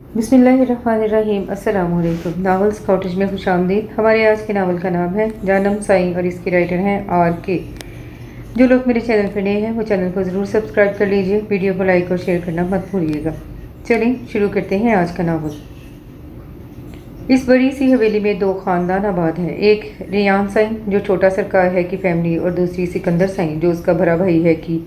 बिस्मिल्लाहिर्रहमानिर्रहीम। अस्सलाम वालेकुम। नावल्स कॉटेज में खुशामदीद। हमारे आज के नावल का नाम है जानम साई और इसके राइटर हैं RK। जो लोग मेरे चैनल पर नए हैं वो चैनल को ज़रूर सब्सक्राइब कर लीजिए, वीडियो को लाइक और शेयर करना मत भूलिएगा। चलिए शुरू करते हैं आज का नावल। इस बड़ी सी हवेली में दो ख़ानदान आबाद हैं। एक रेयान साई जो छोटा सरकार है की फैमिली, और दूसरी सिकंदर साई जो उसका बड़ा भाई है की।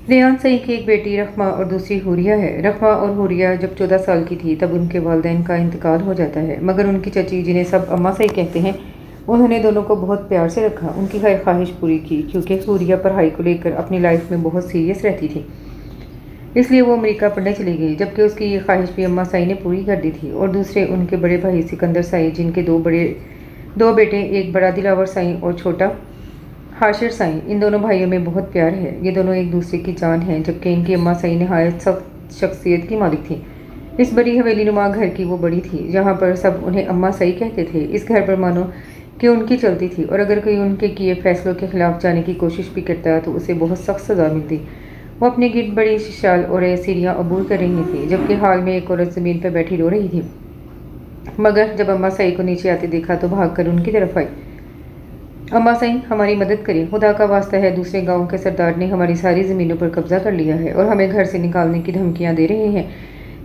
रेयान साई की एक बेटी रखमा और दूसरी हुरिया है। रखमा और हुरिया जब 14 साल की थी तब उनके वालिदैन का इंतकाल हो जाता है, मगर उनकी चची जिन्हें सब अम्मा साई कहते हैं उन्होंने दोनों को बहुत प्यार से रखा, उनकी हर ख्वाहिश पूरी की। क्योंकि हुरिया पढ़ाई को लेकर अपनी लाइफ में बहुत सीरियस रहती थी, इसलिए वो अमेरिका पढ़ने चली गई, जबकि उसकी ये ख्वाहिश भी अम्मा साई ने पूरी कर दी थी। और दूसरे उनके बड़े भाई सिकंदर साई जिनके दो बेटे, एक बड़ा दिलावर साई और छोटा हाशिर साई। इन दोनों भाइयों में बहुत प्यार है, ये दोनों एक दूसरे की जान हैं, जबकि इनकी अम्मा साई नहायत सख्त शख्सियत की मालिक थी। इस बड़ी हवेली नुमा घर की वो बड़ी थी, जहाँ पर सब उन्हें अम्मा साई कहते थे। इस घर पर मानो कि उनकी चलती थी, और अगर कोई उनके किए फैसलों के खिलाफ जाने की कोशिश भी करता तो उसे बहुत सख्त सज़ा मिलती। वो अपने गिर्द बड़ी शाल और सीढ़ियाँ अबूर कर रही थी, जबकि हाल में एक औरत ज़मीन पर बैठी रो रही थी, मगर जब अम्मा साई को नीचे आते देखा तो भाग कर उनकी तरफ आई। अम्मा साई हमारी मदद करें, खुदा का वास्ता है, दूसरे गांव के सरदार ने हमारी सारी ज़मीनों पर कब्जा कर लिया है और हमें घर से निकालने की धमकियां दे रहे हैं।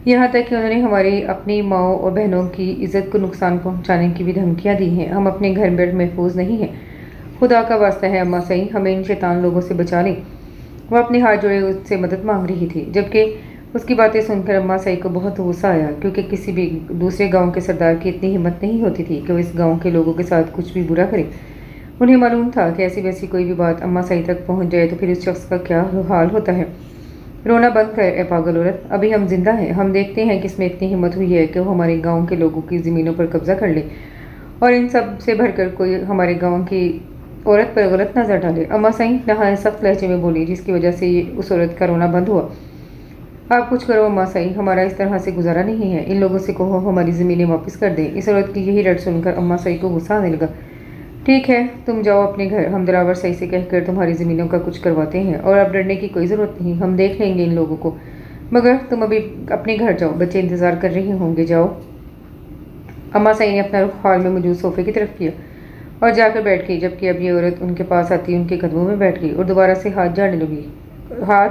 यहाँ तक कि उन्होंने हमारी अपनी माओ और बहनों की इज्जत को नुकसान पहुँचाने की भी धमकियाँ दी हैं। हम अपने घर में महफूज नहीं हैं। खुदा का वास्ता है अम्मा साई, हमें इन शैतान लोगों से बचा लें। वह अपने हाथ जोड़े उससे मदद मांग रही थी, जबकि उसकी बातें सुनकर अम्मा साई को बहुत गुस्सा आया, क्योंकि किसी भी दूसरे गाँव के सरदार की इतनी हिम्मत नहीं होती थी कि वो इस गाँव के लोगों के साथ कुछ भी बुरा करे। उन्हें मालूम था कि ऐसी वैसी कोई भी बात अम्मा साई तक पहुंच जाए तो फिर उस शख्स का क्या हाल होता है। रोना बंद कर ए पागल औरत, अभी हम जिंदा हैं। हम देखते हैं कि इसमें इतनी हिम्मत हुई है कि वो हमारे गांव के लोगों की ज़मीनों पर कब्जा कर ले, और इन सब से भरकर कोई हमारे गांव की औरत पर गलत नजर डाले। अम्मा साई नहायत सख्त लहजे में बोली, जिसकी वजह से उस औरत का रोना बंद हुआ। आप कुछ करो अम्मा साई, हमारा इस तरह से गुजारा नहीं है। इन लोगों से कहो हमारी ज़मीनें वापस कर दें। इस औरत की यही रट सुनकर अम्मा साई को गुस्सा आने लगा। ठीक है, तुम जाओ अपने घर, हम दिलावर साई से कहकर तुम्हारी ज़मीनों का कुछ करवाते हैं, और अब डरने की कोई ज़रूरत नहीं, हम देख लेंगे इन लोगों को। मगर तुम अभी अपने घर जाओ, बच्चे इंतज़ार कर रहे होंगे, जाओ। अम्मा साई ने अपना रुख हॉल में मौजूद सोफे की तरफ किया और जाकर बैठ गई, जबकि अब ये औरत उनके पास आती उनके कदमों में बैठ गई और दोबारा से हाथ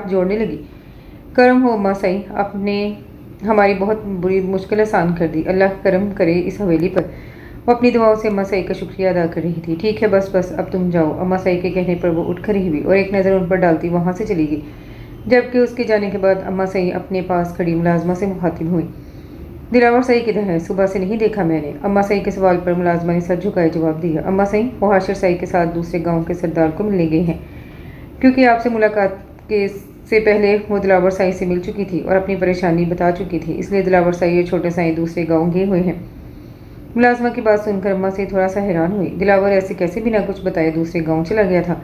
जोड़ने लगी। करम हो अम्मा साई, आपने हमारी बहुत बुरी मुश्किल आसान कर दी। अल्लाह करम करे इस हवेली पर। वो अपनी दुआओं से अम्मा साई का शुक्रिया अदा कर रही थी। ठीक है, बस बस अब तुम जाओ। अम्मा साई के कहने पर वो उठ खड़ी हुई और एक नज़र उन पर डालती वहाँ से चली गई, जबकि उसके जाने के बाद अम्मा साई अपने पास खड़ी मुलाजमा से मुखातिब हुई। दिलावर साई किधर है? सुबह से नहीं देखा मैंने। अम्मा साई के सवाल पर मुलाजमा ने सर झुकाए जवाब दिया। अम्मा साई, वो हाशिर साई के साथ दूसरे गाँव के सरदार को मिलने गए हैं, क्योंकि आपसे मुलाकात से पहले वो दिलावर साई से मिल चुकी थी और अपनी परेशानी बता चुकी थी, इसलिए दिलावर साई और छोटे साई दूसरे गाँव गए हुए हैं। मुलाजमा की बात सुनकर अम्मा से थोड़ा सा हैरान हुई। दिलावर ऐसे कैसे बिना कुछ बताए दूसरे गांव चला गया था,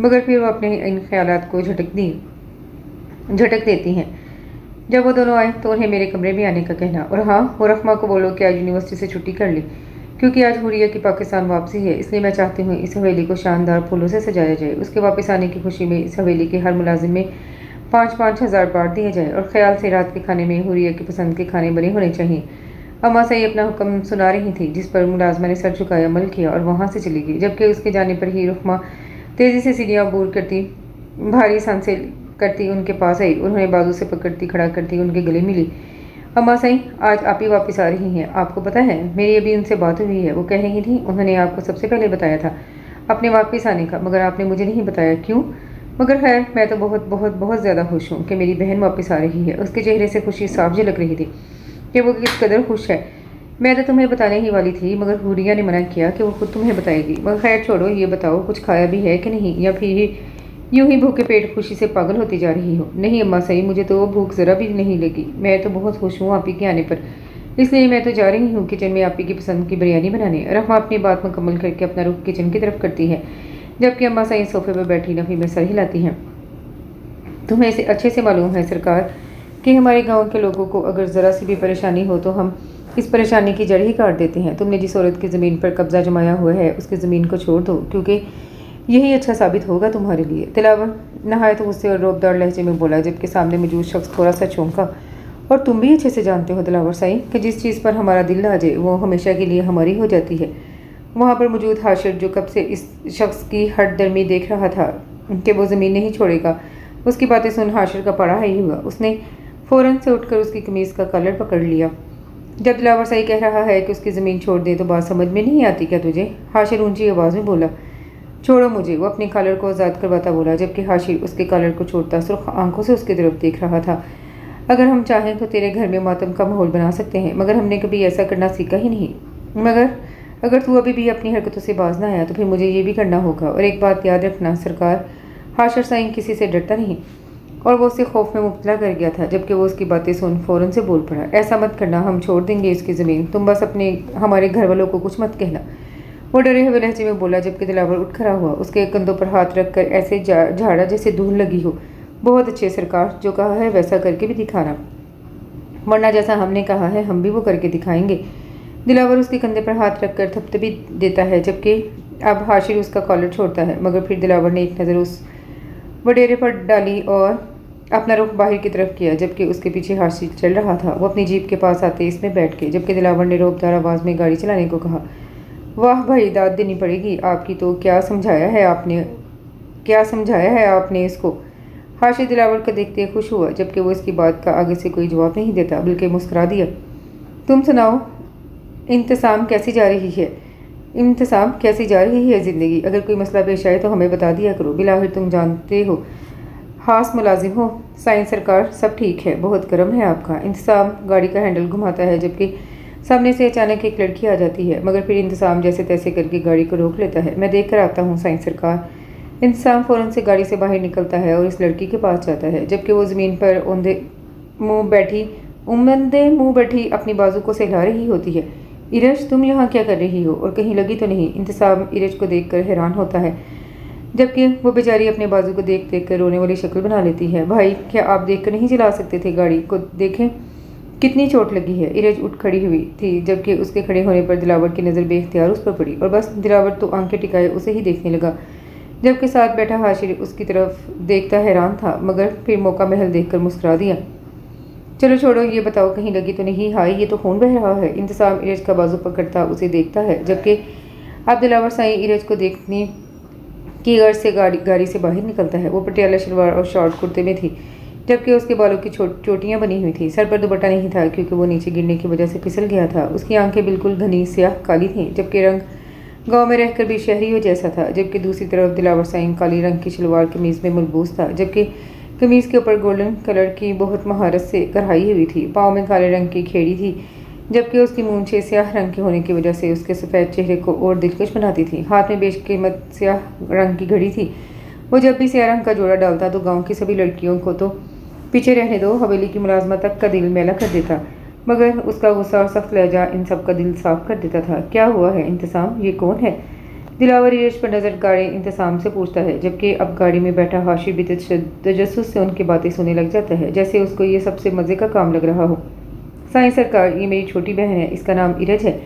मगर फिर वो अपने इन ख्यालात को झटक देती हैं। जब वो दोनों आए तो उन्हें मेरे कमरे में आने का कहना, और हाँ, वो रखमा को बोलो कि आज यूनिवर्सिटी से छुट्टी कर ली, क्योंकि आज हुरिया की पाकिस्तान वापसी है, इसलिए मैं चाहती हूँ इस हवेली को शानदार फूलों से सजाया जाए। उसके वापस आने की खुशी में इस हवेली के हर मुलाजिम में 5-5 हज़ार बांट दिया जाए, और ख्याल से रात के खाने में हुरिया की पसंद के खाने बने होने चाहिए। अम्मा साई अपना हुक्म सुना रही थी, जिस पर मुलाजमा ने सर झुकाया अमल किया और वहाँ से चली गई, जबकि उसके जाने पर ही रुखमा तेज़ी से सीढ़ियाँ अबूर करती भारी सांसें करती उनके पास आई। उन्होंने बाजू से पकड़ती खड़ा करती उनके गले मिली। अम्मा साई, आज आप ही वापस आ रही हैं। आपको पता है मेरी अभी उनसे बात हुई है, वो कह रही थी उन्होंने आपको सबसे पहले बताया था अपने वापस आने का, मगर आपने मुझे नहीं बताया, क्यों? मगर खैर, मैं तो बहुत बहुत बहुत ज़्यादा खुश हूँ कि मेरी बहन वापस आ रही है। उसके चेहरे से खुशी साफ झलक रही थी कि वो किस कदर खुश है। मैं तो तुम्हें बताने ही वाली थी, मगर हुरिया ने मना किया कि वो खुद तुम्हें बताएगी। मगर खैर छोड़ो, ये बताओ कुछ खाया भी है कि नहीं, या फिर यूं ही भूखे पेट खुशी से पागल होती जा रही हो? नहीं अम्मा साई, मुझे तो भूख ज़रा भी नहीं लगी। मैं तो बहुत खुश हूँ आप ही के आने पर, इसलिए मैं तो जा रही हूँ किचन में आप ही की पसंद की बिरयानी बनाने। रफ़ा अपनी बात मुकम्मल करके अपना रुख किचन की तरफ करती है, जबकि अम्मा साई सोफे पर बैठी नफ़ी में सर हिलाती हैं। तुम्हें इसे अच्छे से मालूम है सरकार कि हमारे गाँव के लोगों को अगर ज़रा सी भी परेशानी हो तो हम इस परेशानी की जड़ ही काट देते हैं। तुमने जिस औरत की ज़मीन पर कब्जा जमाया हुआ है उसकी ज़मीन को छोड़ दो, क्योंकि यही अच्छा साबित होगा तुम्हारे लिए। दिलावर नहायत गुस्से और रोबदार लहजे में बोला, जबकि सामने मौजूद शख्स थोड़ा सा चौंका और तुम भी अच्छे से जानते हो दिलावर साईं कि जिस चीज़ पर हमारा दिल आ जाए वो हमेशा के लिए हमारी हो जाती है। वहाँ पर मौजूद हाशिर जो कब से इस शख्स की हट दर्मी देख रहा था कि वो ज़मीन नहीं छोड़ेगा, उसकी बातें सुन हाशिर का पड़ा ही हुआ। उसने फ़ौरन से उठकर उसकी कमीज़ का कॉलर पकड़ लिया। जब दिलावर साईं कह रहा है कि उसकी ज़मीन छोड़ दे तो बात समझ में नहीं आती क्या तुझे? हाशिर ऊंची आवाज़ में बोला। छोड़ो मुझे, वो अपने कॉलर को आज़ाद करवाता बोला, जबकि हाशिर उसके कॉलर को छोड़ता सुर्ख आंखों से उसकी तरफ देख रहा था। अगर हम चाहें तो तेरे घर में मातम का माहौल बना सकते हैं, मगर हमने कभी ऐसा करना सीखा ही नहीं। मगर अगर तू अभी भी अपनी हरकतों से बाज ना आया तो फिर मुझे ये भी करना होगा। और एक बात याद रखना सरकार, हाशिर साईं किसी से डरता नहीं और वो उसे खौफ में मुब्तला कर गया था। जबकि वो उसकी बातें सुन फ़ौरन से बोल पड़ा, ऐसा मत करना, हम छोड़ देंगे इसकी ज़मीन, तुम बस अपने हमारे घर वालों को कुछ मत कहना। वो डरे हुए लहजे में बोला, जबकि दिलावर उठ खड़ा हुआ, उसके कंधों पर हाथ रख कर ऐसे झाड़ा जैसे धूल लगी हो। बहुत अच्छे सरकार, जो कहा है वैसा करके भी दिखाना, वरना जैसा हमने कहा है हम भी वो करके दिखाएंगे। दिलावर उसके कंधे पर हाथ रख कर थपथपी देता है, जबकि अब हाशिर उसका कॉलर छोड़ता है। मगर फिर दिलावर ने एक नज़र उस वडेरे पर डाली और अपना रुख बाहर की तरफ किया, जबकि उसके पीछे हाशिर चल रहा था। वो अपनी जीप के पास आते इसमें बैठ के, जबकि दिलावर ने रोबदार आवाज़ में गाड़ी चलाने को कहा। वाह भाई, दाद देनी पड़ेगी आपकी तो, क्या समझाया है आपने इसको? हाशिर दिलावर को देखते खुश हुआ, जबकि वो इसकी बात का आगे से कोई जवाब नहीं देता बल्कि मुस्कुरा दिया। तुम सुनाओ, इंतज़ाम कैसी जा रही है ज़िंदगी? अगर कोई मसला पेश आए तो हमें बता दिया करो, बिलाखिर तुम जानते हो खास मुलाजिम हो। साईं सरकार, सब ठीक है, बहुत गर्म है आपका। इंतज़ाम गाड़ी का हैंडल घुमाता है, जबकि सामने से अचानक एक लड़की आ जाती है, मगर फिर इंतज़ाम जैसे तैसे करके गाड़ी को रोक लेता है। मैं देख कर आता हूँ साईं सरकार। इंतज़ाम फ़ौरन से गाड़ी से बाहर निकलता है और इस लड़की के पास जाता है, जबकि वो ज़मीन पर उमदे मुँह बैठी अपनी बाजू को सहला रही होती है। इरज, तुम यहाँ क्या कर रही हो और कहीं लगी तो नहीं? इंतज़ाम इरज को देखकर हैरान होता है, जबकि वो बेचारी अपने बाजू को देख कर रोने वाली शक्ल बना लेती है। भाई, क्या आप देख कर नहीं चला सकते थे? गाड़ी को देखें कितनी चोट लगी है। इरज उठ खड़ी हुई थी, जबकि उसके खड़े होने पर दिलावर की नज़र बेख्तियार उस पर पड़ी और बस दिलावर तो आंखें टिकाए उसे ही देखने लगा, जबकि साथ बैठा हाशिर उसकी तरफ देखता हैरान था, मगर फिर मौका महल देखकर मुस्कुरा दिया। चलो छोड़ो, ये बताओ कहीं लगी तो नहीं? हाय, ये तो खून बह रहा है। इंतज़ाम इरज का बाजू पकड़ता उसे देखता है, जबकि अब दिलावर साईं इरज को देखने की गर्ज से गाड़ी से बाहर निकलता है। वो पटियाला शलवार और शॉर्ट कुर्ते में थी, जबकि उसके बालों की चोटियाँ बनी हुई थी। सर पर दुपट्टा नहीं था क्योंकि वो नीचे गिरने की वजह से फिसल गया था। उसकी आंखें बिल्कुल घनी स्याह काली थीं, जबकि रंग गांव में रहकर भी शहरियों जैसा था। जबकि दूसरी तरफ दिलावर साईं काली रंग की शलवार कमीज़ में मलबूस था, जबकि कमीज़ के ऊपर गोल्डन कलर की बहुत महारत से कढ़ाई हुई थी। पाँव में काले रंग की खेड़ी थी, जबकि उसकी मूंछें स्याह रंग के होने की वजह से उसके सफ़ेद चेहरे को और दिलकश बनाती थी। हाथ में बेशकीमत स्याह रंग की घड़ी थी। वो जब भी स्याह रंग का जोड़ा डालता तो गांव की सभी लड़कियों को तो पीछे रहने दो, हवेली की मुलाजमत तक का दिल मैला कर देता, मगर उसका गुस्सा और सख्त लहजा इन सब का दिल साफ कर देता था। क्या हुआ है इंतज़ाम, ये कौन है? दिलावर इरज पर नज़र गाड़ी इंतज़ाम से पूछता है, जबकि अब गाड़ी में बैठा हाशिर भी तजस्सुस से उनकी बातें सुनने लग जाता है, जैसे उसको ये सबसे मज़े का काम लग रहा हो। साईं सरकार, ये मेरी छोटी बहन है, इसका नाम इरज है।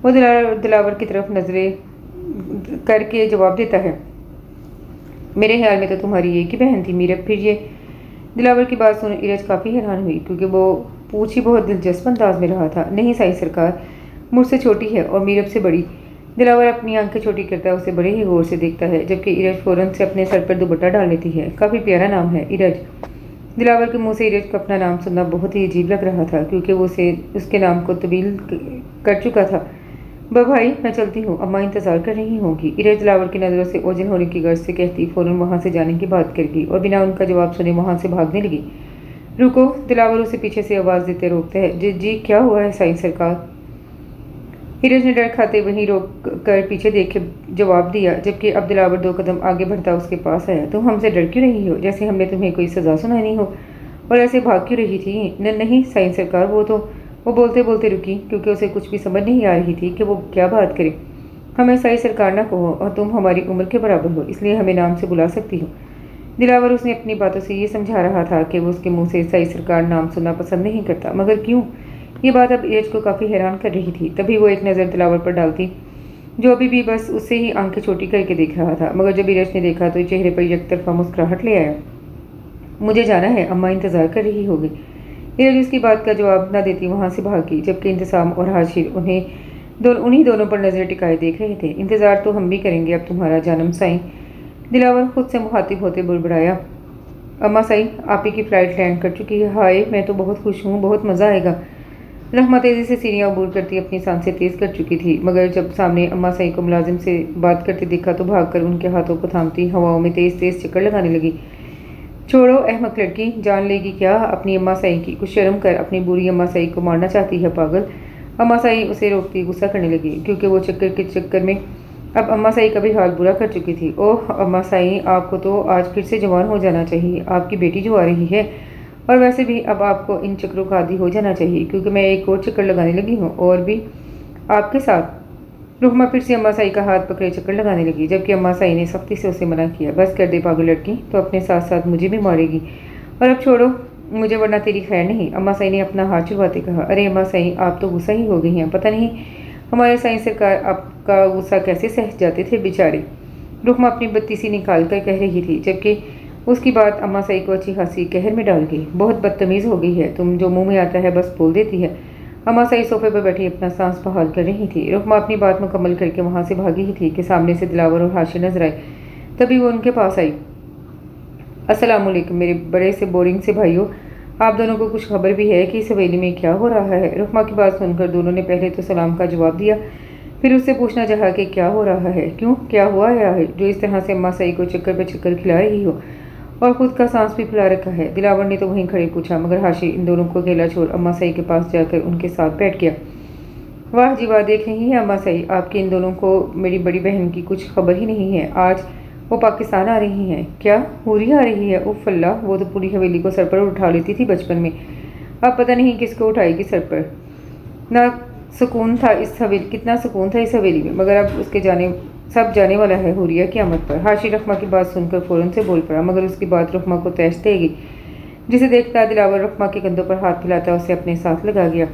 वो दिलावर की तरफ नजरें करके जवाब देता है। मेरे ख्याल में तो तुम्हारी एक ही बहन थी मीरब, फिर ये? दिलावर की बात सुन इरज काफ़ी हैरान हुई, क्योंकि वो पूछ ही बहुत दिलचस्प अंदाज में रहा था। नहीं साईं सरकार, मुझसे छोटी है और मीरब से बड़ी। दिलावर अपनी आंखें छोटी करता है, उसे बड़े ही गौर से देखता है, जबकि इरज फ़ौरन से अपने सर पर दुपट्टा डाल लेती है। काफ़ी प्यारा नाम है, इरज। दिलावर के मुंह से इरज को अपना नाम सुनना बहुत ही अजीब लग रहा था, क्योंकि वो उसके नाम को तब्दील कर चुका था। भाई, मैं चलती हूँ, अम्मा इंतज़ार कर रही होंगी। इरज दिलावर की नज़रों से ओझल होने की गर्ज से कहती फ़ौरन वहाँ से जाने की बात कर गई और बिना उनका जवाब सुने वहाँ से भागने लगी। रुको, दिलावर उसे पीछे से आवाज़ देते रोकते हैं। जी क्या हुआ है साईं सरकार? इरज ने डर खाते वहीं रोक कर पीछे देखे जवाब दिया, जबकि अब दिलावर 2 कदम आगे बढ़ता उसके पास आया। तुम हमसे डर क्यों रही हो, जैसे हमने तुम्हें कोई सज़ा सुनानी हो, और ऐसे भाग क्यों रही थी? नहीं साईं सरकार, वो बोलते बोलते रुकी, क्योंकि उसे कुछ भी समझ नहीं आ रही थी कि वो क्या बात करे। हमें साईं सरकार ना कहो, और तुम हमारी उम्र के बराबर हो, इसलिए हमें नाम से बुला सकती हो। दिलावर उसने अपनी बातों से ये समझा रहा था कि वो उसके मुंह से साईं सरकार नाम सुनना पसंद नहीं करता, मगर क्यों? ये बात अब इरज को काफ़ी हैरान कर रही थी। तभी वो एक नज़र दिलावर पर डालती, जो अभी भी बस उससे ही आंखें छोटी करके देख रहा था, मगर जब इरज ने देखा तो चेहरे पर एक तरफा मुस्कुराहट ले आया। मुझे जाना है, अम्मा इंतज़ार कर रही होगी। नीरज उसकी बात का जवाब न देती वहां से भागी, जबकि इंतजाम और हाशिर उन्हीं दोनों पर नजर टिकाए देख रहे थे। इंतजार तो हम भी करेंगे अब तुम्हारा जानम साईं, दिलावर खुद से मुखातिब होते बुड़बड़ाया। अम्मा साईं, आप ही की फ्लाइट लैंड कर चुकी है। हाय, मैं तो बहुत खुश हूँ, बहुत मज़ा आएगा। रहमा तेज़ी से सीढ़ियाँ अबूर करती अपनी सांसें तेज़ कर चुकी थी, मगर जब सामने अम्मा साईं को मुलाजिम से बात करते देखा तो भागकर उनके हाथों को थामती हवाओं में तेज़ तेज़ चक्कर लगाने लगी। छोड़ो अहमक लड़की, जान लेगी क्या अपनी अम्मा साईं की? कुछ शर्म कर, अपनी बुरी अम्मा साईं को मारना चाहती है पागल। अम्मा साईं उसे रोकती गुस्सा करने लगी, क्योंकि वो चक्कर के चक्कर में अब अम्मा साईं का भी हाल बुरा कर चुकी थी। ओह अम्मा साईं, आपको तो आज फिर से जवान हो जाना चाहिए, आपकी बेटी जो आ रही है। और वैसे भी अब आपको इन चक्करों का आदी हो जाना चाहिए, क्योंकि मैं एक और चक्कर लगाने लगी हूँ, और भी आपके साथ। रुहमा फिर से अम्मा साईं का हाथ पकड़े चक्कर लगाने लगी, जबकि अम्मा साईं ने सख्ती से उसे मना किया। बस कर दे पागल लड़की, तो अपने साथ साथ मुझे भी मारेगी। और अब छोड़ो मुझे, वरना तेरी खैर नहीं, अम्मा साईं ने अपना हाथ छुड़वाते कहा। अरे अम्मा साईं, आप तो गुस्सा ही हो गई हैं, पता नहीं हमारे साईं सरकार आपका गुस्सा कैसे सह जाते थे बेचारे। रुहमा अपनी बत्तीसी निकाल कर कह रही थी, जबकि उसकी बात अम्मा साईं को अच्छी खासी कहर में डाल गई। बहुत बदतमीज़ हो गई है तुम, जो मुंह में आता है बस बोल देती है। अम्मा साईं सोफे पर बैठी अपना सांस बहाल कर रही थी। रुहमा अपनी बात मुकम्मल करके वहां से भागी ही थी कि सामने से दिलावर और हाशिर नजर आए। तभी वो उनके पास आई। अस्सलाम वालेकुम मेरे बड़े से बोरिंग से भाइयों, आप दोनों को कुछ खबर भी है कि इस हवेली में क्या हो रहा है? रुहमा की बात सुनकर दोनों ने पहले तो सलाम का जवाब दिया, फिर उससे पूछना चाहा कि क्या हो रहा है, क्यों, क्या हुआ है जो इस तरह से अम्मा साईं को चक्कर पे चक्कर खिला रही हो और खुद का सांस भी फुला रखा है? दिलावर ने तो वहीं खड़े पूछा, मगर हाशिर इन दोनों को अकेला छोड़ अम्मा साईं के पास जाकर उनके साथ बैठ गया। वाह जी वाह, देख रही हैं अम्मा साईं, आपकी इन दोनों को मेरी बड़ी बहन की कुछ खबर ही नहीं है। आज वो पाकिस्तान आ रही हैं। क्या हूरी आ रही है? उफ अल्लाह, वो तो पूरी हवेली को सर पर उठा लेती थी बचपन में, अब पता नहीं किसको उठाएगी सर पर। ना सुकून था इस हवेली, कितना सुकून था इस हवेली में, मगर अब उसके सब जाने वाला है हुरिया की आमद पर। हाशिर रुहमा की बात सुनकर फौरन से बोल पड़ा, मगर उसकी बात रुहमा को तैश देगी, जिसे देखता दिलावर रुहमा के कंधों पर हाथ फैलाता उसे अपने साथ लगा गया।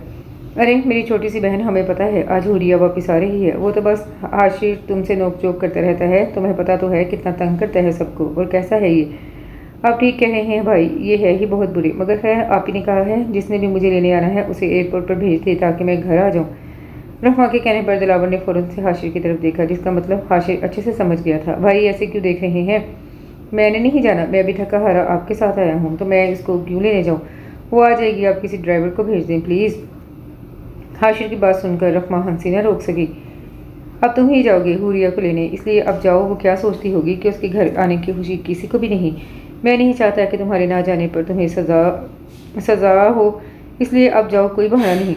अरे मेरी छोटी सी बहन, हमें पता है आज हुरिया वापस आ रही है। वो तो बस हाशिर तुमसे नोक-झोंक करता रहता है, तुम्हें पता तो है कितना तंग करता है सबको, और कैसा है ये। आप ठीक कह रहे हैं भाई, ये है ही बहुत बुरी, मगर खैर आप ही ने कहा है जिसने भी मुझे लेने आना है उसे एयरपोर्ट पर भेज दे ताकि मैं घर आ जाऊँ। रुहमा के कहने पर दिलावर ने फौरन से हाशिर की तरफ देखा, जिसका मतलब हाशिर अच्छे से समझ गया था। भाई ऐसे क्यों देख रहे हैं? मैंने नहीं जाना, मैं अभी थका हारा आपके साथ आया हूँ, तो मैं इसको क्यों लेने जाऊँ? वो आ जाएगी, आप किसी ड्राइवर को भेज दें प्लीज़। हाशिर की बात सुनकर रुहमा हंसी न रोक सकी। अब तुम ही जाओगे हुरिया को लेने, इसलिए अब जाओ। वो क्या सोचती होगी कि उसके घर आने की खुशी किसी को भी नहीं। मैं नहीं चाहता कि तुम्हारे ना जाने पर तुम्हें सजा हो, इसलिए अब जाओ, कोई बहाना नहीं।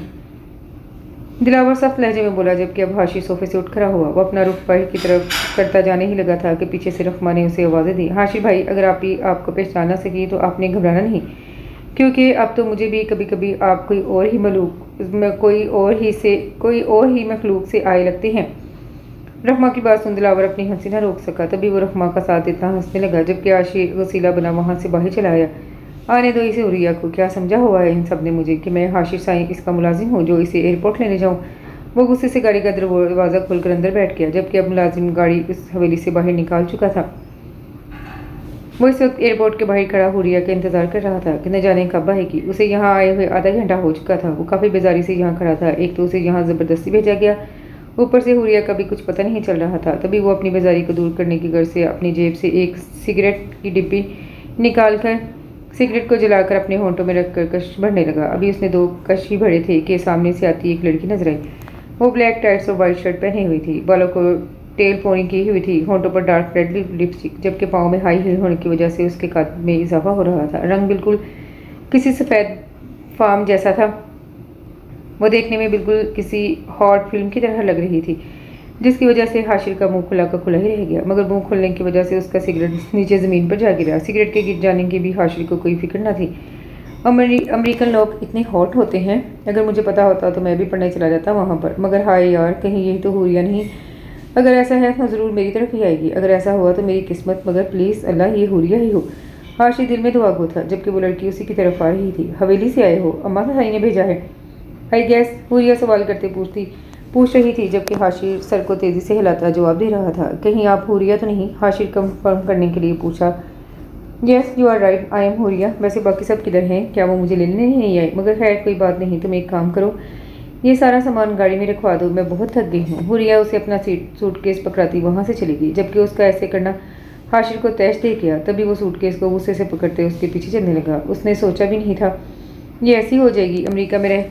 दिलावर सख्त लहजे में बोला, जबकि अब हाशिर सोफे से उठ खड़ा हुआ। वो अपना रुख बाहर की तरफ करता जाने ही लगा था कि पीछे से रुहमा ने उसे आवाज़ें दी। हाशिर भाई, अगर आप ही आपको पहचान ना सकी तो आपने घबराना नहीं, क्योंकि अब तो मुझे भी कभी कभी आप कोई और ही मखलूक से आए लगते हैं। रुहमा की बात सुन दिलावर अपनी हंसी न रोक सका, तभी वो रुहमा का साथ देता हंसने लगा, जबकि हाशिर वसीला बना वहाँ से बाहर चला आया। आने दो इसे हुरिया को, क्या समझा हुआ है इन सब ने मुझे कि मैं हाशिर साईं इसका मुलाजिम हूँ जो इसे एयरपोर्ट लेने जाऊँ। वो गुस्से से गाड़ी का दरवाज़ा खोलकर अंदर बैठ गया, जबकि अब मुलाजिम गाड़ी उस हवेली से बाहर निकाल चुका था। वो इस वक्त एयरपोर्ट के बाहर खड़ा हुरिया का इंतजार कर रहा था कि न जाने कब आएगी। उसे यहाँ आए हुए आधा घंटा हो चुका था। वो काफ़ी बेजारी से यहाँ खड़ा था। एक तो उसे यहाँ ज़बरदस्ती भेजा गया, ऊपर से हुरिया का भी कुछ पता नहीं चल रहा था। तभी वो अपनी बेजारी को दूर करने की गर्ज से अपनी जेब से एक सिगरेट की डिब्बी निकाल कर सिगरेट को जलाकर अपने होंठों में रखकर कश भरने लगा। अभी उसने 2 कश ही भरे थे कि सामने से आती एक लड़की नजर आई। वो ब्लैक टाइट्स और वाइट शर्ट पहनी हुई थी, बालों को टेल पोनी की हुई थी, होंठों पर डार्क रेड लिपस्टिक, जबकि पाँव में हाई हील होने की वजह से उसके कद में इजाफा हो रहा था। रंग बिल्कुल किसी सफ़ेद फार्म जैसा था। वो देखने में बिल्कुल किसी हॉट फिल्म की तरह लग रही थी, जिसकी वजह से हाशिर का मुंह खुला का खुला ही रह गया, मगर मुंह खुलने की वजह से उसका सिगरेट नीचे ज़मीन पर जा गिरा। सिगरेट के गिर जाने की भी हाशिर को कोई फिक्र न थी। अमेरिकन लोग इतने हॉट होते हैं, अगर मुझे पता होता तो मैं भी पढ़ने चला जाता वहाँ पर, मगर हाय यार, कहीं यही तो हुरिया नहीं। अगर ऐसा है तो ज़रूर मेरी तरफ ही आएगी। अगर ऐसा हुआ तो मेरी किस्मत, मगर प्लीज़ अल्लाह ये हुरिया ही हो। हाशिर दिल में दुआ गो था, जबकि वो लड़की उसी की तरफ आ रही थी। हवेली से आए हो? अम्मा साईं ने भेजा है, आई गैस, हुरिया सवाल करते पूछ रही थी, जबकि हाशिर सर को तेज़ी से हिलाता जवाब दे रहा था। कहीं आप हुरिया तो नहीं? हाशिर कंफर्म करने के लिए पूछा। Yes you are right, I am Huriya. वैसे बाकी सब किधर हैं? क्या वो मुझे लेने नहीं आए? मगर खैर कोई बात नहीं, तुम एक काम करो, ये सारा सामान गाड़ी में रखवा दो, मैं बहुत थक गई हूँ। हुरिया उसे अपना सूटकेस पकड़ाती वहाँ से चली गई, जबकि उसका ऐसे करना हाशिर को तैश दे गया। तभी वो सूटकेस को गुस्से से पकड़ते उसके पीछे चलने लगा। उसने सोचा भी नहीं था ये ऐसी हो जाएगी अमेरिका में रह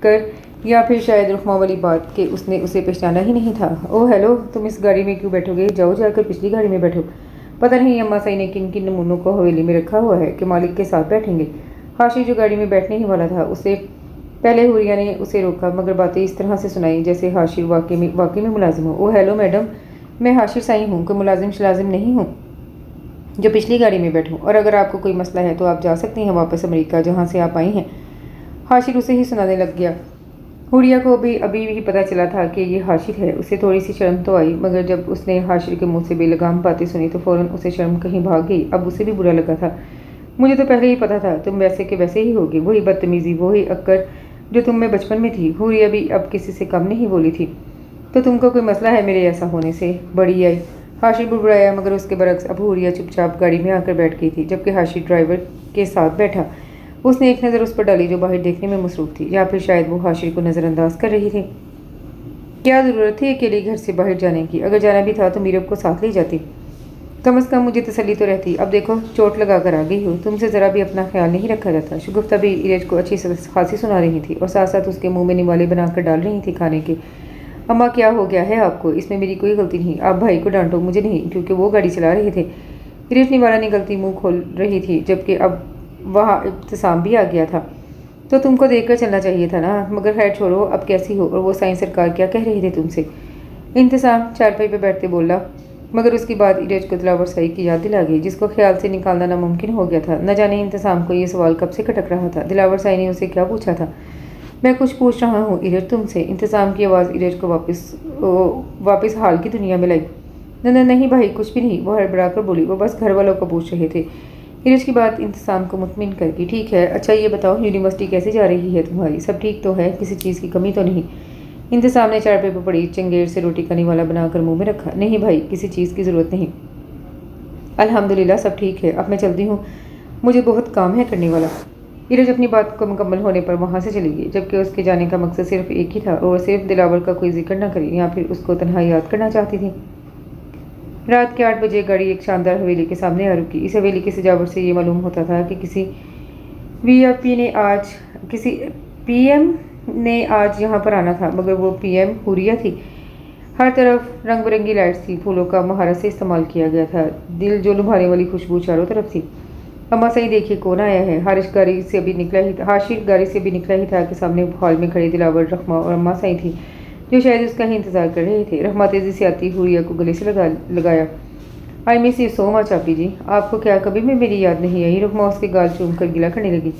कर, या फिर शायद रुखमा वाली बात कि उसने उसे पहचाना ही नहीं था। ओह हेलो, तुम इस गाड़ी में क्यों बैठोगे? जाओ जाकर पिछली गाड़ी में बैठो। पता नहीं अम्मा साई ने किन किन नमूनों को हवेली में रखा हुआ है कि मालिक के साथ बैठेंगे। हाशिर जो गाड़ी में बैठने ही वाला था, उसे पहले हुरिया ने उसे रोका, मगर बातें इस तरह से सुनाई जैसे हाशिर वाकई में मुलाजिम हो। ओह हेलो मैडम, मैं हाशिर साई हूँ, कोई मुलाजिम शलाजिम नहीं हूँ जो पिछली गाड़ी में बैठूं, और अगर आपको कोई मसला है तो आप जा सकती हैं वापस अमेरिका जहाँ से आप आई हैं। हाशिर उसे ही सुनाने लग गया। हुरिया को भी अभी भी पता चला था कि ये हाशिर है। उसे थोड़ी सी शर्म तो आई, मगर जब उसने हाशिर के मुंह से बेलगाम बातें सुनी तो फौरन उसे शर्म कहीं भाग गई। अब उसे भी बुरा लगा था। मुझे तो पहले ही पता था तुम वैसे के वैसे ही होगी, वही बदतमीजी, वही अक्कर जो तुम में बचपन में थी। हुरिया भी अब किसी से कम नहीं बोली थी। तो तुमको कोई मसला है मेरे ऐसा होने से? बड़ी आई। हाशिर बुड़बुड़ाया, मगर उसके बरक्स अब हुरिया चुपचाप गाड़ी में आकर बैठ गई थी, जबकि हाशिर ड्राइवर के साथ बैठा। उसने एक नज़र उस पर डाली जो बाहर देखने में मसरूफ थी, या फिर शायद वो हाशिर को नज़रअंदाज कर रही थी। क्या ज़रूरत थी अकेले घर से बाहर जाने की? अगर जाना भी था तो मीरब को साथ ले जाती, कम अज़ कम मुझे तसल्ली तो रहती। अब देखो चोट लगा कर आ गई हो, तुमसे ज़रा भी अपना ख्याल नहीं रखा जाता। शगुफ्ता भी इरेज को अच्छी खांसी सुना रही थी और साथ साथ उसके मुंह में निवाले बनाकर डाल रही थी खाने के। अम्मा क्या हो गया है आपको? इसमें मेरी कोई गलती नहीं, आप भाई को डांटो, मुझे नहीं, क्योंकि वो गाड़ी चला रहे थे। इरेज निवाला ने गलती मुँह खोल रही थी, जबकि अब वहाँ इब्तिसाम भी आ गया था। तो तुमको देखकर चलना चाहिए था ना। मगर खैर छोड़ो, अब कैसी हो? और वो साईं सरकार क्या कह रहे थे तुमसे? इंतज़ाम चारपाई पे बैठते बोला, मगर उसकी बात इरेज को दिलावर साई की याद दिला गई, जिसको ख्याल से निकालना नामुमकिन हो गया था। न जाने इंतज़ाम को ये सवाल कब से खटक रहा था। दिलावर साई ने उसे क्या पूछा था? मैं कुछ पूछ रहा हूँ इरेज तुमसे। इंतज़ाम की आवाज़ इरेज को वापस हाल की दुनिया में लाई। नहीं भाई, कुछ भी नहीं, वो हड़बड़ा कर बोली। वो बस घर वालों को पूछ रहे थे। इरेज की बात इंतज़ाम को मुतमिन करके, ठीक है, अच्छा ये बताओ यूनिवर्सिटी कैसे जा रही है तुम्हारी? सब ठीक तो है? किसी चीज़ की कमी तो नहीं? इंतज़ाम ने चारपाई पर पड़ी चंगेर से रोटी का निवाला बनाकर मुंह में रखा। नहीं भाई, किसी चीज़ की ज़रूरत नहीं, अल्हम्दुलिल्लाह सब ठीक है। अब मैं चलती हूँ, मुझे बहुत काम है करने वाला। इरेज अपनी बात को मुकम्मल होने पर वहाँ से चली गई, जबकि उसके जाने का मकसद सिर्फ एक ही था, और सिर्फ दिलावर का कोई जिक्र न करे या फिर उसको तन्हा याद करना चाहती थी। रात के 8 बजे गाड़ी एक शानदार हवेली के सामने आ रुकी। इस हवेली की सजावट से ये मालूम होता था कि किसी पीएम ने आज यहाँ पर आना था, मगर वो पीएम हुरिया थी। हर तरफ रंग बिरंगी लाइट्स थी, फूलों का महारत से इस्तेमाल किया गया था, दिल जो लुभाने वाली खुशबू चारों तरफ थी। अम्मा सही देखिए कौन आया है। हाशिर गाड़ी से अभी निकला ही था कि सामने हॉल में खड़ी दिलावर, रखमा और अम्मा सही थी, जो शायद उसका ही इंतजार कर रहे थे। रहमा तेजी से आती हुरिया को गले से लगाया। I miss you so much आपी जी, आपको क्या कभी भी मेरी याद नहीं आई? रहमा उसके गाल चूम कर गिला करने लगी।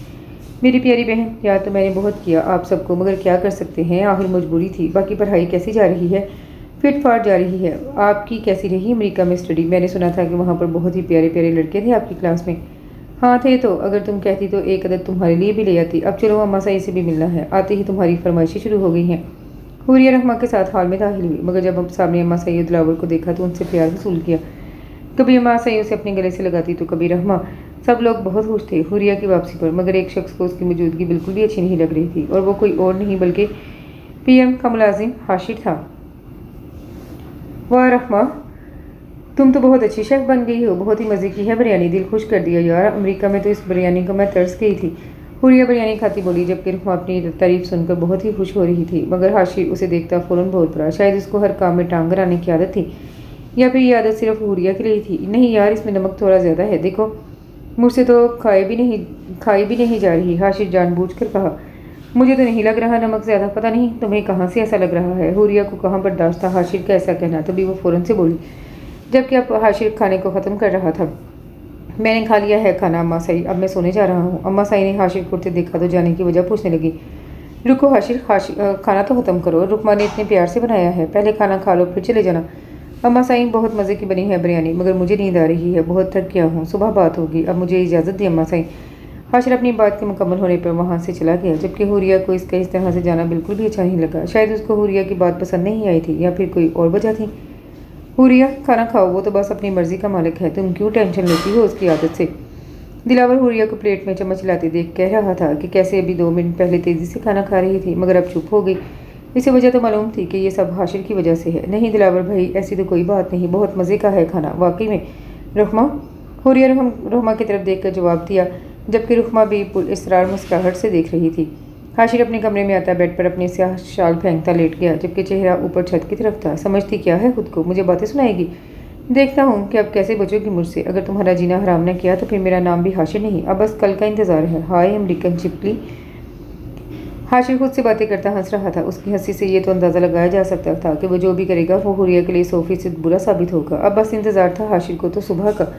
मेरी प्यारी बहन, याद तो मैंने बहुत किया आप सबको, मगर क्या कर सकते हैं, आखिर मजबूरी थी। बाकी पढ़ाई कैसी जा रही है? फिट फाट जा रही है। आपकी कैसी रही अमेरिका में स्टडी? मैंने सुना था कि वहाँ पर बहुत ही प्यारे प्यारे लड़के थे आपकी क्लास में। हाँ थे तो, अगर तुम कहती तो एक अदद तुम्हारे लिए भी ले आती। अब चलो अम्मा साई से भी मिलना है। आते ही तुम्हारी फरमाइशें शुरू हो गई हैं। हुरिया रहमा के साथ हॉल में दाखिल हुई, मगर जब हम सामने अम्मा सई और दिलावर को देखा तो उनसे प्यार वसूल किया। कभी अम्मा सई उसे अपने गले से लगाती तो कभी रहमा। सब लोग बहुत खुश थे हुरिया की वापसी पर, मगर एक शख्स को उसकी मौजूदगी बिल्कुल भी अच्छी नहीं लग रही थी, और वो कोई और नहीं बल्कि पीएम का मुलाजिम हाशिर था। वाह रहमा, तुम तो बहुत अच्छी शेफ बन गई हो, बहुत ही मज़े की है बिरयानी, दिल खुश कर दिया यार। अमेरिका में तो इस बिरयानी को मैं तरस गई थी। हुरिया बिरयानी खाती बोली, जबकि रहमा अपनी तारीफ सुनकर बहुत ही खुश हो रही थी, मगर हाशिर उसे देखता फ़ौरन बोल पड़ा। शायद उसको हर काम में टांग कराने की आदत थी, या फिर ये आदत सिर्फ हुरिया के लिए थी। नहीं यार, इसमें नमक थोड़ा ज़्यादा है, देखो मुझसे तो खाई भी नहीं जा रही। हाशिर जानबूझकर कहा। मुझे तो नहीं लग रहा नमक ज़्यादा, पता नहीं तुम्हें कहाँ से ऐसा लग रहा है। हुरिया को कहाँ बर्दाश्त था हाशिर का ऐसा कहना, तभी वो फ़ौरन से बोली, जबकि अब हाशिर खाने को ख़त्म कर रहा था। मैंने खा लिया है खाना अम्मा सई, अब मैं सोने जा रहा हूँ। अम्मा सई ने हाशिर को उठते देखा तो जाने की वजह पूछने लगी। रुको हाशिर, खाना तो ख़त्म करो, रुकमा ने इतने प्यार से बनाया है, पहले खाना खा लो फिर चले जाना। अम्मा सई, बहुत मज़े की बनी है बिरयानी, मगर मुझे नींद आ रही है, बहुत थक गया हूँ, सुबह बात होगी, अब मुझे इजाज़त दी अम्मा सई। हाशिर अपनी बात के मुकम्मल होने पर वहाँ से चला गया, जबकि हुरिया को इसका इस तरह से जाना बिल्कुल भी अच्छा नहीं लगा। शायद उसको हुरिया की बात पसंद नहीं आई थी, या फिर कोई और वजह थी। हुरिया खाना खाओ, वो तो बस अपनी मर्ज़ी का मालिक है, तुम क्यों टेंशन लेती हो उसकी आदत से? दिलावर हुरिया को प्लेट में चम्मच लाते देख कह रहा था कि कैसे अभी 2 मिनट पहले तेजी से खाना खा रही थी मगर अब चुप हो गई। इसे वजह तो मालूम थी कि ये सब हाशिर की वजह से है। नहीं दिलावर भाई, ऐसी तो कोई बात नहीं, बहुत मज़े का है खाना वाकई में। रुखमा, हुरिया रुखमा की तरफ देखकर जवाब दिया, जबकि रुखमा भी इसरार मुस्कुराहट से देख रही थी। हाशिर अपने कमरे में आता बेड पर अपने स्याह शाल फेंकता लेट गया, जबकि चेहरा ऊपर छत की तरफ था। समझती क्या है खुद को, मुझे बातें सुनाएगी। देखता हूँ कि अब कैसे बचोगी मुझसे। अगर तुम्हारा जीना हराम न किया तो फिर मेरा नाम भी हाशिर नहीं। अब बस कल का इंतज़ार है। हाय अमेरिकन चिपली। हाशिर खुद से बातें करता हंस रहा था। उसकी हंसी से ये तो अंदाज़ा लगाया जा सकता था कि वो जो भी करेगा वो हुरिया के लिए 100% बुरा साबित होगा। अब बस इंतज़ार था हाशिर को तो सुबह का।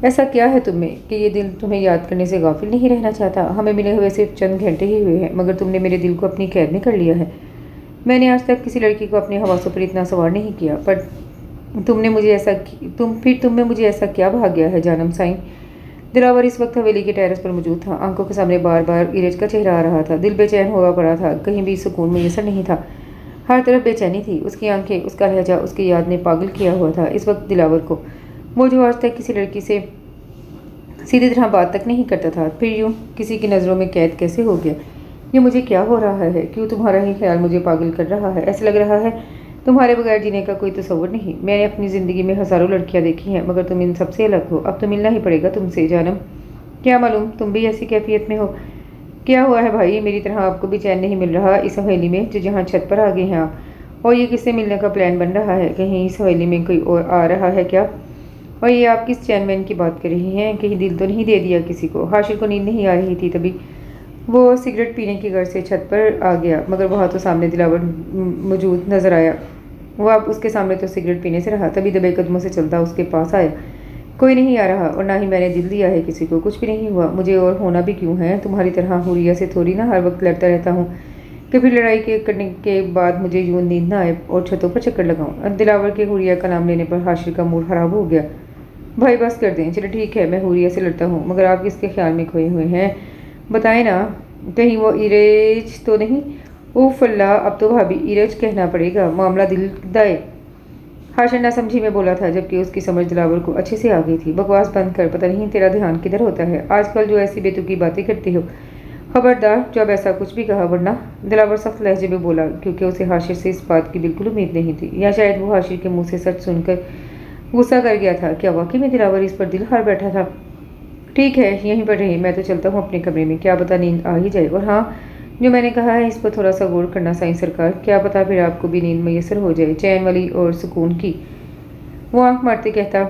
ऐसा क्या है तुम में कि ये दिल तुम्हें याद करने से गाफिल नहीं रहना चाहता। हमें मिले हुए सिर्फ चंद घंटे ही हुए हैं मगर तुमने मेरे दिल को अपनी कैद में कर लिया है। मैंने आज तक किसी लड़की को अपने हवासों पर इतना सवार नहीं किया, पर तुम में मुझे ऐसा क्या भाग गया है जानम साईं। दिलावर इस वक्त हवेली के टेरेस पर मौजूद था। आंखों के सामने बार बार इरज का चेहरा आ रहा था। दिल बेचैन हुआ पड़ा था, कहीं भी सुकून मैसर नहीं था। हर तरफ बेचैनी थी। उसकी आंखें, उसका लहजा, उसकी याद ने पागल किया हुआ था इस वक्त दिलावर को। वो जो आज तक किसी लड़की से सीधी तरह बात तक नहीं करता था, फिर यूँ किसी की नज़रों में कैद कैसे हो गया। ये मुझे क्या हो रहा है? क्यों तुम्हारा ही ख्याल मुझे पागल कर रहा है? ऐसा लग रहा है तुम्हारे बगैर जीने का कोई तसव्वुर नहीं। मैंने अपनी ज़िंदगी में हज़ारों लड़कियां देखी हैं मगर तुम इन सबसे अलग हो। अब तो मिलना ही पड़ेगा तुमसे जानम। क्या मालूम तुम भी ऐसी कैफियत में हो। क्या हुआ है भाई? मेरी तरह आपको भी चैन नहीं मिल रहा इस हवेली में जो जहाँ छत पर आ गए हैं आप? और ये किससे मिलने का प्लान बन रहा है? कहीं इस हवेली में कोई और आ रहा है क्या? और ये आप किस चैनमैन की बात कर रही हैं? कहीं दिल तो नहीं दे दिया किसी को? हाशिर को नींद नहीं आ रही थी, तभी वो सिगरेट पीने की गर्ज से छत पर आ गया मगर वहाँ तो सामने दिलावर मौजूद नजर आया। वो अब उसके सामने तो सिगरेट पीने से रहा, तभी दबे कदमों से चलता उसके पास आया। कोई नहीं आ रहा और ना ही मैंने दिल दिया है किसी को। कुछ भी नहीं हुआ मुझे, और होना भी क्यों है? तुम्हारी तरह हुरिया से थोड़ी ना हर वक्त लड़ता रहता हूँ कि फिर लड़ाई करने के बाद मुझे यूँ नींद ना आए और छतों पर चक्कर लगाऊँ। दिलावर के हुरिया का नाम लेने पर हाशिर का मूड खराब हो गया। भाई बस कर दें। चलो ठीक है, मैं हुरिया से लड़ता हूँ मगर आप किसके ख्याल में खोए हुए हैं बताएं ना। कहीं वो इरेज तो नहीं? उफ अल्लाह, अब तो भाभी इरज कहना पड़ेगा, मामला दिल दाए। हाशिर ना समझी में बोला था, जबकि उसकी समझ दिलावर को अच्छे से आ गई थी। बकवास बंद कर, पता नहीं तेरा ध्यान किधर होता है आजकल जो ऐसी बेतुकी बातें करती हो। खबरदार जब ऐसा कुछ भी कहा वरना। दिलावर सख्त लहजे में बोला, क्योंकि उसे हाशिर से इस बात की बिल्कुल उम्मीद नहीं थी, या शायद वो हाशिर के मुँह से सच सुनकर गुस्सा कर गया था। क्या वाकई में दिलावर इस पर दिल हार बैठा था? ठीक है, यहीं पर रही, मैं तो चलता हूँ अपने कमरे में। क्या पता नींद आ ही जाए। और हाँ, जो मैंने कहा है इस पर थोड़ा सा गौर करना साईं सरकार। क्या पता फिर आपको भी नींद मैसर हो जाए, चैन वाली और सुकून की। वो आंख मारते कहता।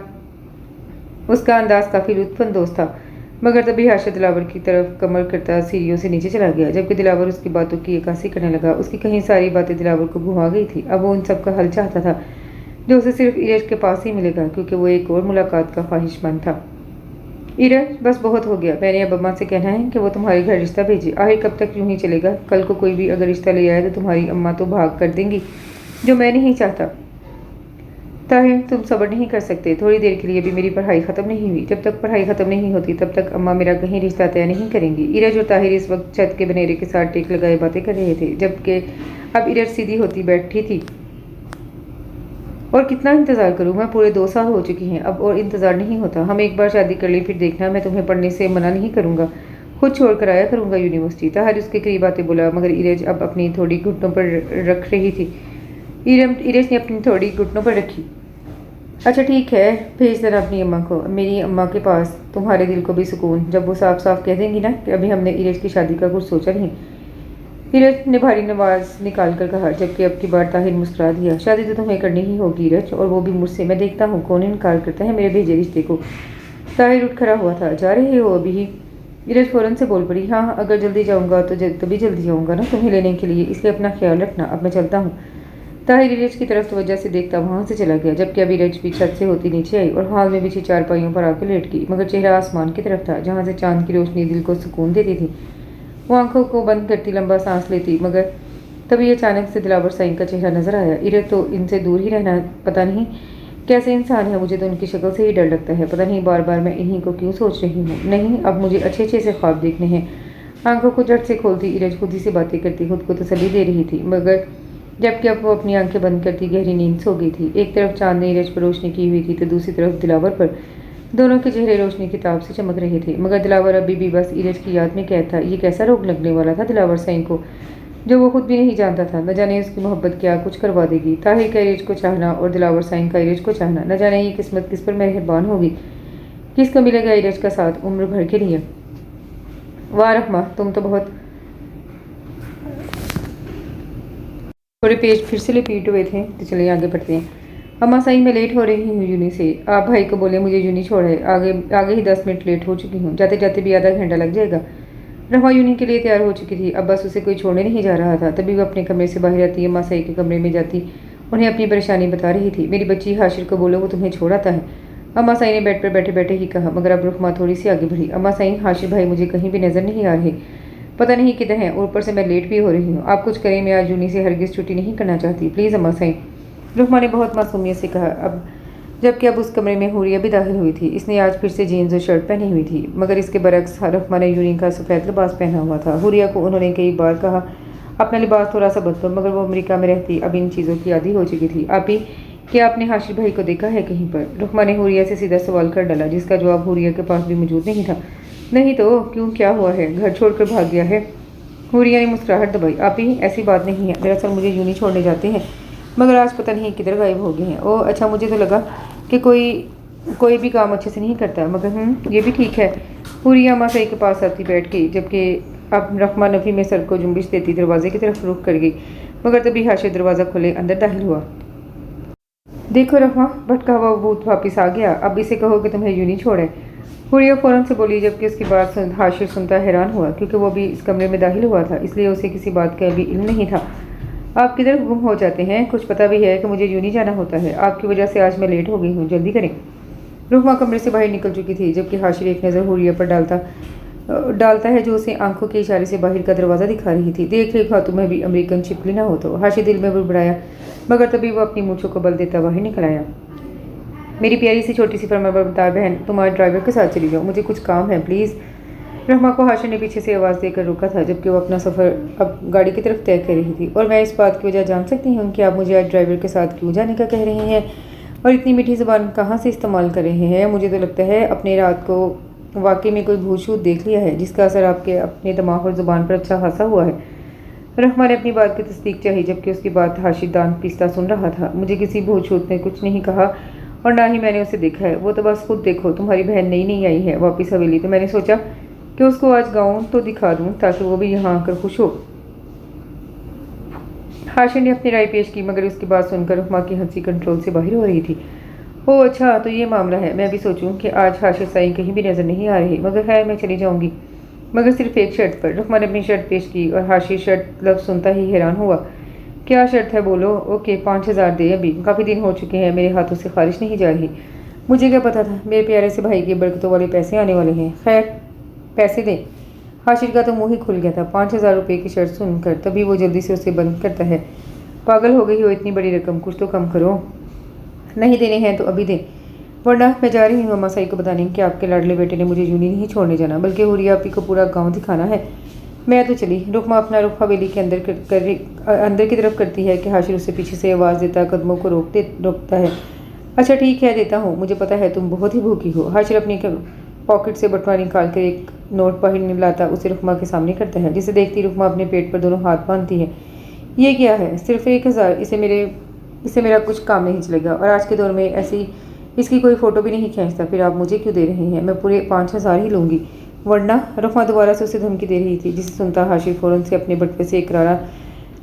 उसका अंदाज काफ़ी लुत्फानंदोज था मगर तभी हाशिर दिलावर की तरफ कमर करता सीढ़ियों से नीचे चला गया, जबकि दिलावर उसकी बातों की अक्कासी करने लगा। उसकी कहीं सारी बातें दिलावर को घुमा गई थी। अब वो उन सब का हल चाहता था जो उसे सिर्फ इरज के पास ही मिलेगा, क्योंकि वो एक और मुलाकात का ख्वाहिशमंद था। इरज, बस बहुत हो गया। मैंने अब अम्मा से कहना है कि वो तुम्हारे घर रिश्ता भेजे। आखिर कब तक यूं ही चलेगा? कल को कोई भी अगर रिश्ता ले आए तो तुम्हारी अम्मा तो भाग कर देंगी, जो मैं नहीं चाहता। ताहिर, तुम सब्र नहीं कर सकते? थोड़ी देर के लिए भी मेरी पढ़ाई ख़त्म नहीं हुई। जब तक पढ़ाई ख़त्म नहीं होती तब तक अम्मा मेरा कहीं रिश्ता तय नहीं करेंगी। इरज और ताहिर इस वक्त छत के बनेरे के साथ टेक लगाए बातें कर रहे थे, जबकि अब इरज सीधी होती बैठी थी। और कितना इंतज़ार करूँ मैं? पूरे 2 साल हो चुकी हैं, अब और इंतज़ार नहीं होता। हम एक बार शादी कर ली, फिर देखना, मैं तुम्हें पढ़ने से मना नहीं करूँगा, खुद छोड़ कर आया करूँगा यूनिवर्सिटी। ताहिर उसके करीब आते बोला, मगर इरज अब अपनी थोड़ी घुटनों पर रख रही थी। इरज ने अपनी थोड़ी घुटनों पर रखी। अच्छा ठीक है, भेज देना अपनी अम्मा को मेरी अम्मा के पास, तुम्हारे दिल को भी सुकून। जब वो साफ साफ कह देंगी ना कि अभी हमने इरज की शादी का कुछ सोचा नहीं। इरज ने भारी नवाज निकाल कर कहा, जबकि अब की बार ताहिर मुस्कुरा दिया। शादी तो तुम्हें करनी ही होगी इरज, और वो भी मुझसे। मैं देखता हूँ कौन इनकार करता है मेरे भेजे रिश्ते को। ताहिर उठ खड़ा हुआ था। जा रहे हो अभी ही? इरज फौरन से बोल पड़ी। हाँ, अगर जल्दी जाऊँगा तो तभी जल्दी जाऊँगा ना तुम्हें लेने के लिए, इसलिए अपना ख्याल रखना। अब मैं चलता हूँ। ताहिर इरज की तरफ तवज्जो से देखता वहाँ से चला गया, जबकि अब इरज भी छत से होती नीचे आई और हाल में बिछी चारपाइयों पर आकर लेट गई, मगर चेहरा आसमान की तरफ था जहाँ से चांद की रोशनी दिल को सुकून देती थी। वो आंखों को बंद करती लंबा सांस लेती, मगर तभी अचानक से दिलावर साईं का चेहरा नजर आया। इरज तो इनसे दूर ही रहना, पता नहीं कैसे इंसान है, मुझे तो उनकी शक्ल से ही डर लगता है। पता नहीं बार बार मैं इन्हीं को क्यों सोच रही हूँ। नहीं, अब मुझे अच्छे अच्छे से ख्वाब देखने हैं। आंखों को झट से खोलती इरज खुद ही से बातें करती खुद को तसल्ली दे रही थी, मगर जबकि अब वो अपनी आंखें बंद करती गहरी नींद सो गई थी। एक तरफ चांद ने इरज पर रोशनी की हुई थी तो दूसरी तरफ दिलावर पर। दोनों के चेहरे रोशनी की ताप से चमक रहे थे, मगर दिलावर अभी भी बस इरज की याद में कैद था। ये कैसा रोग लगने वाला था दिलावर साईं को, जो वो खुद भी नहीं जानता था। न जाने उसकी मोहब्बत क्या कुछ करवा देगी। ताहिर का इरज को चाहना और दिलावर साईं का इरज को चाहना, न जाने ये किस्मत किस पर मेहरबान होगी, किसको मिलेगा इरज का साथ उम्र भर के लिए। वाह रहमा, तुम तो बहुत। थोड़े पेज फिर से रिपीट हुए थे, तो चलिए आगे बढ़ते हैं। अम्मा साईं, मैं लेट हो रही हूँ यूनी से। आप भाई को बोले मुझे यूनी छोड़े, आगे ही 10 मिनट लेट हो चुकी हूँ। जाते जाते भी आधा घंटा लग जाएगा। रमा यूनी के लिए तैयार हो चुकी थी, अब बस उसे कोई छोड़ने नहीं जा रहा था। तभी वो अपने कमरे से बाहर आती, अम्मा साईं के कमरे में जाती, उन्हें अपनी परेशानी बता रही थी। मेरी बच्ची, हाशिर को बोलो वो तुम्हें छोड़ आता है, अम्मा साईं ने बेड पर बैठे बैठे ही कहा। मगर अब रुखमा थोड़ी सी आगे बढ़ी। अम्मा साईं, हाशिर भाई मुझे कहीं भी नजर नहीं आ रहे, पता नहीं किधर हैं, ऊपर से मैं लेट भी हो रही हूँ। आप कुछ करें, मैं आज यूनी से हरगिज छुट्टी नहीं करना चाहती, प्लीज़ अम्मा साईं, रुखमा ने बहुत मासूमियत से कहा। जबकि अब उस कमरे में हुरिया भी दाखिल हुई थी। इसने आज फिर से जीन्स और शर्ट पहनी हुई थी, मगर इसके बरक्स रुखमा ने यूनी का सफ़ेद लिबास पहना हुआ था। हुरिया को उन्होंने कई बार कहा अपना लिबास थोड़ा सा बदलो, मगर वो अमेरिका में रहती अब इन चीज़ों की आदी हो चुकी थी। आप ही, क्या आपने हाशिर भाई को देखा है कहीं पर? रुखमा ने हुरिया से सीधा सवाल कर डाला, जिसका जवाब हुरिया के पास भी मौजूद नहीं था। नहीं तो क्यों, क्या हुआ है, घर छोड़कर भाग गया है? हुरिया ने मुस्कुराहट दबाई। आप ही, ऐसी बात नहीं है, दरअसल मुझे यूनी छोड़ने जाते हैं, मगर आज पता नहीं किधर गायब हो गए हैं। ओह अच्छा, मुझे तो लगा कि कोई भी काम अच्छे से नहीं करता, मगर ये भी ठीक है। हुरिया अम्मा साईं के पास आती बैठ गई, जबकि अब रुखमा नफ़ी में सर को जुम्बिश देती दरवाजे की तरफ रुख कर गई, मगर तभी हाशिर दरवाज़ा खोले अंदर दाखिल हुआ। देखो रुखमा, भटका हुआ भूत वापिस आ गया, अब इसे कहो कि तुम्हें यूनी छोड़े। हुरिया फौरन से बोली, जबकि उसकी बात हाशिर सुनता हैरान हुआ, क्योंकि वो भी इस कमरे में दाखिल हुआ था, इसलिए उसे किसी बात का भी इल्म नहीं था। आप किधर गुम हो जाते हैं? कुछ पता भी है कि मुझे यूनी जाना होता है, आपकी वजह से आज मैं लेट हो गई हूँ, जल्दी करें। रुखमा कमरे से बाहर निकल चुकी थी, जबकि हाशिर एक नज़र हुरिया पर डालता है, जो उसे आंखों के इशारे से बाहर का दरवाज़ा दिखा रही थी। देख रेखा तुम्हें भी अमेरिकन छिपकली ना हो तो, हाशिर दिल में बुड़बुड़ाया, मगर तभी वो अपनी मूँछों को बल देता बाहर निकल आया। मेरी प्यारी सी छोटी सी फरमाबरदार बहन, तुम आज ड्राइवर के साथ चली जाओ, मुझे कुछ काम है प्लीज़। रुखमा को हाशिर ने पीछे से आवाज़ देकर रोका था, जबकि वो अपना सफ़र अब गाड़ी की तरफ तय कर रही थी। और मैं इस बात की वजह जान सकती हूँ कि आप मुझे आज ड्राइवर के साथ क्यों जाने का कह रहे हैं, और इतनी मीठी ज़ुबान कहाँ से इस्तेमाल कर रहे हैं? मुझे तो लगता है अपने रात को वाकई में कोई भूत शूत देख लिया है, जिसका असर आपके अपने दिमाग और ज़ुबान पर अच्छा खासा हुआ है। रुखमा ने अपनी बात की तस्दीक चाही, जबकि उसकी बात हाशिर दान पीसता सुन रहा था। मुझे किसी भूत शूत ने कुछ नहीं कहा, और ना ही मैंने उसे देखा है। वो तो बस खुद देखो, तुम्हारी बहन नई आई है वापस हवेली, तो मैंने सोचा कि उसको आज गाँव तो दिखा दूँ, ताकि वो भी यहाँ आकर खुश हो। हाशिर ने अपनी राय पेश की, मगर उसकी बात सुनकर रुखमा की हंसी कंट्रोल से बाहर हो रही थी। ओह अच्छा, तो ये मामला है। मैं भी सोचूं कि आज हाशिर साईं कहीं भी नज़र नहीं आ रही, मगर खैर मैं चली जाऊंगी, मगर सिर्फ एक शर्त पर। रुखमा ने अपनी शर्त पेश की, और हाशिर शर्त लफ्ज़ सुनता ही हैरान हुआ। क्या शर्त है, बोलो। ओके, 5000 दे, अभी काफ़ी दिन हो चुके हैं, मेरे हाथों से खारिश नहीं जा रही। मुझे क्या पता था, मेरे प्यारे से भाई के बरकतों वाले पैसे आने वाले हैं। खैर पैसे दें। हाशिर का तो मुँह ही खुल गया था 5000 रुपये की शर्त सुनकर, तभी वो जल्दी से उसे बंद करता है। पागल हो गई हो, इतनी बड़ी रकम, कुछ तो कम करो। नहीं देने हैं तो अभी दें, वरना मैं जा रही हूँ अम्मा साईं को बताने कि आपके लाडले बेटे ने मुझे यूनी नहीं छोड़ने जाना, बल्कि हुरिया आपी को पूरा गांव दिखाना है। मैं तो चली। रुखमा अपना रुख हवेली के अंदर की तरफ करती है कि हाशिर उसे पीछे से आवाज़ देता कदमों को रोकता है। अच्छा ठीक है, देता हूँ, मुझे पता है तुम बहुत ही भूखी हो। हाशिर अपनी पॉकेट से बटुआ निकाल कर एक नोट बाहर लाता उसे रुखमा के सामने करता है, जिसे देखती रुखमा अपने पेट पर दोनों हाथ बांधती है। ये क्या है? सिर्फ 1000। इससे मेरा कुछ काम नहीं चलेगा, और आज के दौर में इसकी कोई फ़ोटो भी नहीं खींचता, फिर आप मुझे क्यों दे रहे हैं? मैं पूरे 5000 ही लूँगी, वरना। रुखमा दोबारा से उसे धमकी दे रही थी, जिसे सुनता हाशिर फ़ौरन से अपने बटुए से एक करारा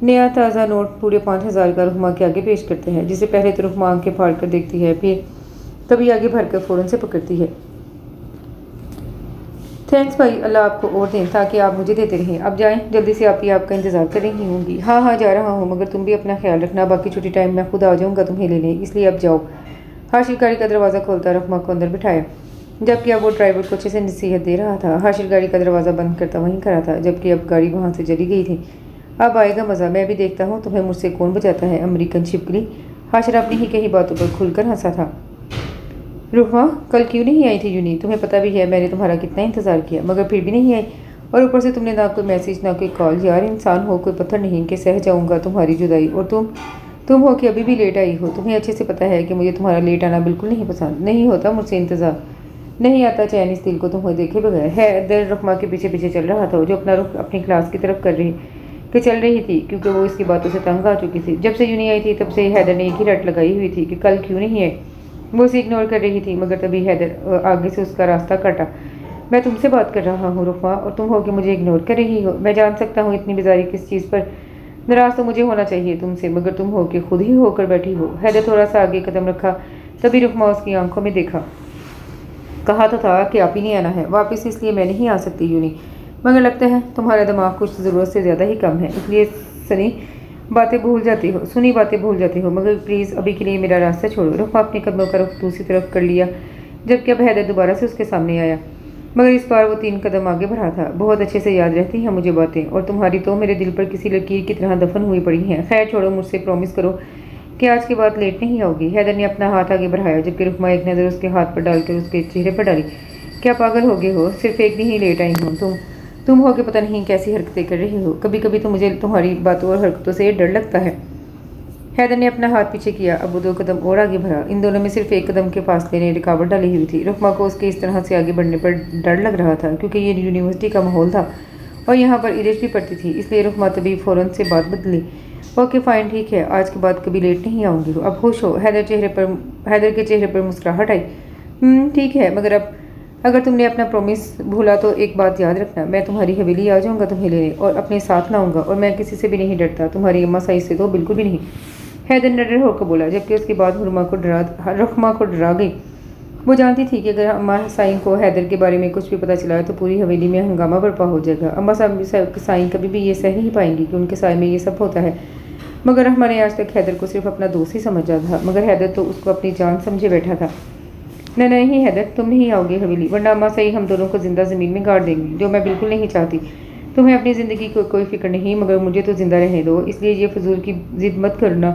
नया ताज़ा नोट पूरे 5000 का रुखमा के आगे पेश करते हैं, जिसे पहले तो रुखमा आंखें फाड़ कर देखती है, फिर तभी आगे भरकर फ़ौरन से पकड़ती है। थैंक्स भाई, अल्लाह आपको और दें, ताकि आप मुझे देते रहें। अब जाएं, जल्दी से आप ही आपका इंतज़ार कर रही होंगी। हाँ जा रहा हूँ, मगर तुम भी अपना ख्याल रखना, बाकी छुट्टी टाइम मैं खुद आ जाऊँगा तुम्हें लेने, इसलिए अब जाओ। हाशिर गाड़ी का दरवाज़ा खोलता रुखमा को अंदर बिठाया, जबकि अब वो ड्राइवर को अच्छे से नसीहत दे रहा था। हाशिर गाड़ी का दरवाज़ा बंद करता वहीं खड़ा था, जबकि अब गाड़ी वहाँ से चली गई थी। अब आएगा मज़ा, मैं भी देखता हूँ तुम्हें मुझसे कौन बचाता है, अमेरिकन छिपकली। हाशिर अपनी ही कही बातों पर खुलकर हंसा था। रुखमा, कल क्यों नहीं आई थी यूनी? तुम्हें पता भी है मैंने तुम्हारा कितना इंतज़ार किया, मगर फिर भी नहीं आई, और ऊपर से तुमने ना कोई मैसेज ना कोई कॉल। यार इंसान हो कोई पत्थर नहीं कि सह जाऊँगा तुम्हारी जुदाई, और तुम हो कि अभी भी लेट आई हो। तुम्हें अच्छे से पता है कि मुझे तुम्हारा लेट आना बिल्कुल नहीं पसंद, नहीं होता मुझसे इंतज़ार। नहीं आता चैन इस दिल को तुम्हें देखे बगैर। हैदर रुकमा के पीछे पीछे चल रहा था, जो अपना रुख अपनी क्लास की तरफ चल रही थी, क्योंकि वो इसकी बातों से तंग आ चुकी थी। जब से यूनी आई थी तब से हैदर ने एक ही रट लगाई हुई थी कि कल क्यों नहीं आई। वो उसे इग्नोर कर रही थी, मगर तभी हैदर आगे से उसका रास्ता काटा। मैं तुमसे बात कर रहा हूँ रुकमा, और तुम हो कि मुझे इग्नोर कर रही हो। मैं जान सकता हूँ इतनी बेजारी किस चीज़ पर। नाराज तो मुझे होना चाहिए तुमसे, मगर तुम हो कि खुद ही होकर बैठी हो। हैदर थोड़ा सा आगे कदम रखा, तभी रुकमा उसकी आंखों में देखा। कहा तो था कि आप ही नहीं आना है वापस, इसलिए मैं नहीं आ सकती यूनी, मगर लगता है तुम्हारा दिमाग कुछ ज़रूरत से ज़्यादा ही कम है, इसलिए सुनी बातें भूल जाती हो। मगर प्लीज़ अभी के लिए मेरा रास्ता छोड़ो। रुकमा अपने कदमों का रुख दूसरी तरफ कर लिया, जबकि अब हैदर दोबारा से उसके सामने आया, मगर इस बार वो 3 कदम आगे बढ़ा था। बहुत अच्छे से याद रहती हैं मुझे बातें, और तुम्हारी तो मेरे दिल पर किसी लकीर की तरह दफन हुई पड़ी हैं। खैर छोड़ो, मुझसे प्रॉमिस करो कि आज के बाद लेट नहीं आओगी। हैदर ने अपना हाथ आगे बढ़ाया, जबकि रुकमा एक नज़र उसके हाथ पर डालकर उसके चेहरे पर डाली। क्या पागल हो गए हो? सिर्फ एक दिन ही लेट आई हूँ। तुम हो के पता नहीं कैसी हरकतें कर रही हो। कभी कभी तो मुझे तुम्हारी बातों और हरकतों से डर लगता है। हैदर ने अपना हाथ पीछे किया, अब वो 2 कदम और आगे बढ़ा। इन दोनों में सिर्फ 1 कदम के फासले ने रुकावट डाली हुई थी। रुकमा को उसके इस तरह से आगे बढ़ने पर डर लग रहा था, क्योंकि ये यूनिवर्सिटी का माहौल था और यहाँ पर इरिश भी पड़ती थी, इसलिए रुकमा तभी फ़ौरन से बात बदली। ओके फाइन, ठीक है, आज के बाद कभी लेट नहीं आऊँगी। अब खुश हो? हैदर के चेहरे पर मुस्कुराहट आई। ठीक है, मगर अब अगर तुमने अपना प्रॉमिस भूला तो एक बात याद रखना, मैं तुम्हारी हवेली आ जाऊँगा तुम्हें लेने और अपने साथ लाऊंगा, और मैं किसी से भी नहीं डरता, तुम्हारी अम्मा साई से तो बिल्कुल भी नहीं। हैदर नडर होकर बोला, जबकि उसकी बात रुकमा को डरा गई। वो जानती थी कि अगर अम्मा साईं को हैदर के बारे में कुछ भी पता चला तो पूरी हवेली में हंगामा बर्पा हो जाएगा। अम्मा साईं कभी भी ये सह नहीं पाएंगी कि उनके साय में ये सब होता है। मगर हमारे आज तक हैदर को सिर्फ अपना दोस्त ही समझा था, मगर हैदर तो उसको अपनी जान समझे बैठा था। नहीं हैदर, तुम नहीं आओगे हवेली, वरना अम्मा साईं हम दोनों को जिंदा ज़मीन में गाड़ देंगी, जो मैं बिल्कुल नहीं चाहती। तुम्हें अपनी ज़िंदगी को कोई फिक्र नहीं, मगर मुझे तो जिंदा रहने दो, इसलिए ये फजूल की जिद मत करना।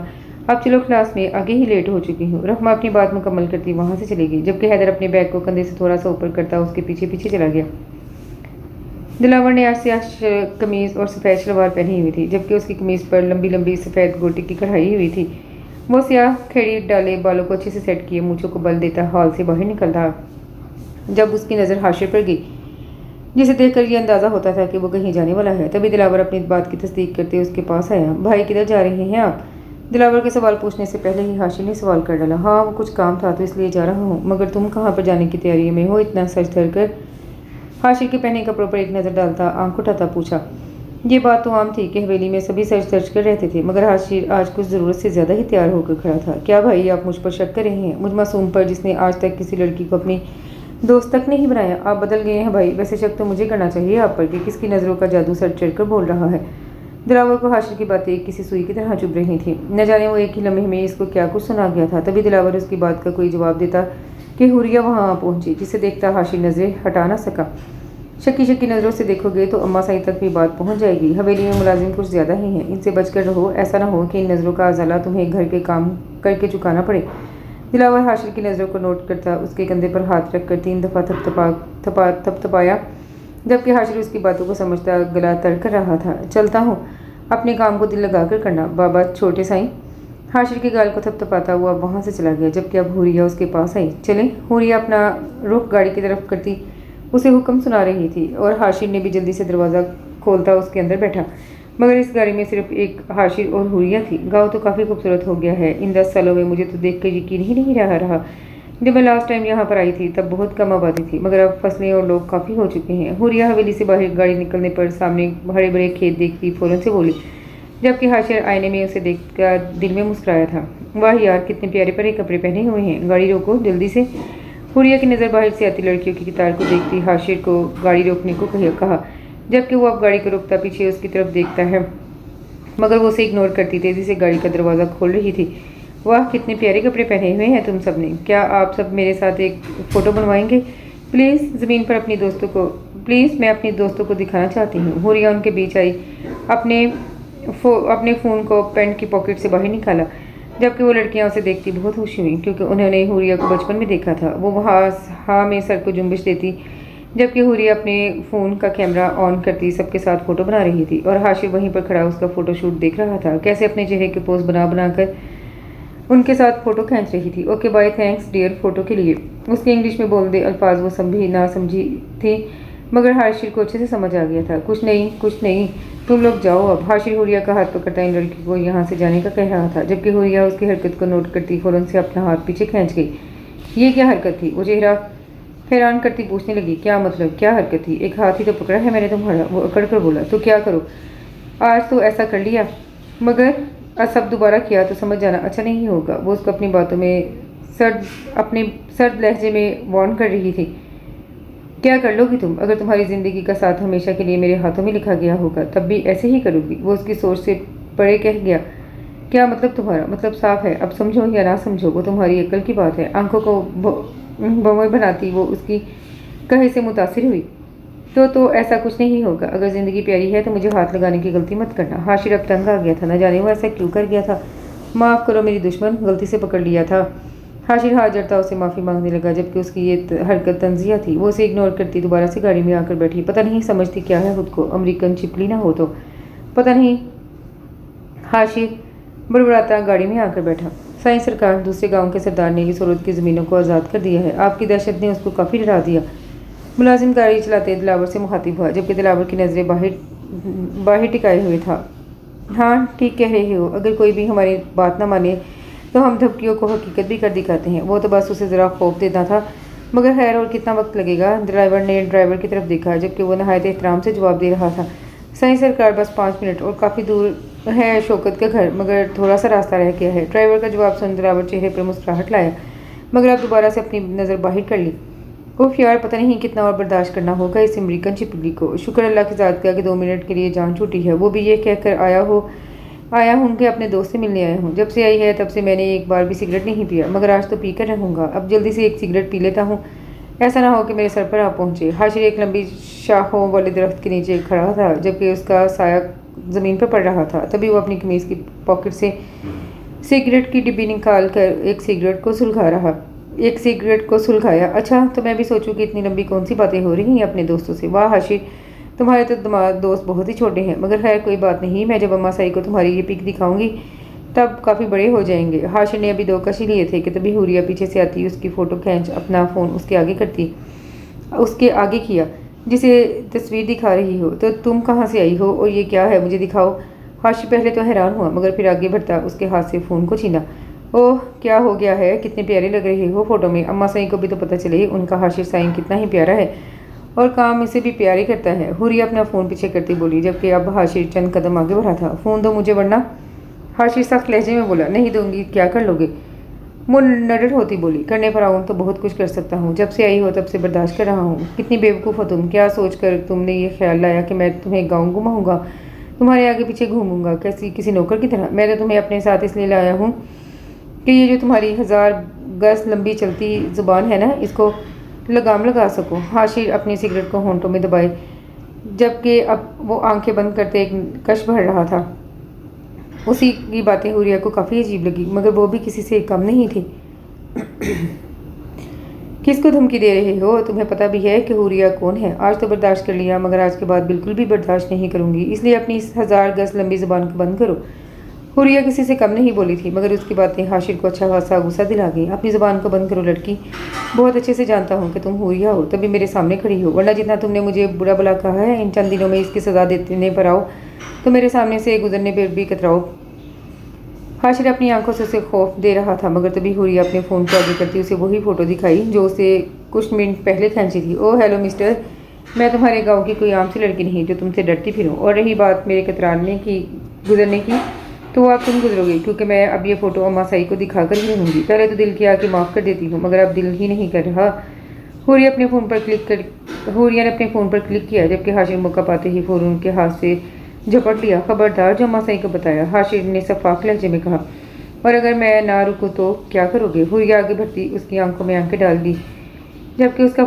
अब चलो, क्लास में आगे ही लेट हो चुकी हूँ। रुकमा अपनी बात मुकम्मल करती वहाँ से चली गई, जबकि हैदर अपने बैग को कंधे से थोड़ा सा ऊपर करता उसके पीछे पीछे चला गया। दिलावर ने आज से कमीज़ और सफ़ेद शलवार पहनी हुई थी, जबकि उसकी कमीज़ पर लंबी लंबी सफ़ेद गोटी की कढ़ाई हुई थी। वो स्याह खेड़ी डाले बालों को अच्छे से सेट किए मूँछों को बल देता हॉल से बाहर निकल रहा, जब उसकी नज़र हाशिर पर गई, जिसे देखकर ये अंदाज़ा होता था कि वो कहीं जाने वाला है। तभी दिलावर अपनी बात की तस्दीक करते उसके पास आया। भाई, किधर जा रहे हैं आप? दिलावर के सवाल पूछने से पहले ही हाशिर ने सवाल कर डाला। हाँ, वो कुछ काम था तो इसलिए जा रहा हूँ, मगर तुम कहाँ पर जाने की तैयारी में हो? इतना सच धर कर हाशिर के पहने कपड़ों पर एक नज़र डालता आंख उठाता पूछा। ये बात तो आम थी कि हवेली में सभी सच धज कर रहते थे, मगर हाशिर आज कुछ ज़रूरत से ज़्यादा ही तैयार होकर खड़ा था। क्या भाई, आप मुझ पर शक कर रहे हैं? मुझ मासूम पर, जिसने आज तक किसी लड़की को अपनी दोस्त तक नहीं बनाया? आप बदल गए हैं भाई। वैसे शक तो मुझे करना चाहिए आप पर कि किसकी नज़रों का जादू सर चढ़ कर बोल रहा है। दिलावर को हाशिर की बातें किसी सुई की तरह चुभ रही थी। न जाने वो एक ही लम्हे में इसको क्या कुछ सुना गया था। तभी दिलावर उसकी बात का कोई जवाब देता कि हुरिया वहाँ पहुंची, जिसे देखता हाशिर नज़रें हटा ना सका। शक्की नज़रों से देखोगे तो अम्मा साईं तक भी बात पहुंच जाएगी। हवेली में मुलाजिम कुछ ज़्यादा ही हैं, इनसे बचकर रहो, ऐसा ना हो कि इन नज़रों का अजाला तुम्हें घर के काम करके चुकाना पड़े। दिलावर हाशिर की नज़रों को नोट करता उसके कंधे पर हाथ रखकर 3 दफ़ा थपथपाया, जबकि हाशिर उसकी बातों को समझता गला तर कर रहा था। चलता हूँ, अपने काम को दिल लगा कर करना बाबा छोटे साईं। हाशिर के गाल को थपथपाता हुआ वहाँ से चला गया, जबकि अब हुरिया उसके पास आई। चले। हुरिया अपना रुख गाड़ी की तरफ करती उसे हुक्म सुना रही थी, और हाशिर ने भी जल्दी से दरवाज़ा खोलता उसके अंदर बैठा। मगर इस गाड़ी में सिर्फ एक हाशिर और हुरिया थी। गाँव तो काफ़ी खूबसूरत हो गया है इन 10 सालों में, मुझे तो देख कर यकीन ही नहीं रहा। जब मैं लास्ट टाइम यहाँ पर आई थी तब बहुत कम आबादी थी, मगर अब फसलें और लोग काफ़ी हो चुके हैं। हुरिया हवेली से बाहर गाड़ी निकलने पर सामने हरे भरे खेत देखती फ़ौरन से बोली, जबकि हाशिर आईने में उसे देखकर दिल में मुस्कुराया था। वाह यार, कितने प्यारे प्यारे कपड़े पहने हुए हैं। गाड़ी रोको जल्दी से। हुरिया की नज़र बाहर से आती लड़कियों की कतार को देखती हाशिर को गाड़ी रोकने को कहा, जबकि वो अब गाड़ी को रोकता पीछे उसकी तरफ देखता है, मगर वो उसे इग्नोर करती तेज़ी से गाड़ी का दरवाज़ा खोल रही थी। वाह, कितने प्यारे कपड़े पहने हुए हैं तुम सब ने। क्या आप सब मेरे साथ एक फ़ोटो बनवाएंगे? प्लीज़ ज़मीन पर मैं अपनी दोस्तों को दिखाना चाहती हूँ। हुरिया उनके बीच आई, अपने फ़ोन को पैंट की पॉकेट से बाहर निकाला, जबकि वो लड़कियां उसे देखती बहुत खुश हुई, क्योंकि उन्होंने हुरिया को बचपन में देखा था। वो हाँ में सर को जुम्बिश देती, जबकि हुरिया अपने फ़ोन का कैमरा ऑन करती सबके साथ फ़ोटो बना रही थी, और हाशिर वहीं पर खड़ा उसका फ़ोटोशूट देख रहा था, कैसे अपने चेहरे के पोज बना कर उनके साथ फ़ोटो खींच रही थी। Okay bye, thanks dear photo के लिए। उसके इंग्लिश में बोल दे अल्फाज वो समझी ना समझी थी, मगर हाशिर को अच्छे से समझ आ गया था। कुछ नहीं, तुम लोग जाओ अब। हाशिर हुरिया का हाथ पकड़ता इन लड़की को यहाँ से जाने का कह रहा था, जबकि हुरिया उसकी हरकत को नोट करती फ़ौरन से अपना हाथ पीछे खींच गई। ये क्या हरकत थी? वो चेहरा हैरान करती पूछने लगी। क्या मतलब, क्या हरकत थी? एक हाथ ही तो पकड़ा है मैंने तुम्हारा। वो अकड़ कर बोला। तो क्या करो? आज तो ऐसा कर लिया, मगर आज सब दोबारा किया तो समझ जाना अच्छा नहीं होगा। वो उसको अपनी बातों में अपने सर्द लहजे में वार्न कर रही थी। क्या कर लोगी तुम? अगर तुम्हारी ज़िंदगी का साथ हमेशा के लिए मेरे हाथों में लिखा गया होगा तब भी ऐसे ही करोगी? वो उसकी सोच से परे कह गया। क्या मतलब तुम्हारा? मतलब साफ है, अब समझो या ना समझो वो तुम्हारी अक्ल की बात है। आंखों को बमोई बनाती वो उसकी कहे से मुतासिर हुई। तो ऐसा कुछ नहीं होगा। अगर ज़िंदगी प्यारी है तो मुझे हाथ लगाने की गलती मत करना। हाशिर अब तंग आ गया था, न जाने वो ऐसा क्यों कर गया था। माफ़ करो मेरी दुश्मन, गलती से पकड़ लिया था। हाशिर हाथ जड़ता उसे माफ़ी मांगने लगा, जबकि उसकी ये हरकत तंजिया थी। वो उसे इग्नोर करती दोबारा से गाड़ी में आकर बैठी। पता नहीं समझती क्या है खुद को, अमेरिकन चिपली ना हो तो। पता नहीं। हाशिर बड़बड़ाता गाड़ी में आकर बैठा। साईं सरकार, दूसरे गांव के सरदार ने इस औरत की ज़मीनों को आज़ाद कर दिया है। आपकी दहशत ने उसको काफ़ी डरा दिया। मुलाजिम गाड़ी चलाते दिलावर से मुखातिब हुआ, जबकि दिलावर की नज़रें बाहर टिकाए हुए था। हाँ ठीक कह रहे हो, अगर कोई भी हमारी बात ना माने तो हम धमकियों को हकीकत भी कर दिखाते हैं। वो तो बस उसे ज़रा खौफ देता था, मगर खैर और कितना वक्त लगेगा। ड्राइवर ने ड्राइवर की तरफ देखा, जबकि वो नहायत एहतराम से जवाब दे रहा था। साईं सरकार, बस 5 मिनट और काफ़ी दूर है शौकत का घर, मगर थोड़ा सा रास्ता रह गया है। ड्राइवर का जवाब सुन ड्राइवर चेहरे पर मुस्कुराहट लाया, मगर अब दोबारा से अपनी नज़र बाहर कर ली। उफ यार, पता नहीं कितना और बर्दाश्त करना होगा इस अमेरिकन चिपली को। शुक्र अल्लाह की ज़ात का कि 2 मिनट के लिए जान छूटी है, वो भी ये कहकर आया हूँ कि अपने दोस्त से मिलने आया हूँ। जब से आई है तब से मैंने एक बार भी सिगरेट नहीं पिया, मगर आज तो पी कर रहूँगा। अब जल्दी से एक सिगरेट पी लेता हूँ, ऐसा ना हो कि मेरे सर पर आ पहुँचे। हाशिर एक लंबी शाखों वाले दरख्त के नीचे खड़ा था, जबकि उसका साया ज़मीन पर पड़ रहा था। तभी वो अपनी कमीज़ की पॉकेट से सिगरेट की डिब्बी निकाल कर एक सिगरेट को सुलगाया। अच्छा, तो मैं भी सोचूं कि इतनी लंबी कौन सी बातें हो रही हैं अपने दोस्तों से। वाह हाशिर, तुम्हारे तो दोस्त बहुत ही छोटे हैं, मगर खैर कोई बात नहीं। मैं जब अम्मा साई को तुम्हारी ये पिक दिखाऊंगी तब काफ़ी बड़े हो जाएंगे। हाशिर ने अभी 2 कश ही लिए थे कि तभी हुरिया पीछे से आती, उसकी फ़ोटो खींच अपना फ़ोन उसके आगे किया, जिसे तस्वीर दिखा रही हो। तो तुम कहाँ से आई हो और ये क्या है, मुझे दिखाओ। हाशिर पहले तो हैरान हुआ, मगर फिर आगे बढ़ता उसके हाथ से फ़ोन को छीना। ओह, क्या हो गया है? कितने प्यारे लग रहे हो फ़ोटो में। अम्मा साईं को भी तो पता चले उनका हाशिर साईं कितना ही प्यारा है, और काम इसे भी प्यारे करता है। हुरिया अपना फ़ोन पीछे करती बोली, जबकि अब हाशिर चंद कदम आगे बढ़ा था। फ़ोन दो मुझे, वरना। हाशिर सख्त लहजे में बोला। नहीं दूंगी। क्या कर लोगे? वो नडर होती बोली। करने पर आऊँ तो बहुत कुछ कर सकता हूँ। जब से आई हो तब से बर्दाश्त कर रहा हूँ। कितनी बेवकूफ़ हो तुम। क्या सोच कर तुमने ये ख्याल लाया कि मैं तुम्हें गाँव घुमाऊँगा, तुम्हारे आगे पीछे घूमूंगा कैसी किसी नौकर की तरह। मैं तो तुम्हें अपने साथ इसलिए लाया हूँ कि ये जो तुम्हारी 1000 गज लंबी चलती ज़ुबान है ना, इसको लगाम लगा सको। हाशिर अपनी सिगरेट को होंठों में दबाए, जबकि अब वो आंखें बंद करते एक कश भर रहा था। उसी की बातें हुरिया को काफ़ी अजीब लगी, मगर वो भी किसी से कम नहीं थी। किसको धमकी दे रहे हो? तुम्हें पता भी है कि हुरिया कौन है। आज तो बर्दाश्त कर लिया, मगर आज के बाद बिल्कुल भी बर्दाश्त नहीं करूँगी, इसलिए अपनी इस 1000 गज लंबी ज़ुबान को बंद करो। हुरिया किसी से कम नहीं बोली थी, मगर उसकी बातें हाशिर को अच्छा खासा गुस्सा दिला गई। अपनी ज़ुबान को बंद करो लड़की, बहुत अच्छे से जानता हूँ कि तुम हुरिया हो, तभी मेरे सामने खड़ी हो, वरना जितना तुमने मुझे बुरा भला कहा है, इन चंद दिनों में इसकी सज़ा देने पर आओ तो मेरे सामने से गुजरने पर भी कतराओ। हाशिर अपनी आंखों से उसे खौफ दे रहा था, मगर तभी हुरिया अपने फ़ोन को आगे करती उसे वही फ़ोटो दिखाई जो उसे कुछ मिनट पहले खींची थी। ओह हेलो मिस्टर, मैं तुम्हारे गांव की कोई आम सी लड़की नहीं जो तुमसे डरती फिरूं। और रही बात मेरे गुजरने की, तो अब तुम गुजरोगे, क्योंकि मैं अब ये फ़ोटो अम्मा साई को दिखा कर ही रहूँगी। पहले तो दिल किया कि माफ़ कर देती हूँ, मगर अब दिल ही नहीं कर रहा। हुरिया ने अपने फ़ोन पर क्लिक किया, जबकि हाशिर मौका पाते ही फ़ौरन उनके हाथ से झपट लिया। खबरदार, जो अम्मा साई को बताया, हाशिर ने सफाक लहजे में कहा। और अगर मैं ना रुकूँ तो क्या करोगे? हुरिया आगे बढ़ती उसकी आंखों में आंखें डाल दी, जबकि उसका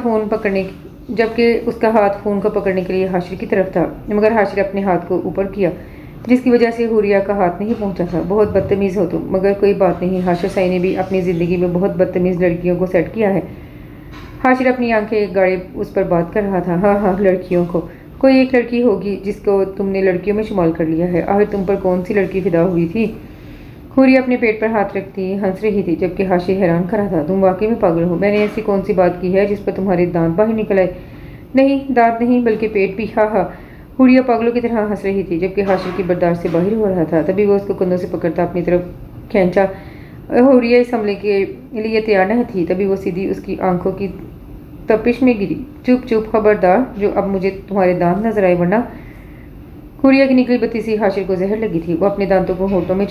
हाथ फ़ोन को पकड़ने के लिए हाशिर की तरफ था, मगर हाशिर अपने हाथ को ऊपर किया, जिसकी वजह से हुरिया का हाथ नहीं पहुंचा था। बहुत बदतमीज़ हो तुम, मगर कोई बात नहीं। हाशिर साई ने भी अपनी ज़िंदगी में बहुत बदतमीज़ लड़कियों को सेट किया है। हाशिर अपनी आंखें गाड़े उस पर बात कर रहा था। हाँ, लड़कियों को कोई एक लड़की होगी जिसको तुमने लड़कियों में शुमार कर लिया है। आखिर तुम पर कौन सी लड़की फिदा हुई थी? हुरिया अपने पेट पर हाथ रखती हंस रही थी, जबकि हाशिर हैरान खड़ा था। तुम वाकई में पागल हो। मैंने ऐसी कौन सी बात की है जिस पर तुम्हारे दांत बाहर निकल आए? नहीं, दांत नहीं, बल्कि पेट भी। हा हा। हुरिया पागलों की तरह हंस रही थी, जबकि हाशिर की बर्दाश्त से बाहर हो रहा था। तभी वो उसको कंधों से पकड़ता अपनी तरफ खींचा। हुरिया इस हमले के लिए तैयार नहीं थी। तभी वो सीधी उसकी आंखों की तपिश में गिरी। चुप चुप, खबरदार, जो अब मुझे तुम्हारे दांत नजर आए वरना। हुरिया की निकली बत्ती सी हाशिर को जहर लगी थी। वो अपने दांतों को होंठों में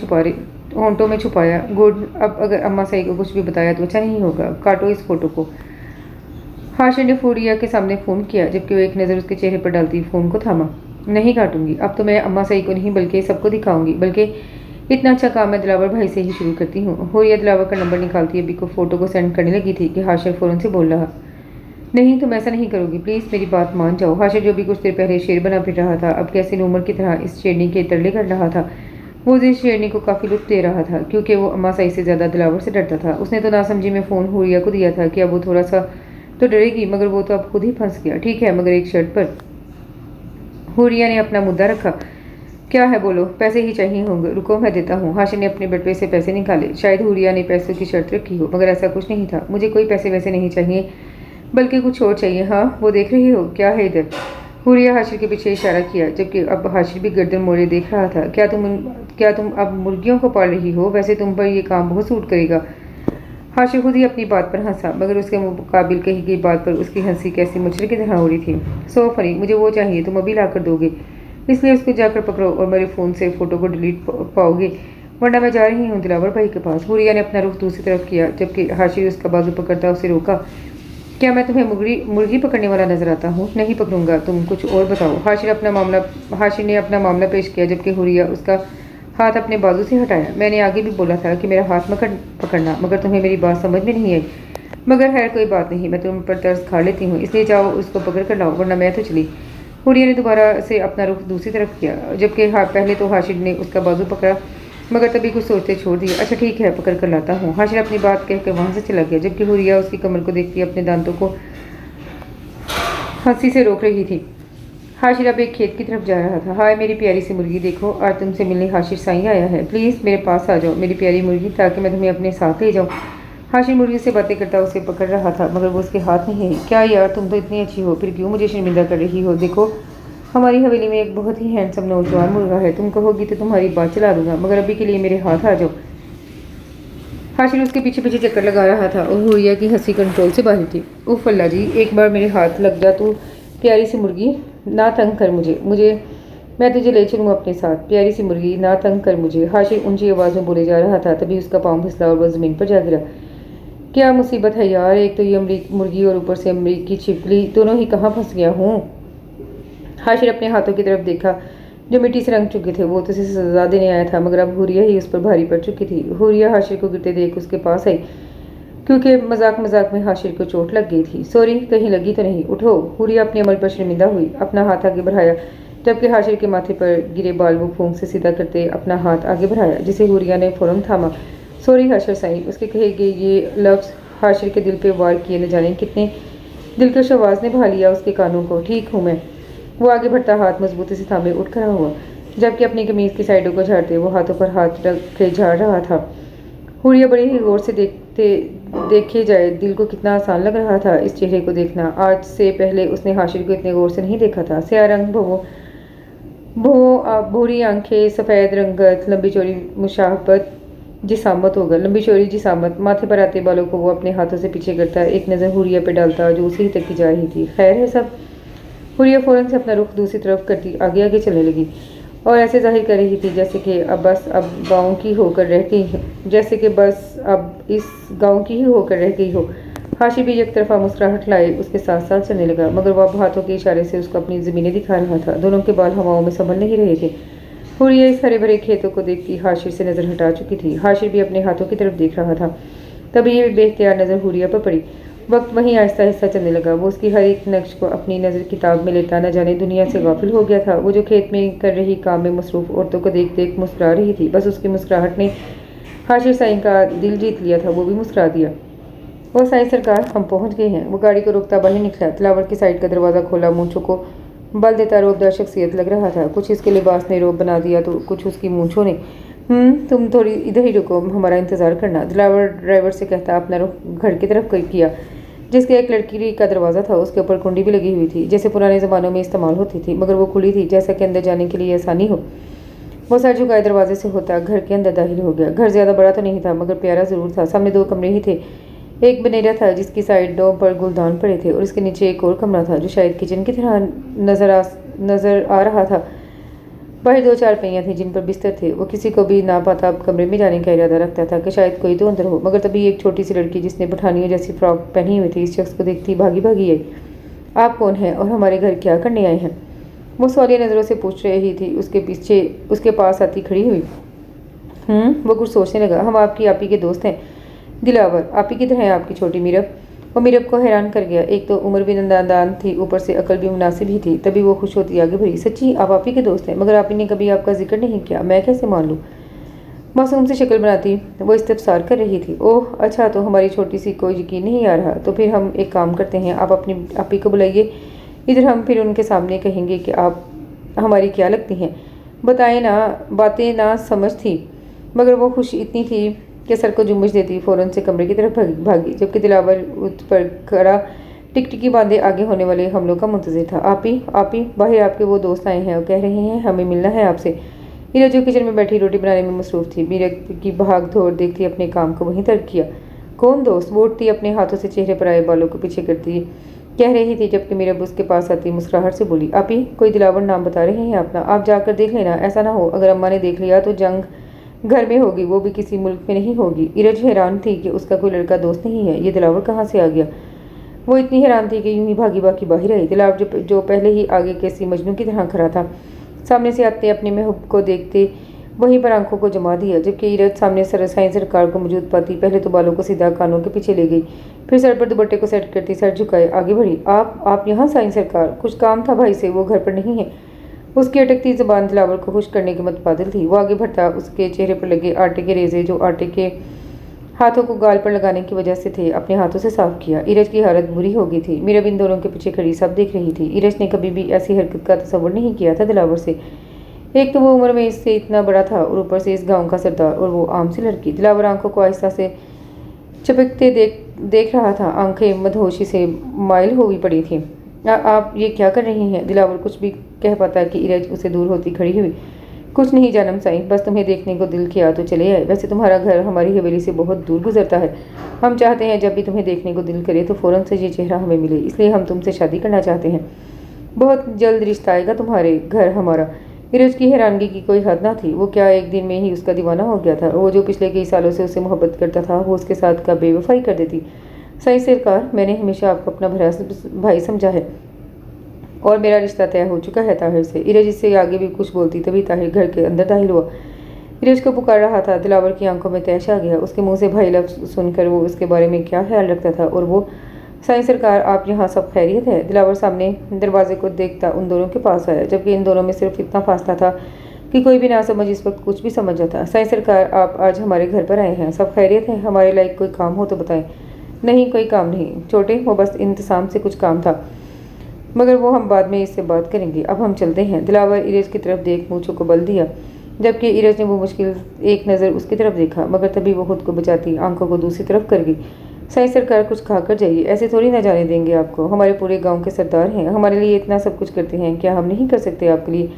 छुपाया। गुड, अब अगर अम्मा सही को कुछ भी बताया तो अच्छा नहीं होगा। काटो इस फोटो को। हाशिर ने हुरिया के सामने फ़ोन किया, जबकि वो एक नज़र उसके चेहरे पर डालती फ़ोन को थामा। नहीं काटूंगी। अब तो मैं अम्मा सही को नहीं बल्कि सबको दिखाऊंगी। बल्कि इतना अच्छा काम मैं दिलावर भाई से ही शुरू करती हूँ। हुरिया दिलावर का नंबर निकालती अभी को फ़ोटो को सेंड करने लगी थी कि हाशिर फ़ौरन से बोल रहा। नहीं, तुम ऐसा नहीं करोगी। प्लीज़ मेरी बात मान जाओ। हाशिर जो भी कुछ देर पहले शेर बना फिर रहा था, अब कैसे नूमर की तरह इस शेरनी के तरले कर रहा था। वो इस शेरनी को काफ़ी लुत्फ दे रहा था, क्योंकि वो अम्मा सही से ज़्यादा दिलावर से डरता था। उसने तो नासमझी में फ़ोन हुरिया को दिया था कि अब वो थोड़ा सा तो डरेगी, मगर वो तो अब खुद ही फंस गया। ठीक है, मगर एक शर्त पर। हुरिया ने अपना मुद्दा रखा। क्या है, बोलो। पैसे ही चाहिए होंगे। रुको, मैं देता हूँ। हाशिर ने अपने बटुए से पैसे निकाले। शायद हुरिया ने पैसों की शर्त रखी हो, मगर ऐसा कुछ नहीं था। मुझे कोई पैसे वैसे नहीं चाहिए, बल्कि कुछ और चाहिए। हाँ, वो देख रही हो क्या है इधर? हुरिया हाशिर के पीछे इशारा किया, जबकि अब हाशिर भी गर्दन मोड़े देख रहा था। क्या तुम अब मुर्गियों को पाल रही हो? वैसे तुम पर यह काम बहुत सूट करेगा। हाशिर खुद ही अपनी बात पर हंसा, मगर उसके मुकाबिल कही गई बात पर उसकी हंसी कैसी मच्छर की तरह हो रही थी। सो फनी, मुझे वो चाहिए, तुम अभी ला कर दोगे? इसलिए उसको जाकर पकड़ो और मेरे फ़ोन से फ़ोटो को डिलीट पाओगे, वरना मैं जा रही हूँ दिलावर भाई के पास। हुरिया ने अपना रुख दूसरी तरफ किया, जबकि हाशिर उसका बाजू पकड़ता उसे रोका। क्या मैं तुम्हें मुर्गी पकड़ने वाला नजर आता हूँ? नहीं पकड़ूंगा, तुम कुछ और बताओ। हाशिर ने अपना मामला पेश किया, जबकि हुरिया उसका हाथ अपने बाजू से हटाया। मैंने आगे भी बोला था कि मेरा हाथ मत पकड़ना, मगर तुम्हें मेरी बात समझ में नहीं आई। मगर खैर कोई बात नहीं, मैं तुम पर तरस खा लेती हूँ, इसलिए जाओ उसको पकड़ कर लाओ, वरना मैं तो चली। हुरिया ने दोबारा से अपना रुख दूसरी तरफ किया, जबकि पहले तो हाशिर ने उसका बाजू पकड़ा, मगर तभी कुछ सोचते छोड़ दिया। अच्छा ठीक है, पकड़ कर लाता हूँ। हाशिर अपनी बात कहकर वहाँ से चला गया, जबकि हुरिया उसकी कमर को देखती अपने दांतों को हंसी से रोक रही थी। हाशिर अब एक खेत की तरफ जा रहा था। हाय मेरी प्यारी सी मुर्गी, देखो आज तुमसे मिलने हाशिर साईं आया है। प्लीज़ मेरे पास आ जाओ मेरी प्यारी मुर्गी, ताकि मैं तुम्हें अपने साथ ले जाऊँ। हाशिर मुर्गी से बातें करता उसे पकड़ रहा था, मगर वो उसके हाथ में है। क्या यार, तुम तो इतनी अच्छी हो, फिर क्यों मुझे शर्मिंदा कर रही हो? देखो हमारी हवेली में एक बहुत ही हैंडसम नौजवान मुर्गा है। तुम कहोगी तो तुम्हारी बात चला दूंगा, मगर अभी के लिए मेरे हाथ आ जाओ। हाशिर उसके पीछे पीछे चक्कर लगा रहा था और हुरिया की हंसी कंट्रोल से बाहर थी। उफ अल्लाह जी, एक बार मेरे हाथ लग जा तू प्यारी सी मुर्गी, ना तंग कर मुझे मैं तुझे ले चलूँ अपने साथ। प्यारी सी मुर्गी, ना तंग कर मुझे। हाशिर ऊंची आवाज़ में बोले जा रहा था, तभी उसका पाँव फिसला और वह ज़मीन पर जा गिरा। क्या मुसीबत है यार, एक तो ये अमरीकी मुर्गी और ऊपर से अमरीकी छिपकली, दोनों ही कहाँ फंस गया हूँ। हाशिर अपने हाथों की तरफ देखा जो मिट्टी से रंग चुके थे। वो तो उसे सजा देने आया था, मगर अब हुरिया ही उस पर भारी पड़ चुकी थी। हुरिया हाशिर को गिरते देख उसके पास आई, क्योंकि मजाक में हाशिर को चोट लग गई थी। सॉरी, कहीं लगी तो नहीं? उठो। हुरिया अपने अमल पर शर्मिंदा हुई, अपना हाथ आगे बढ़ाया, जबकि हाशिर के माथे पर गिरे बाल वो फूंक से सीधा करते अपना हाथ आगे बढ़ाया, जिसे हुरिया ने फौरन थामा। सॉरी हाशिर साईं, उसके कहे गए ये लफ्ज़ हाशिर के दिल पे वार किए, न जाने कितने दिलकश आवाज़ ने भा लिया उसके कानों को। ठीक हूँ मैं। वो आगे बढ़ता हाथ मजबूती से थामे उठ खड़ा हुआ, जबकि अपनी कमीज की साइडों को झाड़ते वो हाथों पर हाथ रखे झाड़ रहा था। हुरिया बड़ी ही गौर से देखे जाए दिल को कितना आसान लग रहा था इस चेहरे को देखना। आज से पहले उसने हाशिर को इतने गौर से नहीं देखा था। स्याह रंग भूरी आंखें, सफ़ेद रंगत, लंबी चौड़ी मुशाहबत जिसामत होगा, लंबी चौड़ी जिसामत। माथे पर आते बालों को वो अपने हाथों से पीछे करता, एक नज़र हुरिया पे डालता जो उसी ही तक की जा रही थी। खैर है सब। हुरिया फौरन से अपना रुख दूसरी तरफ करती आगे आगे चलने लगी और ऐसे जाहिर कर रही थी जैसे कि अब गाँव की होकर रह गई है, जैसे कि बस अब इस गाँव की ही होकर रह गई हो। हाशिर भी एक तरफा मुस्कुराहट लाए उसके साथ साथ चलने लगा, मगर वह हाथों के इशारे से उसको अपनी ज़मीनें दिखा रहा था। दोनों के बाल हवाओं में संभल नहीं रहे थे। हुरिया इस हरे भरे खेतों को देखती हाशिर से नज़र हटा चुकी थी। हाशिर भी अपने हाथों की तरफ देख रहा था। तभी ये बेख्तियार नज़र हुरिया पर पड़ी। वक्त वहीं आहिस्ता आहिस्ता चलने लगा। वो उसकी हर एक नक्श को अपनी नज़र किताब में लेता न जाने दुनिया से गाफिल हो गया था। वो जो खेत में कर रही काम में मसरूफ़ औरतों को देख देख मुस्कुरा रही थी। बस उसकी मुस्कुराहट ने हाशिर साईं का दिल जीत लिया था। वो भी मुस्कुरा दिया। वो साईं सरकार, हम पहुंच गए हैं। वो गाड़ी को रोकता बाहर निकला। तिलावर की साइड का दरवाज़ा खोला। मूंछों को बल देता रोबदार शख्सियत लग रहा था। कुछ इसके लिबास ने रोब बना दिया तो कुछ उसकी मूंछों ने। तुम थोड़ी इधर ही रुको, हमारा इंतज़ार करना। दिलावर ड्राइवर से कहता अपना रुख घर की तरफ किया, जिसके एक लड़की का दरवाज़ा था, उसके ऊपर कुंडी भी लगी हुई थी, जैसे पुराने ज़मानों में इस्तेमाल होती थी, मगर वो खुली थी, जैसा कि अंदर जाने के लिए आसानी हो। वो सर झुकाए दरवाजे से होता घर के अंदर दाखिल हो गया। घर ज़्यादा बड़ा तो नहीं था, मगर प्यारा ज़रूर था। सामने 2 कमरे ही थे। एक बनेरा था जिसकी साइडों पर गुलदान पड़े थे, और इसके नीचे एक और कमरा था जो शायद किचन की तरह नजर आ रहा था। बाहर 2 चारपाइयाँ थी जिन पर बिस्तर थे। वो किसी को भी ना पाता अब कमरे में जाने का इरादा रखता था कि शायद कोई तो अंदर हो, मगर तभी एक छोटी सी लड़की जिसने पठानियों जैसी फ्रॉक पहनी हुई थी, इस शख्स को देखती भागी भागी आई। आप कौन हैं और हमारे घर क्या करने आए हैं? वो सवालिया नज़रों से पूछ रही थी। उसके पास आती खड़ी हुई। वो कुछ सोचने लगा। हम आपकी आपी के दोस्त हैं दिलावर। आपी किधर है आपकी छोटी मीरब? वो मीरब को हैरान कर गया। एक तो उम्र भी नादान थी, ऊपर से अकल भी मुनासिब ही थी। तभी वो खुश होती आगे बढ़ी। सच्ची आप आपी के दोस्त हैं? मगर आपी ने कभी आपका जिक्र नहीं किया, मैं कैसे मान लूँ? मासूम से शक्ल बनाती वो इस्तफसार कर रही थी। ओह अच्छा, तो हमारी छोटी सी को यकीन नहीं आ रहा। तो फिर हम एक काम करते हैं, आप अपनी आपी को बुलाइए इधर, हम फिर उनके सामने कहेंगे कि आप हमारी क्या लगती हैं। बताएं ना, बातें ना समझ थी, मगर वो खुश इतनी थी कि सर को जुम्मश देती फ़ौरन से कमरे की तरफ भागी, जबकि दिलावर उस पर खड़ा टिकटिकी बांधे आगे होने वाले हमलों का मुंतज़िर था। आपी बाहर आपके वो दोस्त आए हैं और कह रहे हैं हमें मिलना है आपसे। मीरा जो किचन में बैठी रोटी बनाने में मसरूफ़ थी, मीरा की भाग दौड़ देखती अपने काम को वहीं तर्क किया। कौन दोस्त? वो उठती अपने हाथों से चेहरे पर आए बालों को पीछे करती कह रही थी, जबकि मीरा उसके पास आती मुस्कुराहट से बोली, आपी कोई दिलावर नाम बता रहे हैं अपना? आप जाकर देख लेना, ऐसा ना हो अगर अम्मा ने देख लिया तो जंग घर में होगी, वो भी किसी मुल्क में नहीं होगी। इरज हैरान थी कि उसका कोई लड़का दोस्त नहीं है, ये दिलावर कहाँ से आ गया। वो इतनी हैरान थी कि यूं ही भागी भागी बाहर आई। दिलावर जो पहले ही आगे कैसी मजनू की तरह खड़ा था, सामने से आते अपने महबूब को देखते वहीं पर आंखों को जमा दिया, जबकि इरज सामने साईं सरकार को मौजूद पाती पहले तो बालों को सीधा कानों के पीछे ले गई, फिर सर पर दुपट्टे को सेट करती सर झुकाए आगे बढ़ी। आप यहाँ साईं सरकार? कुछ काम था भाई से, वो घर पर नहीं है। उसकी अटकती ज़बान दिलावर को खुश करने के मुतबादिल थी। वो आगे बढ़ता उसके चेहरे पर लगे आटे के रेजे जो आटे के हाथों को गाल पर लगाने की वजह से थे, अपने हाथों से साफ किया। इरज की हालत बुरी हो गई थी। मीरा इन दोनों के पीछे खड़ी सब देख रही थी। इरज ने कभी भी ऐसी हरकत का तसव्वुर नहीं किया था दिलावर से। एक तो वो उम्र में इससे इतना बड़ा था और ऊपर से इस गाँव का सरदार, और वो आम सी लड़की। दिलावर आंखों को आहिस्ता से चपकते देख रहा था। आंखें मदहोशी से माइल हुई पड़ी थी। आप ये क्या कर रही हैं? दिलावर कुछ भी कह पाता कि इरज उसे दूर होती खड़ी हुई। कुछ नहीं जानम साईं, बस तुम्हें देखने को दिल किया तो चले आए। वैसे तुम्हारा घर हमारी हवेली से बहुत दूर गुजरता है। हम चाहते हैं जब भी तुम्हें देखने को दिल करे तो फ़ौरन से ये चेहरा हमें मिले, इसलिए हम तुमसे शादी करना चाहते हैं। बहुत जल्द रिश्ता आएगा तुम्हारे घर हमारा। इरज की हैरानगी की कोई हद ना थी। वो क्या एक दिन में ही उसका दीवाना हो गया था? वो जो पिछले कई सालों से उससे मोहब्बत करता था, वो उसके साथ का बेवफाई कर देती। साईं सरकार, मैंने हमेशा आपको अपना भाई समझा है और मेरा रिश्ता तय हो चुका है ताहिर से। इरज इससे आगे भी कुछ बोलती तभी ताहिर घर के अंदर दाखिल हुआ। इरज को पुकार रहा था। दिलावर की आंखों में तैश आ गया। उसके मुंह से भाई लफ्ज़ सुनकर वो उसके बारे में क्या ख्याल रखता था। और वो साईं सरकार, आप यहाँ सब खैरियत है? दिलावर सामने दरवाजे को देखता उन दोनों के पास आया, जबकि इन दोनों में सिर्फ इतना फासला था कि कोई भी ना समझ इस वक्त कुछ भी समझ जाता। साईं सरकार, आप आज हमारे घर पर आए हैं, सब खैरियत है? हमारे लायक कोई काम हो तो बताएं। नहीं, कोई काम नहीं छोटे, वो बस इंतज़ाम से कुछ काम था, मगर वो हम बाद में इससे बात करेंगे। अब हम चलते हैं। दिलावर इरज की तरफ देख मूँछों को बल दिया, जबकि इरज ने वो मुश्किल एक नज़र उसकी तरफ देखा, मगर तभी वो खुद को बचाती आंखों को दूसरी तरफ कर गई। साईं सरकार, कुछ खा कर जाइए, ऐसे थोड़ी ना जाने देंगे आपको। हमारे पूरे गांव के सरदार हैं, हमारे लिए इतना सब कुछ करते हैं, क्या हम नहीं कर सकते आपके लिए?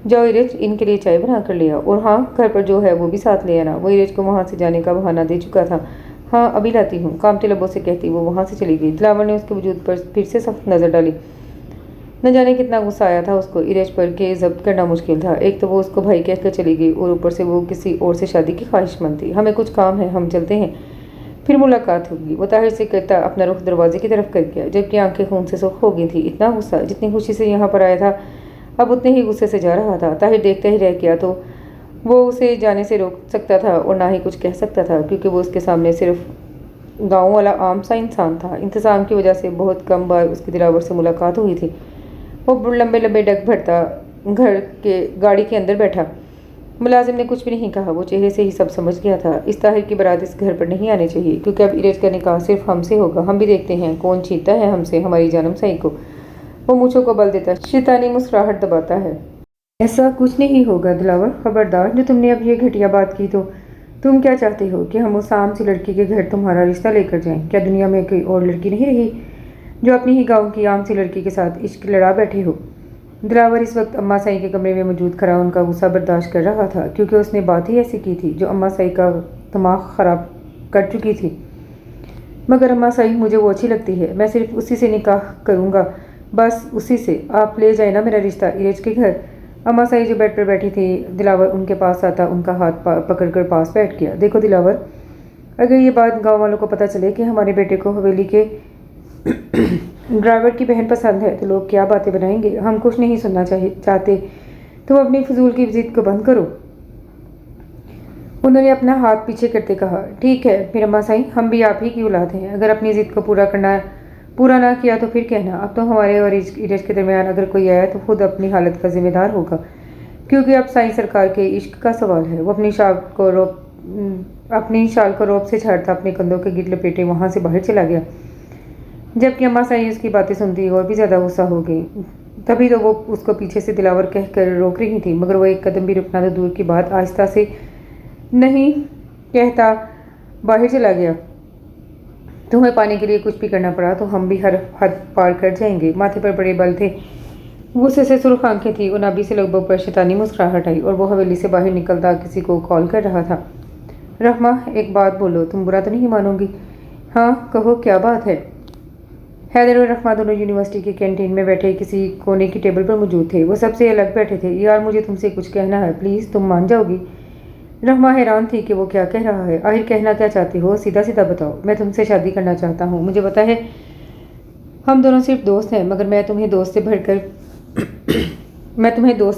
जाओ इरज, इनके लिए चाय बना कर ले आओ, और हाँ, घर पर जो है वो भी साथ ले आना। वो इरज को वहाँ से जाने का बहाना दे चुका था। हाँ, अभी लाती हूँ, कामते लबों से कहती वो वहाँ से चली गई। दिलावर ने उसके वजूद पर फिर से सख्त नज़र डाली। न जाने कितना गुस्सा आया था उसको इरज पर के जब्त करना मुश्किल था। एक तो वो उसको भाई कहकर चली गई और ऊपर से वो किसी और से शादी की ख्वाहिशमंद थी। हमें कुछ काम है, हम चलते हैं, फिर मुलाकात होगी। वो ताहिर से कहता अपना रुख दरवाजे की तरफ कर गया, जबकि आंखें खून से सुर्ख हो गई थी। इतना गुस्सा जितनी खुशी से यहाँ पर आया था, अब उतने ही गुस्से से जा रहा था। ताहिर देखता ही रह गया तो वो उसे जाने से रोक सकता था और ना ही कुछ कह सकता था, क्योंकि वो उसके सामने सिर्फ गाँव वाला आम सा इंसान था। इंतज़ाम की वजह से बहुत कम बार उसकी दिलावर से मुलाकात हुई थी। वो लंबे लंबे डग भरता घर के गाड़ी के अंदर बैठा। मुलाजिम ने कुछ भी नहीं कहा, वो चेहरे से ही सब समझ गया था। इस ताहिर की बारात इस घर पर नहीं आनी चाहिए, क्योंकि अब इरज का निकाह सिर्फ हमसे होगा। हम भी देखते हैं कौन छीनता है हमसे हमारी जानम साई को। वो मूँछों को बल देता शैतानी मुस्कुराहट दबाता है। ایسا کچھ نہیں ہوگا دلاور، خبردار، جو تم نے اب یہ گھٹیا بات کی تو تم کیا چاہتے ہو کہ ہم اس عام سی لڑکی کے گھر تمہارا رشتہ لے کر جائیں؟ کیا دنیا میں کوئی اور لڑکی نہیں رہی جو اپنی ہی گاؤں کی عام سی لڑکی کے ساتھ عشق لڑا بیٹھے ہو؟ دلاور اس وقت اماں سائی کے کمرے میں موجود کھڑا ان کا غصہ برداشت کر رہا تھا، کیونکہ اس نے بات ہی ایسی کی تھی جو اماں سائی کا دماغ خراب کر چکی تھی۔ مگر اماں سائی، مجھے وہ اچھی لگتی ہے، میں صرف اسی سے نکاح کروں گا، بس اسی سے۔ آپ لے جائیں نا میرا رشتہ ایرج کے گھر۔ اماں سائی جو بیڈ پر بیٹھی تھی، دلاور ان کے پاس آتا ان کا ہاتھ پکڑ کر پاس بیٹھ گیا۔ دیکھو دلاور، اگر یہ بات گاؤں والوں کو پتہ چلے کہ ہمارے بیٹے کو حویلی کے ڈرائیور کی بہن پسند ہے تو لوگ کیا باتیں بنائیں گے؟ ہم کچھ نہیں سننا چاہتے، تم اپنی فضول کی ضد کو بند کرو۔ انہوں نے اپنا ہاتھ پیچھے کرتے کہا، ٹھیک ہے پھر اماں سائی، ہم بھی آپ ہی کی اولاد ہیں، اگر اپنی ضد کو پورا نہ کیا تو پھر کہنا۔ اب تو ہمارے اور ایرج کے درمیان اگر کوئی آیا تو خود اپنی حالت کا ذمہ دار ہوگا، کیونکہ اب سائی سرکار کے عشق کا سوال ہے۔ وہ اپنی شال کو روب سے چھاڑتا اپنے کندھوں کے گرد لپیٹے وہاں سے باہر چلا گیا، جبکہ اماں سائی اس کی باتیں سنتی اور بھی زیادہ غصہ ہو گئی۔ تبھی تو وہ اس کو پیچھے سے دلاور کہہ کر روک رہی تھی، مگر وہ ایک قدم بھی رکنا تو دور کی بات آہستہ سے نہیں کہتا باہر چلا گیا۔ تمہیں پانے کے لیے کچھ بھی کرنا پڑا تو ہم بھی ہر حد پار کر جائیں گے۔ ماتھے پر بڑے بل تھے، غصے سے سرخ آنکھیں تھیں اور نابی سے لگ بھگ پر شیطانی مسکراہٹ آئی، اور وہ حویلی سے باہر نکلتا کسی کو کال کر رہا تھا۔ رحمہ، ایک بات بولو، تم برا تو نہیں مانو گی؟ ہاں کہو، کیا بات ہے؟ حیدر اور رحمہ دونوں یونیورسٹی کی کینٹین میں بیٹھے کسی کونے کی ٹیبل پر موجود تھے۔ وہ سب سے الگ بیٹھے تھے۔ یار مجھے تم سے کچھ کہنا ہے، پلیز، تم مان جاؤ گی؟ رحمہ حیران تھی کہ وہ کیا کہہ رہا ہے۔ آخر کہنا کیا چاہتے ہو؟ سیدھا سیدھا بتاؤ۔ میں تم سے شادی کرنا چاہتا ہوں، مجھے پتا ہے ہم دونوں صرف دوست ہیں، مگر میں تمہیں دوست سے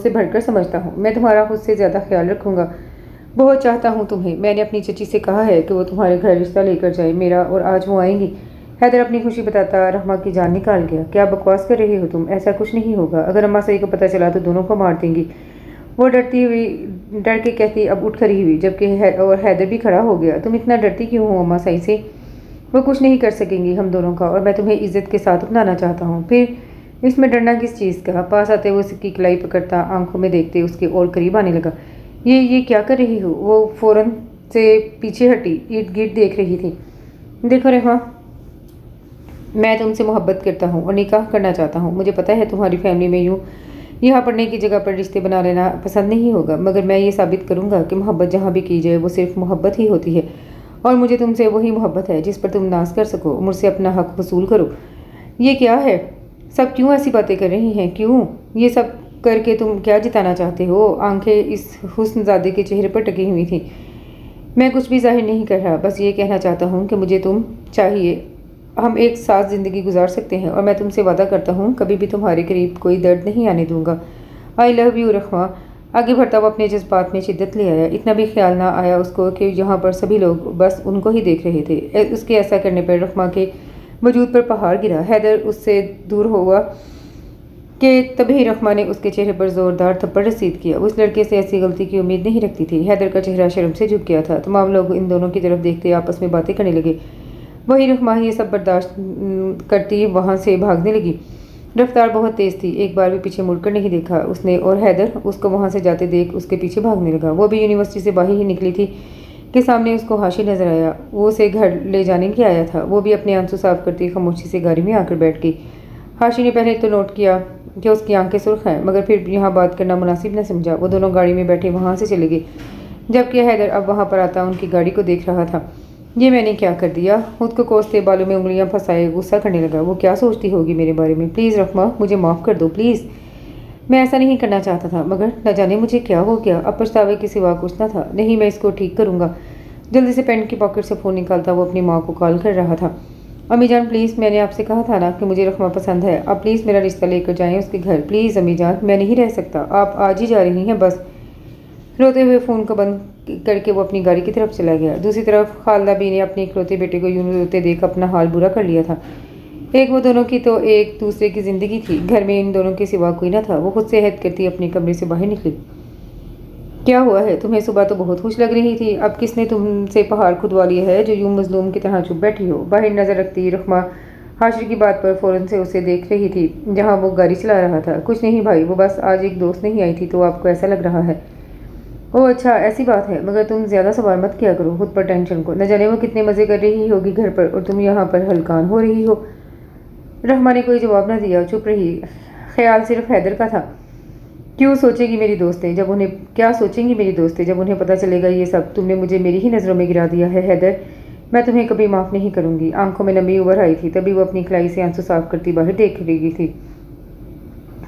بڑھ کر سمجھتا ہوں۔ میں تمہارا خود سے زیادہ خیال رکھوں گا، بہت چاہتا ہوں تمہیں۔ میں نے اپنی چچی سے کہا ہے کہ وہ تمہارے گھر رشتہ لے کر جائے میرا، اور آج وہ آئیں گی۔ حیدر اپنی خوشی بتاتا رحمہ کی جان نکال گیا۔ کیا بکواس کر رہے ہو تم؟ ایسا کچھ نہیں ہوگا، اگر اماں سائی کو پتہ چلا تو دونوں کو مار دیں گی۔ وہ ڈر کے کہتی اب اٹھ کھڑی ہوئی، جبکہ اور حیدر بھی کھڑا ہو گیا۔ تم اتنا ڈرتی کیوں ہو اماں سائی سے؟ وہ کچھ نہیں کر سکیں گی ہم دونوں کا، اور میں تمہیں عزت کے ساتھ اپنانا چاہتا ہوں۔ پھر اس میں ڈرنا کس چیز کا؟ پاس آتے وہ اس کی کلائی پکڑتا آنکھوں میں دیکھتے اس کے اور قریب آنے لگا۔ یہ کیا کر رہی ہو؟ وہ فوراً سے پیچھے ہٹی، ارد گرد دیکھ رہی تھی۔ دیکھو رحمہ، میں تم سے محبت کرتا ہوں اور نکاح کرنا چاہتا ہوں۔ مجھے پتا ہے تمہاری فیملی میں یہاں پڑھنے کی جگہ پر رشتے بنا لینا پسند نہیں ہوگا، مگر میں یہ ثابت کروں گا کہ محبت جہاں بھی کی جائے وہ صرف محبت ہی ہوتی ہے، اور مجھے تم سے وہی محبت ہے جس پر تم ناز کر سکو، مجھ سے اپنا حق وصول کرو۔ یہ کیا ہے؟ سب کیوں ایسی باتیں کر رہی ہیں؟ کیوں یہ سب کر کے تم کیا جتانا چاہتے ہو؟ آنکھیں اس حسن زادے کے چہرے پر ٹکی ہوئی تھیں۔ میں کچھ بھی ظاہر نہیں کر رہا، بس یہ کہنا چاہتا ہوں کہ مجھے تم چاہیے، ہم ایک ساتھ زندگی گزار سکتے ہیں، اور میں تم سے وعدہ کرتا ہوں کبھی بھی تمہارے قریب کوئی درد نہیں آنے دوں گا۔ آئی لو یو رحمہ۔ آگے بڑھتا وہ اپنے جذبات میں شدت لے آیا۔ اتنا بھی خیال نہ آیا اس کو کہ یہاں پر سبھی لوگ بس ان کو ہی دیکھ رہے تھے۔ اس کے ایسا کرنے پر رحمہ کے وجود پر پہاڑ گرا۔ حیدر اس سے دور ہوا کہ تبھی رحمہ نے اس کے چہرے پر زوردار تھپڑ رسید کیا۔ اس لڑکے سے ایسی غلطی کی امید نہیں رکھتی تھی۔ حیدر کا چہرہ شرم سے جھک گیا تھا۔ تمام لوگ ان دونوں کی طرف دیکھتے آپس میں باتیں کرنے لگے۔ وہی رحمہ یہ سب برداشت کرتی وہاں سے بھاگنے لگی۔ رفتار بہت تیز تھی، ایک بار بھی پیچھے مڑ کر نہیں دیکھا اس نے، اور حیدر اس کو وہاں سے جاتے دیکھ اس کے پیچھے بھاگنے لگا۔ وہ بھی یونیورسٹی سے باہر ہی نکلی تھی کہ سامنے اس کو حاشی نظر آیا۔ وہ اسے گھر لے جانے کے آیا تھا۔ وہ بھی اپنے آنسو صاف کرتی خاموشی سے گاڑی میں آ کر بیٹھ گئی۔ حاشی نے پہلے تو نوٹ کیا کہ اس کی آنکھیں سرخ ہیں، مگر پھر یہاں بات کرنا مناسب نہ سمجھا۔ وہ دونوں گاڑی میں بیٹھے وہاں سے چلے گئے، جبکہ حیدر اب وہاں پر آتا ان کی گاڑی کو دیکھ رہا تھا۔ یہ میں نے کیا کر دیا؟ خود کو کوستے بالوں میں انگلیاں پھنسائے غصہ کرنے لگا۔ وہ کیا سوچتی ہوگی میرے بارے میں؟ پلیز رحمہ، مجھے معاف کر دو پلیز، میں ایسا نہیں کرنا چاہتا تھا، مگر نہ جانے مجھے کیا ہو گیا۔ اب پچھتاوے کے سوا کچھ نہ تھا۔ نہیں، میں اس کو ٹھیک کروں گا۔ جلدی سے پینٹ کی پاکٹ سے فون نکالتا وہ اپنی ماں کو کال کر رہا تھا۔ امی جان پلیز، میں نے آپ سے کہا تھا نا کہ مجھے رحمہ پسند ہے، آپ پلیز میرا رشتہ لے کر جائیں اس کے گھر۔ پلیز امی جان، میں نہیں رہ سکتا، آپ آج ہی جا رہی ہیں بس۔ روتے ہوئے فون کو بند کر کے وہ اپنی گاڑی کی طرف چلا گیا۔ دوسری طرف خالدہ بی نے اپنے اکلوتے بیٹے کو یوں روتے دیکھ اپنا حال برا کر لیا تھا۔ ایک وہ دونوں کی تو ایک دوسرے کی زندگی تھی، گھر میں ان دونوں کے سوا کوئی نہ تھا۔ وہ خود سے عہد کرتی اپنے کمرے سے باہر نکلی۔ کیا ہوا ہے تمہیں؟ صبح تو بہت خوش لگ رہی تھی، اب کس نے تم سے پہاڑ کھدوا لیا ہے جو یوں مظلوم کی طرح چپ بیٹھی ہو؟ باہر نظر رکھتی رحمہ हाशिर की बात पर फ़ौरन से उसे देख रही थी जहाँ वो गाड़ी चला रहा था। कुछ नहीं भाई, वो बस आज एक दोस्त नहीं आई थी तो आपको ऐसा लग रहा है। ओह अच्छा, ऐसी बात है। मगर तुम ज़्यादा सवाल मत किया करो खुद पर टेंशन को। न जाने वो कितने मज़े कर रही होगी घर पर और तुम यहाँ पर हलकान हो रही हो। रहमा ने कोई जवाब न दिया, चुप रही। ख्याल सिर्फ हैदर का था। क्यों सोचेगी मेरी दोस्तें जब उन्हें क्या सोचेंगी मेरी दोस्तें जब उन्हें पता चलेगा ये सब तुमने मुझे मेरी ही नज़रों में गिरा दिया है। हैदर, मैं तुम्हें कभी माफ़ नहीं करूँगी। आंखों में नमी उभर आई थी। तभी वो अपनी खलाई से आंसू साफ करती बाहर देख रही थी।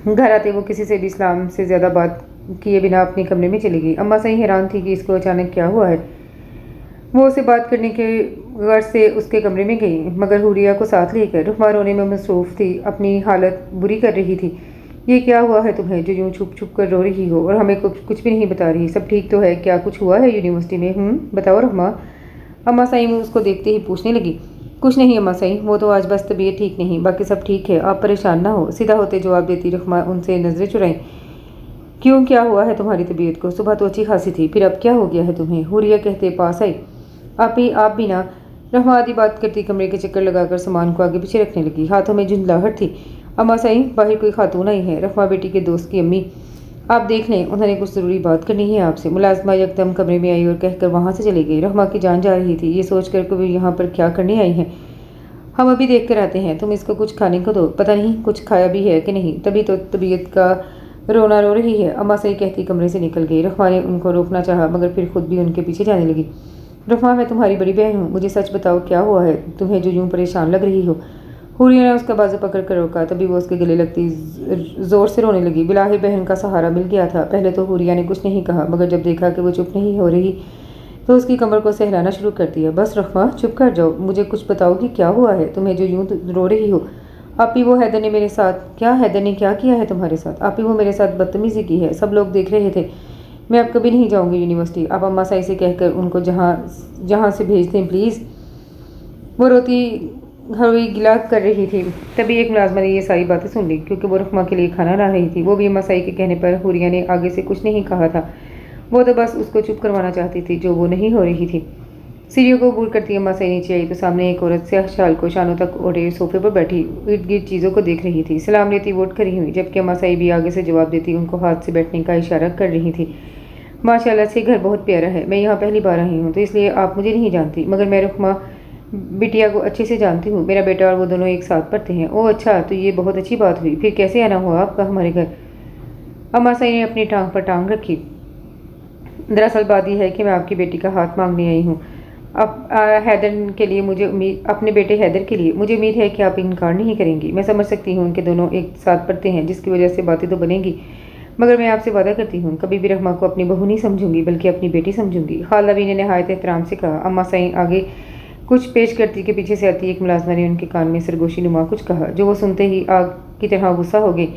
घर आते वो किसी से भी इस्लाम से ज़्यादा बात किए बिना अपने कमरे में चली गई। अम्मा सही हैरान थी कि इसको अचानक क्या हुआ है। वो उससे बात करने के गर्ज से उसके कमरे में गई, मगर हुरिया को साथ लेकर। रुखमा रोने में मसरूफ़ थी, अपनी हालत बुरी कर रही थी। ये क्या हुआ है तुम्हें जो यूँ छुप छुप कर रो रही हो और हमें कुछ भी नहीं बता रही? सब ठीक तो है? क्या कुछ हुआ है यूनिवर्सिटी में? बताओ रहमा। अम्मा सही में उसको देखते ही पूछने लगी। कुछ नहीं अम्मा सही, वो तो आज बस तबीयत ठीक नहीं, बाकी सब ठीक है, आप परेशान ना हो, सीधा होते जवाब देती रहमा उनसे नज़रें चुराई। क्यों, क्या हुआ है तुम्हारी तबीयत को? सुबह तो अच्छी खासी थी, फिर अब क्या हो गया है तुम्हें? हुरिया कहते पास आई। आप भी ना। रहमा आदि बात करती कमरे के चक्कर लगाकर सामान को आगे पीछे रखने लगी। हाथों में झुंझलाहट थी। अम्मा सही, बाहर कोई खातून आई है, रहमा बेटी के दोस्त की अम्मी। आप देख लें, उन्होंने कुछ ज़रूरी बात करनी है आपसे। मुलाजमा यकदम कमरे में आई और कहकर वहाँ से चली गई। रहमा की जान जा रही थी, ये सोच कर कि वो यहाँ पर क्या करने आई हैं। हम अभी देख कर आते हैं, तुम इसको कुछ खाने को दो, पता नहीं कुछ खाया भी है कि नहीं, तभी तो तबीयत का रोना रो रही है। अम्मा सही कहती कमरे से निकल गई। रहमा ने उनको रोकना चाहा मगर फिर खुद भी उनके पीछे जाने लगी। रहमा, मैं तुम्हारी बड़ी बहन हूँ, मुझे सच बताओ क्या हुआ है तुम्हें जो यूँ परेशान लग रही हो? हुरिया ने उसका बाजू पकड़ कर रोका, तभी वो उसके गले लगती ज़ोर से रोने लगी। बिलाही बहन का सहारा मिल गया था। पहले तो हुरिया ने कुछ नहीं कहा, मगर जब देखा कि वो चुप नहीं हो रही तो उसकी कमर को सहलाना शुरू कर दिया। बस रहमा चुप कर जाओ, मुझे कुछ बताओ कि क्या हुआ है तुम्हें जो यूँ रो रही हो? आप ही वो हैदर ने मेरे साथ हैदर ने क्या किया है तुम्हारे साथ? आप ही वो मेरे साथ बदतमीज़ी की है, सब लोग देख रहे थे। मैं अब कभी नहीं जाऊँगी यूनिवर्सिटी, आप अम्मा साई से कहकर उनको जहाँ से भेज दें प्लीज़। वो रोती हुई गिला कर रही थी। तभी एक मुलाजमा ने ये सारी बातें सुन ली, क्योंकि वो रहमा के लिए खाना ला रही थी। वो भी अम्मा साई के कहने पर हुरिया ने आगे से कुछ नहीं कहा था। वो तो बस उसको चुप करवाना चाहती थी, जो वो नहीं हो रही थी। सीढ़ियों को अबूर करती अम्मा सही नीचे आई तो सामने एक औरत स्याह शाल को शानों तक ओढ़े सोफे पर बैठी इर्द गिर्द चीज़ों को देख रही थी। सलाम लेती वोट खड़ी हुई, जबकि अम्मा सही भी आगे से जवाब देती उनको हाथ से बैठने का इशारा कर रही थी। माशाल्लाह से घर बहुत प्यारा है, मैं यहाँ पहली बार आई हूँ तो इसलिए आप मुझे नहीं जानती, मगर मैं रुखमा बिटिया को अच्छे से जानती हूँ। मेरा बेटा और वो दोनों एक साथ पढ़ते हैं। ओह अच्छा, तो ये बहुत अच्छी बात हुई। फिर कैसे आना हुआ आपका हमारे घर? अम्मा सही ने अपनी टांग पर टांग रखी। दरअसल बात यह है कि मैं आपकी बेटी का हाथ मांगने आई हूँ। अब हैदर के लिए मुझे उम्मीद अपने बेटे हैदर के लिए मुझे उम्मीद है कि आप इनकार नहीं करेंगी। मैं समझ सकती हूँ उनके दोनों एक साथ पढ़ते हैं, जिसकी वजह से बातें तो बनेंगी, मगर मैं आपसे वादा करती हूँ कभी भी रहमा को अपनी बहू नहीं समझूंगी, बल्कि अपनी बेटी समझूंगी। खाला भी ने नहायत एहतराम से कहा। अम्मा सही आगे कुछ पेश करती के पीछे से आती एक मुलाजमा ने उनके कान में सरगोशी नुमा कुछ कहा, जो वो सुनते ही आग की तरह गुस्सा हो गई।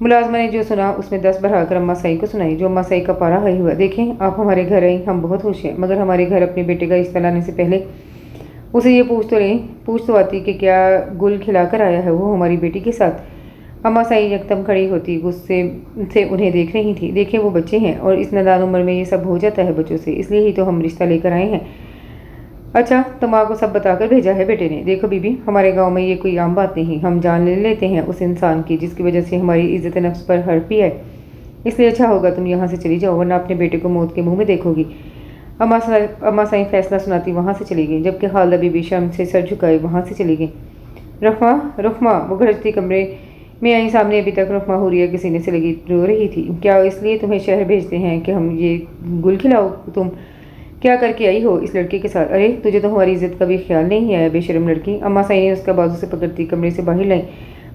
मुलाजमा ने जो सुना उसमें 10 बढ़ाकर अम्मा सई को सुनाई, जो अम्मा सई का पारा हाई हुआ। देखें, आप हमारे घर आई, हम बहुत खुश हैं, मगर हमारे घर अपने बेटे का रिश्ता लाने से पहले उसे ये पूछ तो आती कि क्या गुल खिलाकर आया है वो हमारी बेटी के साथ। अम्मा सई यकदम खड़ी होती, गुस्से से उन्हें देख रही थी। देखें, वो बच्चे हैं और इस नादान उम्र में ये सब हो जाता है बच्चों से, इसलिए ही तो हम रिश्ता लेकर आए हैं। अच्छा, तो माँ को सब बताकर भेजा है बेटे ने? देखो बीबी, हमारे गांव में ये कोई आम बात नहीं, हम जान ले लेते हैं उस इंसान की जिसकी वजह से हमारी इज्जत नफ्स पर हर्फ भी है। इसलिए अच्छा होगा तुम यहाँ से चली जाओ, वरना अपने बेटे को मौत के मुंह में देखोगी। अम्मा साईं फैसला सुनाती वहाँ से चली गई, जबकि खालदा बीबी शर्म से सर झुकाए वहाँ से चली गई। रुखमा वो गरजती कमरे में आई। सामने अभी तक रुखमा हुरिया के सीने से लगी रो रही थी। क्या इसलिए तुम्हें शहर भेजते हैं कि हम ये गुल खिलाओ? तुम क्या करके आई हो इस लड़के के साथ? अरे तुझे तो हमारी इज्जत का भी ख्याल नहीं आया, बेशरम लड़की। अम्मा साई ने उसका बाजू से पकड़ती कमरे से बाहर लाई।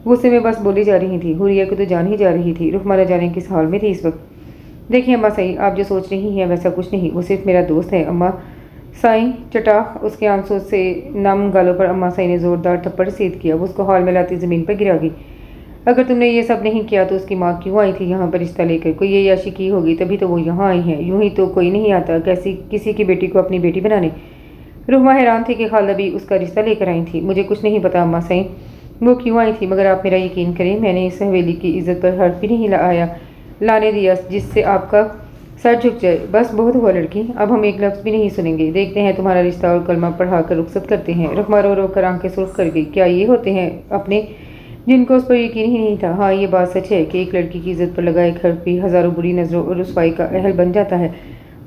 गुस्से में बस बोली जा रही थी। हुरिया को तो जान ही जा रही थी। रुखमा न जाने किस हाल में थी इस वक्त। देखिए अम्मा साई, आप जो सोच रही हैं वैसा कुछ नहीं, वो सिर्फ मेरा दोस्त है। अम्मा साई चटाख उसके आंसू से नम गालों पर अम्मा साई ने जोरदार थप्पड़ सीध किया। वो उसको हॉल में लाती ज़मीन पर गिरा गई। अगर तुमने ये सब नहीं किया तो उसकी माँ क्यों आई थी यहाँ पर रिश्ता लेकर? कोई ये याशी की होगी, तभी तो वो यहाँ आई है। यूं ही तो कोई नहीं आता किसी की बेटी को अपनी बेटी बनाने। रुखमा हैरान थी कि खाला भी उसका रिश्ता लेकर आई थी। मुझे कुछ नहीं पता अम्मा साई वो क्यों आई थी, मगर आप मेरा यकीन करें, मैंने इस हवेली की इज्जत पर हर्फ भी नहीं लाने दिया जिससे आपका सर झुक जाए। बस बहुत हुआ लड़की, अब हम एक लफ्ज़ भी नहीं सुनेंगे। देखते हैं तुम्हारा रिश्ता और कलमा पढ़ा कर रुखसत करते हैं। रखमा रो रो कर आंखें सुर्ख कर गई। क्या ये होते हैं अपने जिनको उस पर यकीन ही नहीं था? हाँ, ये बात सच है कि एक लड़की की इज्जत पर लगा एक हर्फ भी हज़ारों बुरी नज़रों और रुसवाई का अहल बन जाता है।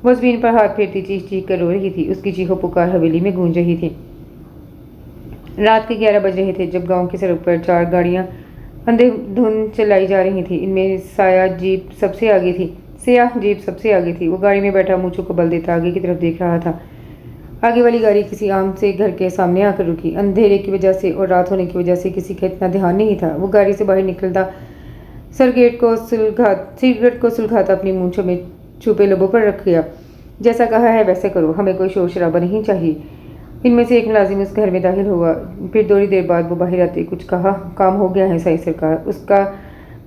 वो ज़मीन पर हाथ फेरती चीख चीख कर रो रही थी। उसकी चीखों पुकार हवेली में गूंज रही थी। रात के 11 बज रहे थे जब गांव की सड़क पर 4 गाड़ियां अंधेधुंध चलाई जा रही थी। इनमें साया जीप सबसे आगे थी। वो गाड़ी में बैठा मूंछों को बल देता आगे की तरफ देख रहा था। आगे वाली गाड़ी किसी आम से घर के सामने आकर रुकी। अंधेरे की वजह से और रात होने की वजह से किसी का इतना ध्यान नहीं था। वो गाड़ी से बाहर निकलता सिगरेट को सुलगाता अपनी मूंछों में छुपे लबों पर रख गया। जैसा कहा है वैसे करो, हमें कोई शोर शराबा नहीं चाहिए। इनमें से एक मुलाजिम उस घर में दाखिल हुआ। फिर थोड़ी देर बाद वो बाहर आते कुछ कहा, काम हो गया है साईं सरकार। उसका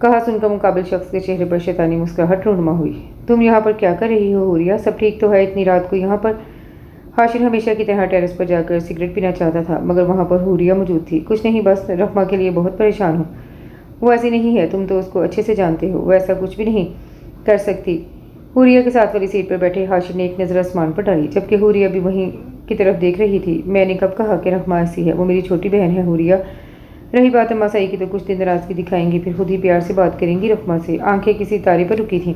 कहा सुनकर मुकाबिल शख्स के चेहरे पर शैतानी मुस्कुराहट रूनुमा हुई। तुम यहाँ पर क्या कर रही हो हुरिया? सब ठीक तो है? इतनी रात को यहाँ पर? हाशिर हमेशा की तरह टेरेस पर जाकर सिगरेट पीना चाहता था, मगर वहाँ पर हुरिया मौजूद थी। कुछ नहीं, बस रखमा के लिए बहुत परेशान हूँ। वो ऐसी नहीं है, तुम तो उसको अच्छे से जानते हो। वो ऐसा कुछ भी नहीं कर सकती। हुरिया के साथ वाली सीट पर बैठे हाशिर ने एक नज़र आसमान पर डाली, जबकि हुरिया भी वहीं की तरफ देख रही थी। मैंने कब कहा कि रखमा ऐसी है? वो मेरी छोटी बहन है हुरिया। रही बात अम्मा साई की, तो कुछ दिन नाराज़गी दिखाएंगी, फिर खुद ही प्यार से बात करेंगी रखमा से। आंखें किसी तारे पर रुकी थी।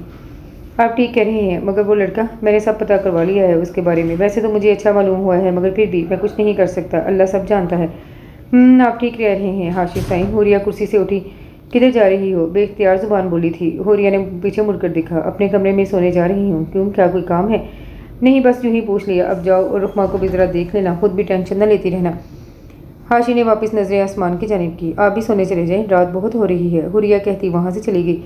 आप ठीक कह रहे हैं, मगर वो लड़का, मैंने सब पता करवा लिया है उसके बारे में। वैसे तो मुझे अच्छा मालूम हुआ है, मगर फिर भी मैं कुछ नहीं कर सकता। अल्लाह सब जानता है। आप ठीक कह रहे हैं हाशिर साईं। हुरिया कुर्सी से उठी। किधर जा रही हो? बेख्तियार जुबान बोली थी। हुरिया ने पीछे मुड़कर देखा। अपने कमरे में सोने जा रही हूँ। क्यों, क्या कोई काम है? नहीं, बस यूं ही पूछ लिया। अब जाओ और रुखमा को भी ज़रा देख लेना, खुद भी टेंशन न लेती रहना। हाशिर ने वापस नजरें आसमान की जानिब की। आप भी सोने चले जाएं, रात बहुत हो रही है, हुरिया कहती वहाँ से चली गई।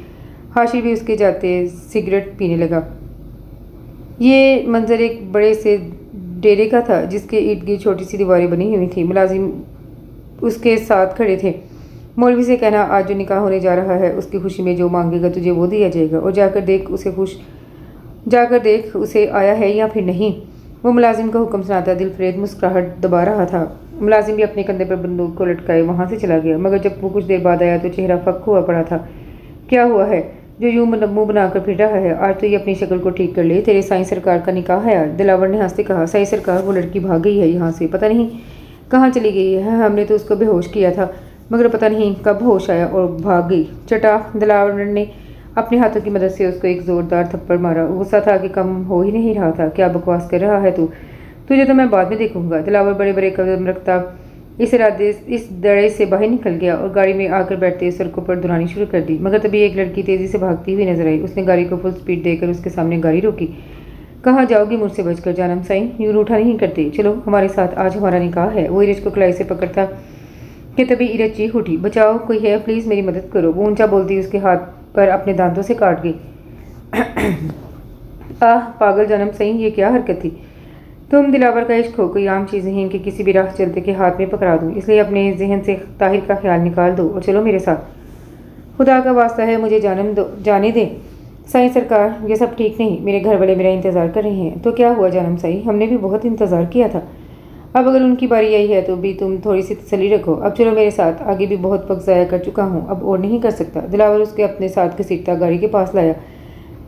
हाशिर भी उसके जाते सिगरेट पीने लगा। ये मंजर एक बड़े से डेरे का था, जिसके इर्द गिर्द छोटी सी दीवारें बनी हुई थी। मुलाजिम उसके साथ खड़े थे। मौलवी से कहना, आज जो निकाह होने जा रहा है उसकी खुशी में जो मांगेगा तुझे वो दिया जाएगा, और जाकर देख उसे आया है या फिर नहीं। वो मुलाजिम का हुक्म सुनाता दिलफरेद मुस्कुराहट दबा रहा था। मुलाजिम भी अपने कंधे पर बंदूक को लटकाए वहाँ से चला गया, मगर जब वो कुछ देर बाद आया तो चेहरा फक हुआ पड़ा था। क्या हुआ है जो यूं मुंह बनाकर फिर रहा है? आज तो ये अपनी शक्ल को ठीक कर ले। तेरे साईं सरकार का निकाह है आज। दिलावर ने हंसते कहा, साईं सरकार, वो लड़की भाग गई है यहाँ से, पता नहीं कहाँ चली गई है। हमने तो उसको बेहोश किया था, मगर पता नहीं कब होश आया और भाग गई। चटा। दिलावर ने अपने हाथों की मदद से उसको एक जोरदार थप्पड़ मारा। गुस्सा था कि कम हो ही नहीं रहा था। क्या बकवास कर रहा है तू? तुझे तो मैं बाद में देखूंगा। दिलावर बड़े बड़े कदम रखता इस दड़े से बाहर निकल गया और गाड़ी में आकर बैठते सड़कों पर दुरानी शुरू कर दी। मगर तभी एक लड़की तेजी से भागती हुई नजर आई। उसने गाड़ी को फुल स्पीड देकर उसके सामने गाड़ी रोकी। कहाँ जाओगी मुझसे बचकर जानम साईं? यूं रूठा नहीं करते, चलो हमारे साथ, आज हमारा निकाह है। वो इरज को कलाई से पकड़ता कि तभी इरज चीख उठी, बचाओ, कोई है, प्लीज़ मेरी मदद करो। वो ऊंचा बोलती उसके हाथ पर अपने दांतों से काट गई। आह पागल जानम साईं, ये क्या हरकत थी? तुम दिलावर का इश्क हो कोई आम चीज़ नहीं कि किसी भी राह चलते के हाथ में पकड़ा दूं, इसलिए अपने जहन से ताहिर का ख्याल निकाल दो और चलो मेरे साथ। खुदा का वास्ता है, मुझे जाने दे। साईं सरकार, ये सब ठीक नहीं, मेरे घर वाले मेरा इंतज़ार कर रहे हैं। तो क्या हुआ जानम साईं? हमने भी बहुत इंतज़ार किया था। अब अगर उनकी बारी आई है तो भी तुम थोड़ी सी तसल्ली रखो। अब चलो मेरे साथ, आगे भी बहुत वक्त ज़ाया कर चुका हूँ, अब और नहीं कर सकता। दिलावर उसके अपने साथ घसीटता गाड़ी के पास लाया।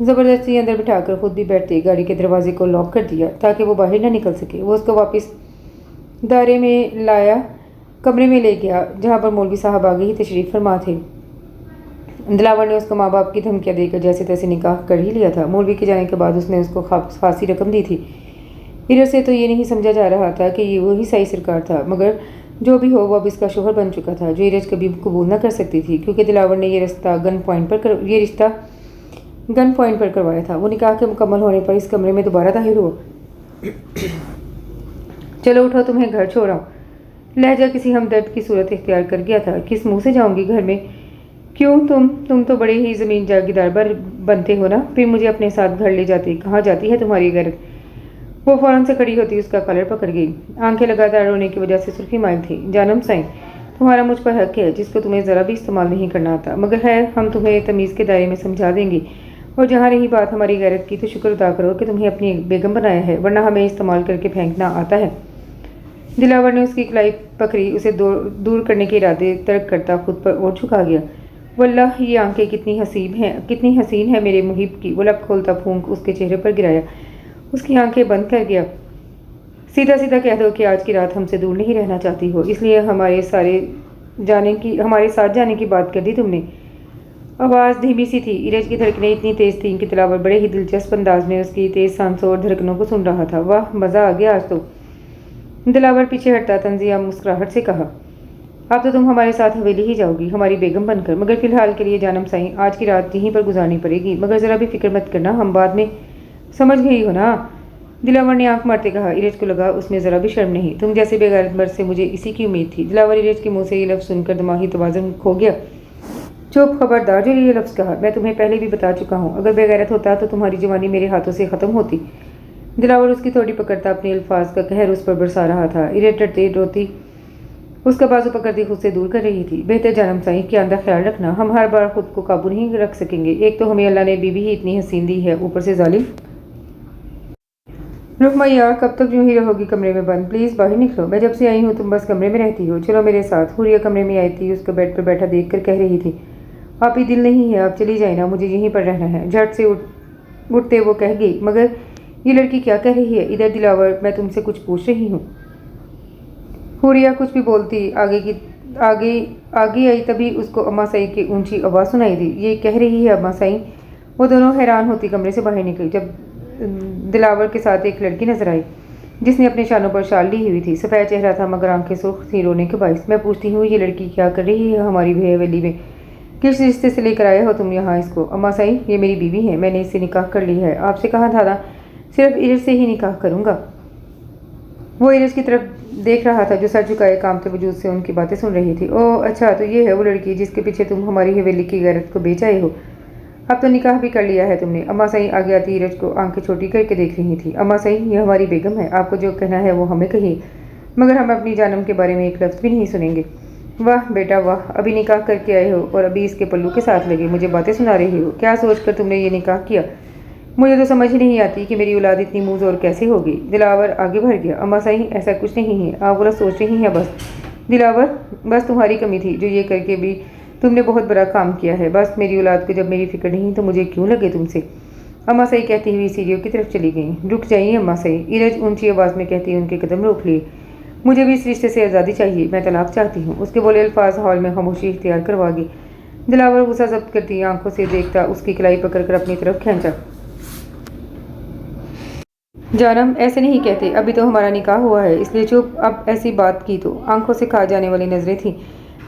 ज़बरदस्ती अंदर बिठाकर खुद भी बैठते गाड़ी के दरवाजे को लॉक कर दिया ताकि वो बाहर न निकल सके। वो उसको वापस दायरे में लाया, कमरे में ले गया जहाँ पर मौलवी साहब आगे ही तशरीफ़ फरमा थे। दिलावर ने उसको माँ बाप की धमकियाँ देकर जैसे तैसे निकाह कर ही लिया था। मौलवी के जाने के बाद उसने उसको खासी रकम दी थी। इधर से तो ये नहीं समझा जा रहा था कि ये वही साईं सरकार था, मगर जो भी हो वो अब इसका शोहर बन चुका था, जो इरज कभी कबूल न कर सकती थी, क्योंकि दिलावर ने ये रिश्ता गन पॉइंट पर करवाया था। वो निकाह के मुकम्मल होने पर इस कमरे में दोबारा दाखिल हुआ। चलो उठो, तुम्हें घर छोड़ आऊँ। लहजा किसी हमदर्द की सूरत इख्तियार कर गया था। किस मुंह से जाऊंगी घर में? क्यों, तुम तो बड़े ही ज़मीन जागीरदार बनते हो ना, फिर मुझे अपने साथ घर ले जाते। कहाँ जाती है तुम्हारी गैरत? वो फौरन से खड़ी होती उसका कॉलर पकड़ गई। आंखें लगातार रोने की वजह से सुर्खी माइल थी। जानम साईं, तुम्हारा मुझ पर हक है जिसको तुम्हें ज़रा भी इस्तेमाल नहीं करना आता, मगर है हम तुम्हें तमीज़ के दायरे में समझा देंगे। और जहाँ रही बात हमारी गैरत की, तो शुक्र अदा करो कि तुम्हें अपनी बेगम बनाया है, वरना हमें इस्तेमाल करके फेंकना आता है। दिलावर ने उसकी कलाई पकड़ी, उसे दूर करने के इरादे तर्क करता खुद पर और झुका गया। वल्लाह ये आंखें कितनी हसीन है मेरे मुहिब की। वो लब खोलता फूंक उसके चेहरे पर गिराया, उसकी आंखें बंद कर गया। सीधा सीधा कह दो कि आज की रात हमसे दूर नहीं रहना चाहती हो, इसलिए हमारे साथ जाने की बात कर दी तुमने। आवाज़ धीमी सी थी। इरज की धड़कनें इतनी तेज थीं कि दिलावर बड़े ही दिलचस्प अंदाज में उसकी तेज सांसों और धड़कनों को सुन रहा था। वाह, मज़ा आ गया आज तो। दिलावर पीछे हटता तंजिया मुस्कुराहट से कहा, अब तो तुम हमारे साथ हवेली ही जाओगी, हमारी बेगम बनकर, मगर फिलहाल के लिए जानम साईं आज की रात यहीं पर गुजारनी पड़ेगी। मगर ज़रा भी फिक्र मत करना, हम बाद में, समझ गई हो ना। दिलावर ने आंख मारते कहा। इरज को लगा उसमें ज़रा भी शर्म नहीं। तुम जैसे बेगैरत मर्द से मुझे इसी की उम्मीद थी। दिलावर इरज के मुंह से ये लफ्ज़ सुनकर दिमागी तवाज़ुन खो गया। चुप, खबरदार जो ये लफ्ज़ कहा। मैं तुम्हें पहले भी बता चुका हूँ, अगर बेगैरत होता तो तुम्हारी जवानी मेरे हाथों से ख़त्म होती। दिलावर उसकी थोड़ी पकड़ता अपने अल्फाज का कहर उस पर बरसा रहा था। इरज डरते रोती उसका बाजू पकड़ती खुद से दूर कर रही थी। बेहतर जानम साईं कि आंदा ख्याल रखना, हम हर बार खुद को काबू नहीं रख सकेंगे। एक तो हमें अल्लाह ने बीवी ही इतनी हसीन दी है, ऊपर से जालिम। रुकमा यार, कब तक यूं ही रहोगी कमरे में बंद? प्लीज़ बाहर निकलो। मैं जब से आई हूँ तुम बस कमरे में रहती हो। चलो मेरे साथ। हुरिया कमरे में आई थी, उसको बेड पर बैठा देख कर कह रही थी, आप ही दिल नहीं है, आप चली जाए ना, मुझे यहीं पर रहना है। झट से उठते वो कह गई, मगर ये लड़की क्या कह रही है? इधर दिलावर, मैं तुमसे कुछ पूछ रही हूँ। हुरिया कुछ भी बोलती आगे आई, तभी उसको अम्मा साई की ऊंची आवाज़ सुनाई दी। ये कह रही है अम्मा साई। वो दोनों हैरान होती कमरे से बाहर निकली जब दिलावर के साथ एक लड़की नजर आई जिसने अपने शानों पर शाल ली हुई थी। सफ़ेद चेहरा था मगर आंखें सुर्ख थी रोने के बायस। मैं पूछती हूँ ये लड़की क्या कर रही है हमारी हवेली में? किस रिश्ते से लेकर आए हो तुम यहाँ इसको? अम्मा साई, ये मेरी बीवी है, मैंने इससे निकाह कर लिया है। आपसे कहा था ना, सिर्फ इरज से ही निकाह करूँगा। वो इरज की तरफ देख रहा था जो सर झुकाए कामते वजूद से उनकी बातें सुन रही थी। ओह अच्छा, तो ये है वो लड़की जिसके पीछे तुम हमारी हवेली की गैरत को बेच आए हो। अब तो निकाह भी कर लिया है तुमने। अम्मा साई आगे आती इरज को आंखें छोटी करके देख रही थी। अम्मा साई, ये हमारी बेगम है, आपको जो कहना है वो हमें कहिए, मगर हम अपनी जानम के बारे में एक लफ्ज़ भी नहीं सुनेंगे। वाह बेटा वाह, अभी निकाह करके आए हो और अभी इसके पल्लू के साथ लगे मुझे बातें सुना रही हो। क्या सोचकर तुमने ये निकाह किया? मुझे तो समझ ही नहीं आती कि मेरी औलाद इतनी मुँह जोर कैसे होगी। दिलावर आगे बढ़ गया। अम्मा साई, ऐसा कुछ नहीं है, आप गलत सोच रही हैं बस। दिलावर, बस तुम्हारी कमी थी जो ये करके भी तुमने बहुत बड़ा काम किया है। बस मेरी औलाद को जब मेरी फिक्र नहीं तो मुझे क्यों लगे तुमसे? अम्मा साई कहती हुई सीढ़ियों की तरफ चली गई। रुक जाइए अम्मा साई, इरज ऊंची आवाज़ में कहती उनके कदम रोक लिए। मुझे भी इस रिश्ते से आज़ादी चाहिए, मैं तलाक चाहती हूँ। उसके बोले अल्फाज हॉल में खामोशी इख्तियार करवा गई। दिलावर गुस्सा जब्त करती आंखों से देखता उसकी कलाई पकड़कर अपनी तरफ खींचा। जानम, ऐसे नहीं कहते, अभी तो हमारा निकाह हुआ है, इसलिए चुप। अब ऐसी बात की तो आंखों से खा जाने वाली नजरें थीं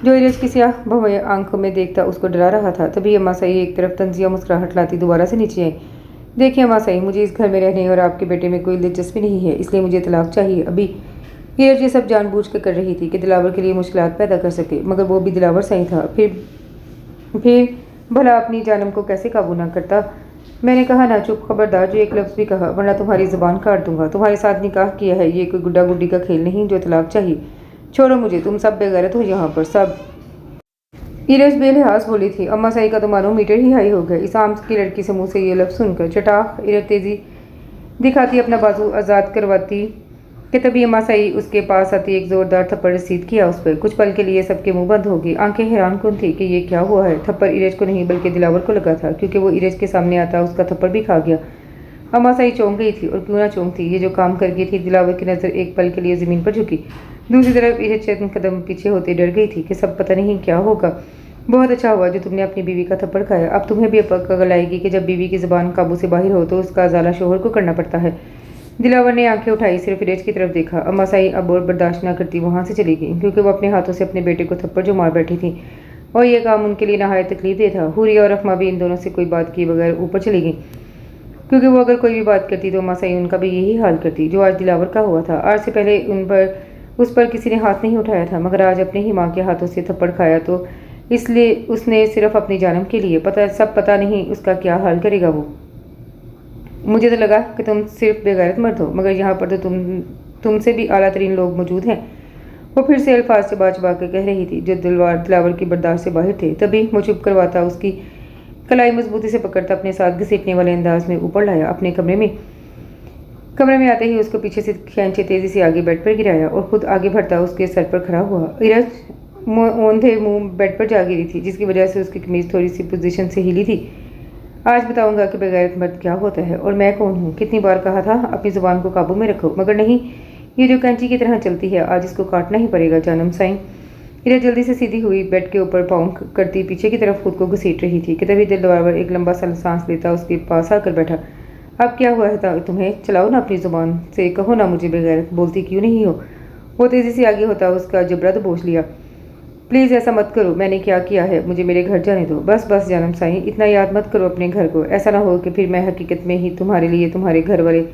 जो इरज की स्याह भवें आंखों में देखता उसको डरा रहा था। तभी अम्मा साई एक तरफ तंजिया मुस्कुराहट लाती दोबारा से नीचे आई। देखिए अम्मा साई, मुझे इस घर में रहने और आपके बेटे में कोई दिलचस्पी नहीं है, इसलिए मुझे तलाक चाहिए अभी। इरज ये सब जानबूझ कर रही थी कि दिलावर के लिए मुश्किलात पैदा कर सके, मगर वो भी दिलावर साई था। फिर भला अपनी जानम को कैसे काबू ना करता? मैंने कहा ना चुप, खबरदार जो एक लफ्ज़ भी कहा वरना तुम्हारी ज़ुबान काट दूंगा। तुम्हारे साथ निकाह किया है, ये कोई गुड्डा गुड्डी का खेल नहीं जो तलाक चाहिए। छोड़ो मुझे, तुम सब बेगैरत हो यहाँ पर सब। इरज बेलिहाज बोली थी। अम्मा साई का तो मानो मीटर ही हाई हो गया इस आम की लड़की से मुँह से ये लफ्ज़ सुनकर। चटाख इरज तेज़ी दिखाती अपना बाजू आज़ाद करवाती कि तभी अम्मा साई उसके पास आती एक ज़ोरदार थप्पड़ रसीद किया उस पर। कुछ पल के लिए सबके मुंह बंद हो गई। आंखें हैरान कन थी कि ये क्या हुआ है। थप्पड़ इरज को नहीं बल्कि दिलावर को लगा था, क्योंकि वो इरज के सामने आता उसका थप्पड़ भी खा गया। अम्मा साई चौंक गई थी, और क्यों ना चौंकती, ये जो काम कर गई थी। दिलावर की नज़र एक पल के लिए ज़मीन पर झुकी। दूसरी तरफ इरज चंद कदम पीछे होते डर गई थी कि सब पता नहीं क्या होगा। बहुत अच्छा हुआ जो तुमने अपनी बीवी का थप्पड़ खाया। अब तुम्हें भी अकल आएगी कि जब बीवी की ज़ुबान काबू से बाहर हो तो उसका अजाला शोहर को करना पड़ता है। दिलावर ने आंखें उठाई, सिर्फ इरज की तरफ देखा। अम्मा साई अब और बर्दाश्त न करती वहाँ से चली गई, क्योंकि वो अपने हाथों से अपने बेटे को थप्पड़ जो मार बैठी थी और यह काम उनके लिए नहायत तकलीफ दे था। हुरिया और अफमा भी इन दोनों से कोई बात किए बगैर ऊपर चली गई, क्योंकि वो अगर कोई भी बात करती तो अम्मा साई उनका भी यही हाल करती जो आज दिलावर का हुआ था। आज से पहले उस पर किसी ने हाथ नहीं उठाया था, मगर आज अपने ही माँ के हाथों से थप्पड़ खाया तो इसलिए उसने सिर्फ अपनी जानम के लिए। पता नहीं उसका क्या हाल करेगा वो। मुझे तो लगा कि तुम सिर्फ बेगैरत मर्द हो, मगर यहाँ पर तो तुमसे भी आला तरीन लोग मौजूद हैं। वो फिर से अल्फाज चबा चबा कर कह रही थी जो दिलावर की बर्दाश्त से बाहर थे। तभी वो चुप करवाता उसकी कलाई मजबूती से पकड़ता अपने साथ घसीटने वाले अंदाज में ऊपर लाया अपने कमरे में आते ही उसको पीछे से खींचे तेजी से आगे बेड पर गिराया और खुद आगे बढ़ता उसके सर पर खड़ा हुआ। इरज, औंधे मुंह बेड पर जा गिरी थी, जिसकी वजह से उसकी कमीज थोड़ी सी पोजीशन से हिली थी। आज बताऊंगा कि बगैरत मर्द क्या होता है और मैं कौन हूँ। कितनी बार कहा था अपनी जुबान को काबू में रखो, मगर नहीं, ये जो कैंची की तरह चलती है, आज इसको काटना ही पड़ेगा। जानम साईं। हीरा जल्दी से सीधी हुई, बेड के ऊपर पाँव करती पीछे की तरफ खुद को घसीट रही थी कि तभी दिल बराबर एक लंबा सा सांस लेता उसके पास आकर बैठा। अब क्या हुआ है तुम्हें? चलाओ ना अपनी जुबान से, कहो ना मुझे बगैरत, बोलती क्यों नहीं हो? वो तेजी से आगे होता उसका जबरा दबोच लिया। प्लीज़ ऐसा मत करो, मैंने क्या किया है? मुझे मेरे घर जाने दो। बस बस जानम साईं, इतना याद मत करो अपने घर को। ऐसा ना हो कि फिर मैं हकीकत में ही तुम्हारे लिए तुम्हारे घर वाले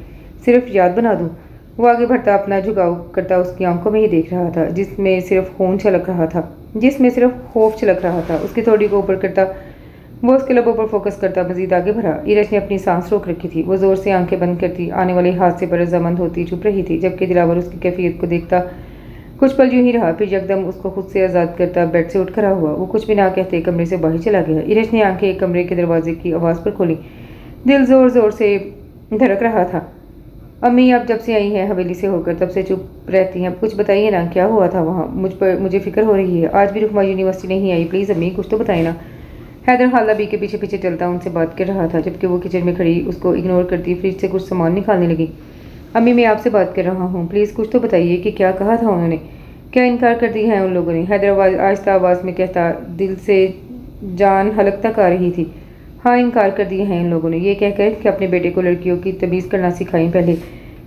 सिर्फ याद बना दूँ। वो आगे बढ़ता अपना झुकाव करता उसकी आंखों में ही देख रहा था, जिसमें सिर्फ खून छलक रहा था, जिसमें सिर्फ खौफ छलक रहा था। उसकी थोड़ी को ऊपर करता वो उसके लबों पर फोकस करता मजीद आगे बढ़ा। इरज ने अपनी सांस रोक रखी थी। वो जोर से आंखें बंद करती आने वाले हादसे पर रजामंद होती चुप रही थी, जबकि दिलावर उसकी कैफियत को देखता कुछ पल यूं ही रहा, फिर यकदम उसको खुद से आज़ाद करता बेड से उठ खड़ा हुआ। वो कुछ भी ना कहते कमरे से बाहर चला गया। इरज ने आंखें कमरे के दरवाजे की आवाज़ पर खोली। दिल जोर जोर से धड़क रहा था। अम्मी आप जब से आई हैं हवेली से होकर तब से चुप रहती हैं, कुछ बताइए ना, क्या हुआ था वहाँ? मुझे फिक्र हो रही है। आज भी रुकमा यूनिवर्सिटी नहीं आई, प्लीज़ अम्मी कुछ तो बताइए ना। हैदर खाला बी के पीछे पीछे चलता उनसे बात कर रहा था, जबकि वो किचन में खड़ी उसको इग्नोर करती फ्रिज से कुछ सामान निकालने लगी। अम्मी मैं आपसे बात कर रहा हूँ, प्लीज़ कुछ तो बताइए कि क्या कहा था उन्होंने? क्या इनकार कर दिया है उन लोगों ने? हैदर आहिस्ता आवाज़ में कहता, दिल से जान हलक तक आ रही थी। हाँ, इनकार कर दिया है इन लोगों ने, ये कहकर कि अपने बेटे को लड़कियों की तमीज़ करना सिखाई। पहले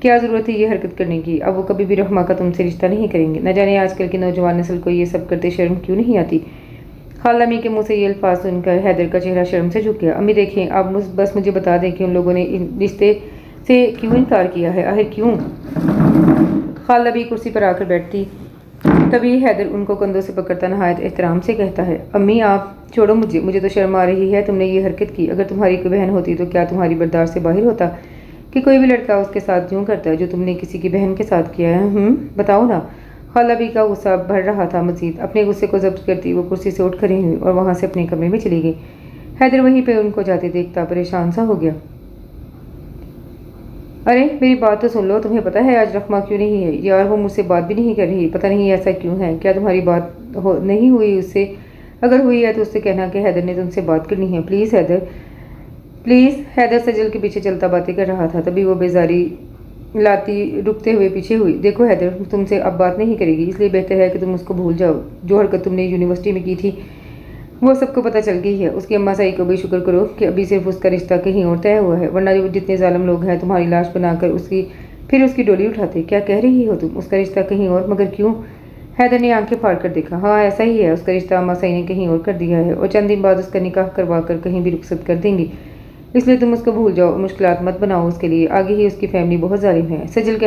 क्या ज़रूरत है ये हरकत करने की? अब वो कभी भी रहमा का तुमसे रिश्ता नहीं करेंगे। न जाने आजकल की नौजवान नस्ल को ये सब करते शर्म क्यों नहीं आती। खाला अम्मी के मुंह से ये अल्फाज सुनकर हैदर का चेहरा शर्म से झुक गया। अम्मी देखें, आप बस मुझे बता दें कि उन लोगों ने रिश्ते से क्यों इनकार किया है, आखिर क्यों? खाला अम्मी कुर्सी पर आकर बैठती, तभी हैदर उनको कंधों से पकड़ता नहायत एहतराम से कहता है, अम्मी आप छोड़ो मुझे तो शर्म आ रही है, तुमने ये हरकत की। अगर तुम्हारी कोई बहन होती तो क्या तुम्हारी बर्दाश्त से बाहर होता कि कोई भी लड़का उसके साथ यूँ करता है जो तुमने किसी की बहन के साथ किया है? बताओ ना। खाला भी का गुस्सा बढ़ रहा था मजीद। अपने गुस्से को जब्त करती वो कुर्सी से उठ खड़ी हुई और वहाँ से अपने कमरे में चली गई। हैदर वहीं पे उनको जाते देखता परेशान सा हो गया। अरे मेरी बात तो सुन लो, तुम्हें पता है आज रखमा क्यों नहीं है? यार वो मुझसे बात भी नहीं कर रही, पता नहीं ऐसा क्यों है। क्या तुम्हारी बात नहीं हुई उससे? अगर हुई है तो उससे कहना कि हैदर ने तुमसे बात करनी है। Please Haider, please. हैदर सजल के पीछे चलता बातें कर रहा था, तभी वो बेजारी लाती रुकते हुए पीछे हुई। देखो हैदर, तुमसे अब बात नहीं करेगी, इसलिए बेहतर है कि तुम उसको भूल जाओ। जो हरकत तुमने यूनिवर्सिटी में की थी वो सबको पता चल गई है। उसकी अम्मा साई को भी शुक्र करो कि अभी सिर्फ उसका रिश्ता कहीं और तय हुआ है, वरना जितने जालिम लोग हैं तुम्हारी लाश बनाकर उसकी डोली उठाते। क्या कह रही हो तुम? उसका रिश्ता कहीं और? मगर क्यों? हैदर ने आंखें फाड़ कर देखा। हाँ ऐसा ही है, उसका रिश्ता अम्मा साई ने कहीं और कर दिया है और चंद दिन बाद उसका निकाह करवा कर कहीं भी रुखसत कर देंगी। इसलिए तुम उसको भूल जाओ, मुश्किलात मत बनाओ उसके लिए। आगे ही उसकी फैमिली बहुत जालिम है। सजल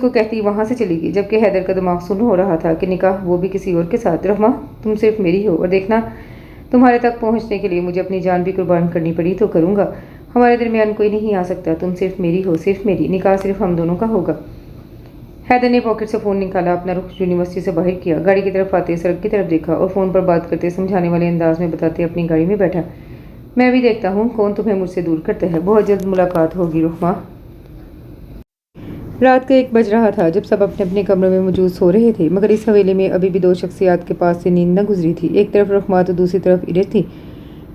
कहती वहाँ से चली गई, जबकि हैदर का दिमाग सुन्न हो रहा था कि निकाह वो भी किसी और के साथ। रहमा तुम सिर्फ मेरी हो, और देखना तुम्हारे तक पहुँचने के लिए मुझे अपनी जान भी कुर्बान करनी पड़ी तो करूँगा। हमारे दरमियान कोई नहीं आ सकता, तुम सिर्फ मेरी हो, सिर्फ मेरी। निकाह सिर्फ हम दोनों का होगा। हैदर ने पॉकेट से फ़ोन निकाला, अपना रुख यूनिवर्सिटी से बाहर किया, गाड़ी की तरफ आते सड़क की तरफ देखा और फ़ोन पर बात करते समझाने वाले अंदाज में बताते अपनी गाड़ी में बैठा। मैं भी देखता हूँ कौन तुम्हें मुझसे दूर करता है। बहुत जल्द मुलाकात होगी रुखमा। रात का 1 बज रहा था जब सब अपने अपने कमरों में मौजूद सो रहे थे, मगर इस हवेली में अभी भी 2 शख्सियात के पास से नींद न गुजरी थी। एक तरफ रुखमा तो दूसरी तरफ इरज थी।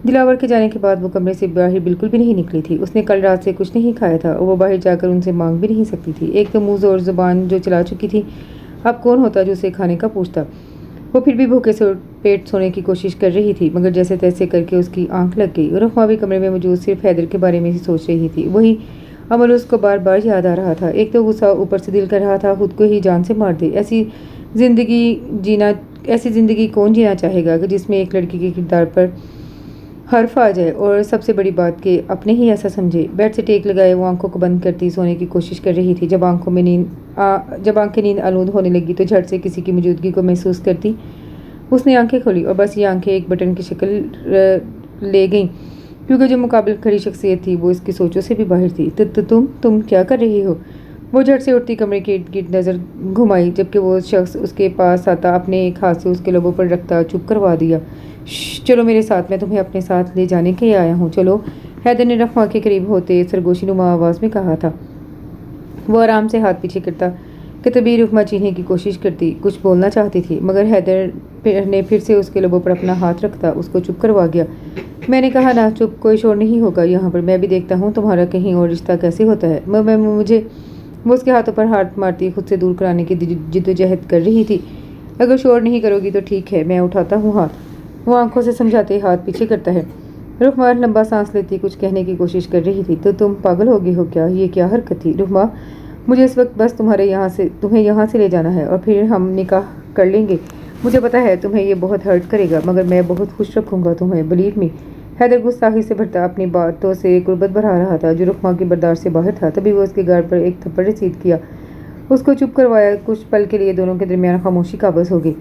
दिलावर के जाने के बाद वो कमरे से बाहर बिल्कुल भी नहीं निकली थी। उसने कल रात से कुछ नहीं खाया था और वो बाहर जाकर उनसे मांग भी नहीं सकती थी। एक तो मुँह और ज़ुबान जो चला चुकी थी, अब कौन होता जो उसे खाने का पूछता। वो फिर भी भूखे से पेट सोने की कोशिश कर रही थी, मगर जैसे तैसे करके उसकी आंख लग गई। रुखमा भी कमरे में मौजूद सिर्फ हैदर के बारे में ही सोच रही थी। वही अमल उसको बार बार याद आ रहा था। एक तो गुस्सा, ऊपर से दिल कर रहा था खुद को ही जान से मार दे। ऐसी ज़िंदगी कौन जीना चाहेगा कि जिसमें एक लड़की के किरदार पर हर्फ आ जाए, और सबसे बड़ी बात कि अपने ही ऐसा समझे। बेड से टेक लगाए वो आंखों को बंद करती सोने की कोशिश कर रही थी। जब आंखें नींद आलूद होने लगी तो झट से किसी की मौजूदगी को महसूस करती उसने आंखें खोली, और बस ये आंखें एक बटन की शक्ल ले गईं, क्योंकि जो मुकाबले खड़ी शख्सियत थी वो इसकी सोचों से भी बाहर थी। तुम क्या कर रही हो? वो झट से उठती कमरे के इर्द गिर्द नज़र घुमाई, जबकि वो शख्स उसके पास आता अपने एक हाथ से उसके लबों पर रखता चुप करवा दिया। चलो मेरे साथ, मैं तुम्हें अपने साथ ले जाने के लिए आया हूँ, चलो। हैदर ने रखमा के करीब होते सरगोशी नुमा आवाज़ में कहा था। वो आराम से हाथ पीछे करता कि तभी रुकमा चीखने की कोशिश करती, कुछ बोलना चाहती थी, मगर हैदर ने फिर से उसके लबों पर अपना हाथ रखता उसको चुप करवा गया। मैंने कहा ना चुप, कोई शोर नहीं होगा यहाँ पर, मैं भी देखता हूँ तुम्हारा कहीं और रिश्ता कैसे होता है। मुझे वो उसके हाथों पर हाथ मारती खुद से दूर कराने की जिद्दोजहद कर रही थी। अगर शोर नहीं करोगी तो ठीक है, मैं उठाता हूँ हाथ। वो आंखों से समझाते हाथ पीछे करता है। रुखमा लंबा सांस लेती कुछ कहने की कोशिश कर रही थी। तो तुम पागल हो गई हो क्या? ये क्या हरकत थी रुखमा? मुझे इस वक्त बस तुम्हें यहाँ से ले जाना है और फिर हम निकाह कर लेंगे। मुझे पता है तुम्हें ये बहुत हर्ट करेगा, मगर मैं बहुत खुश रखूँगा तुम्हें, बिलीव मी। हैदर गुस्ताखी से भरता अपनी बातों से कुर्बत बढ़ा रहा था जो रुखमा की बर्दाश्त से बाहर था। तभी वो उसके गाल पर एक थप्पड़ रसीद किया, उसको चुप करवाया। कुछ पल के लिए दोनों के दरमियान खामोशी काबज हो गई।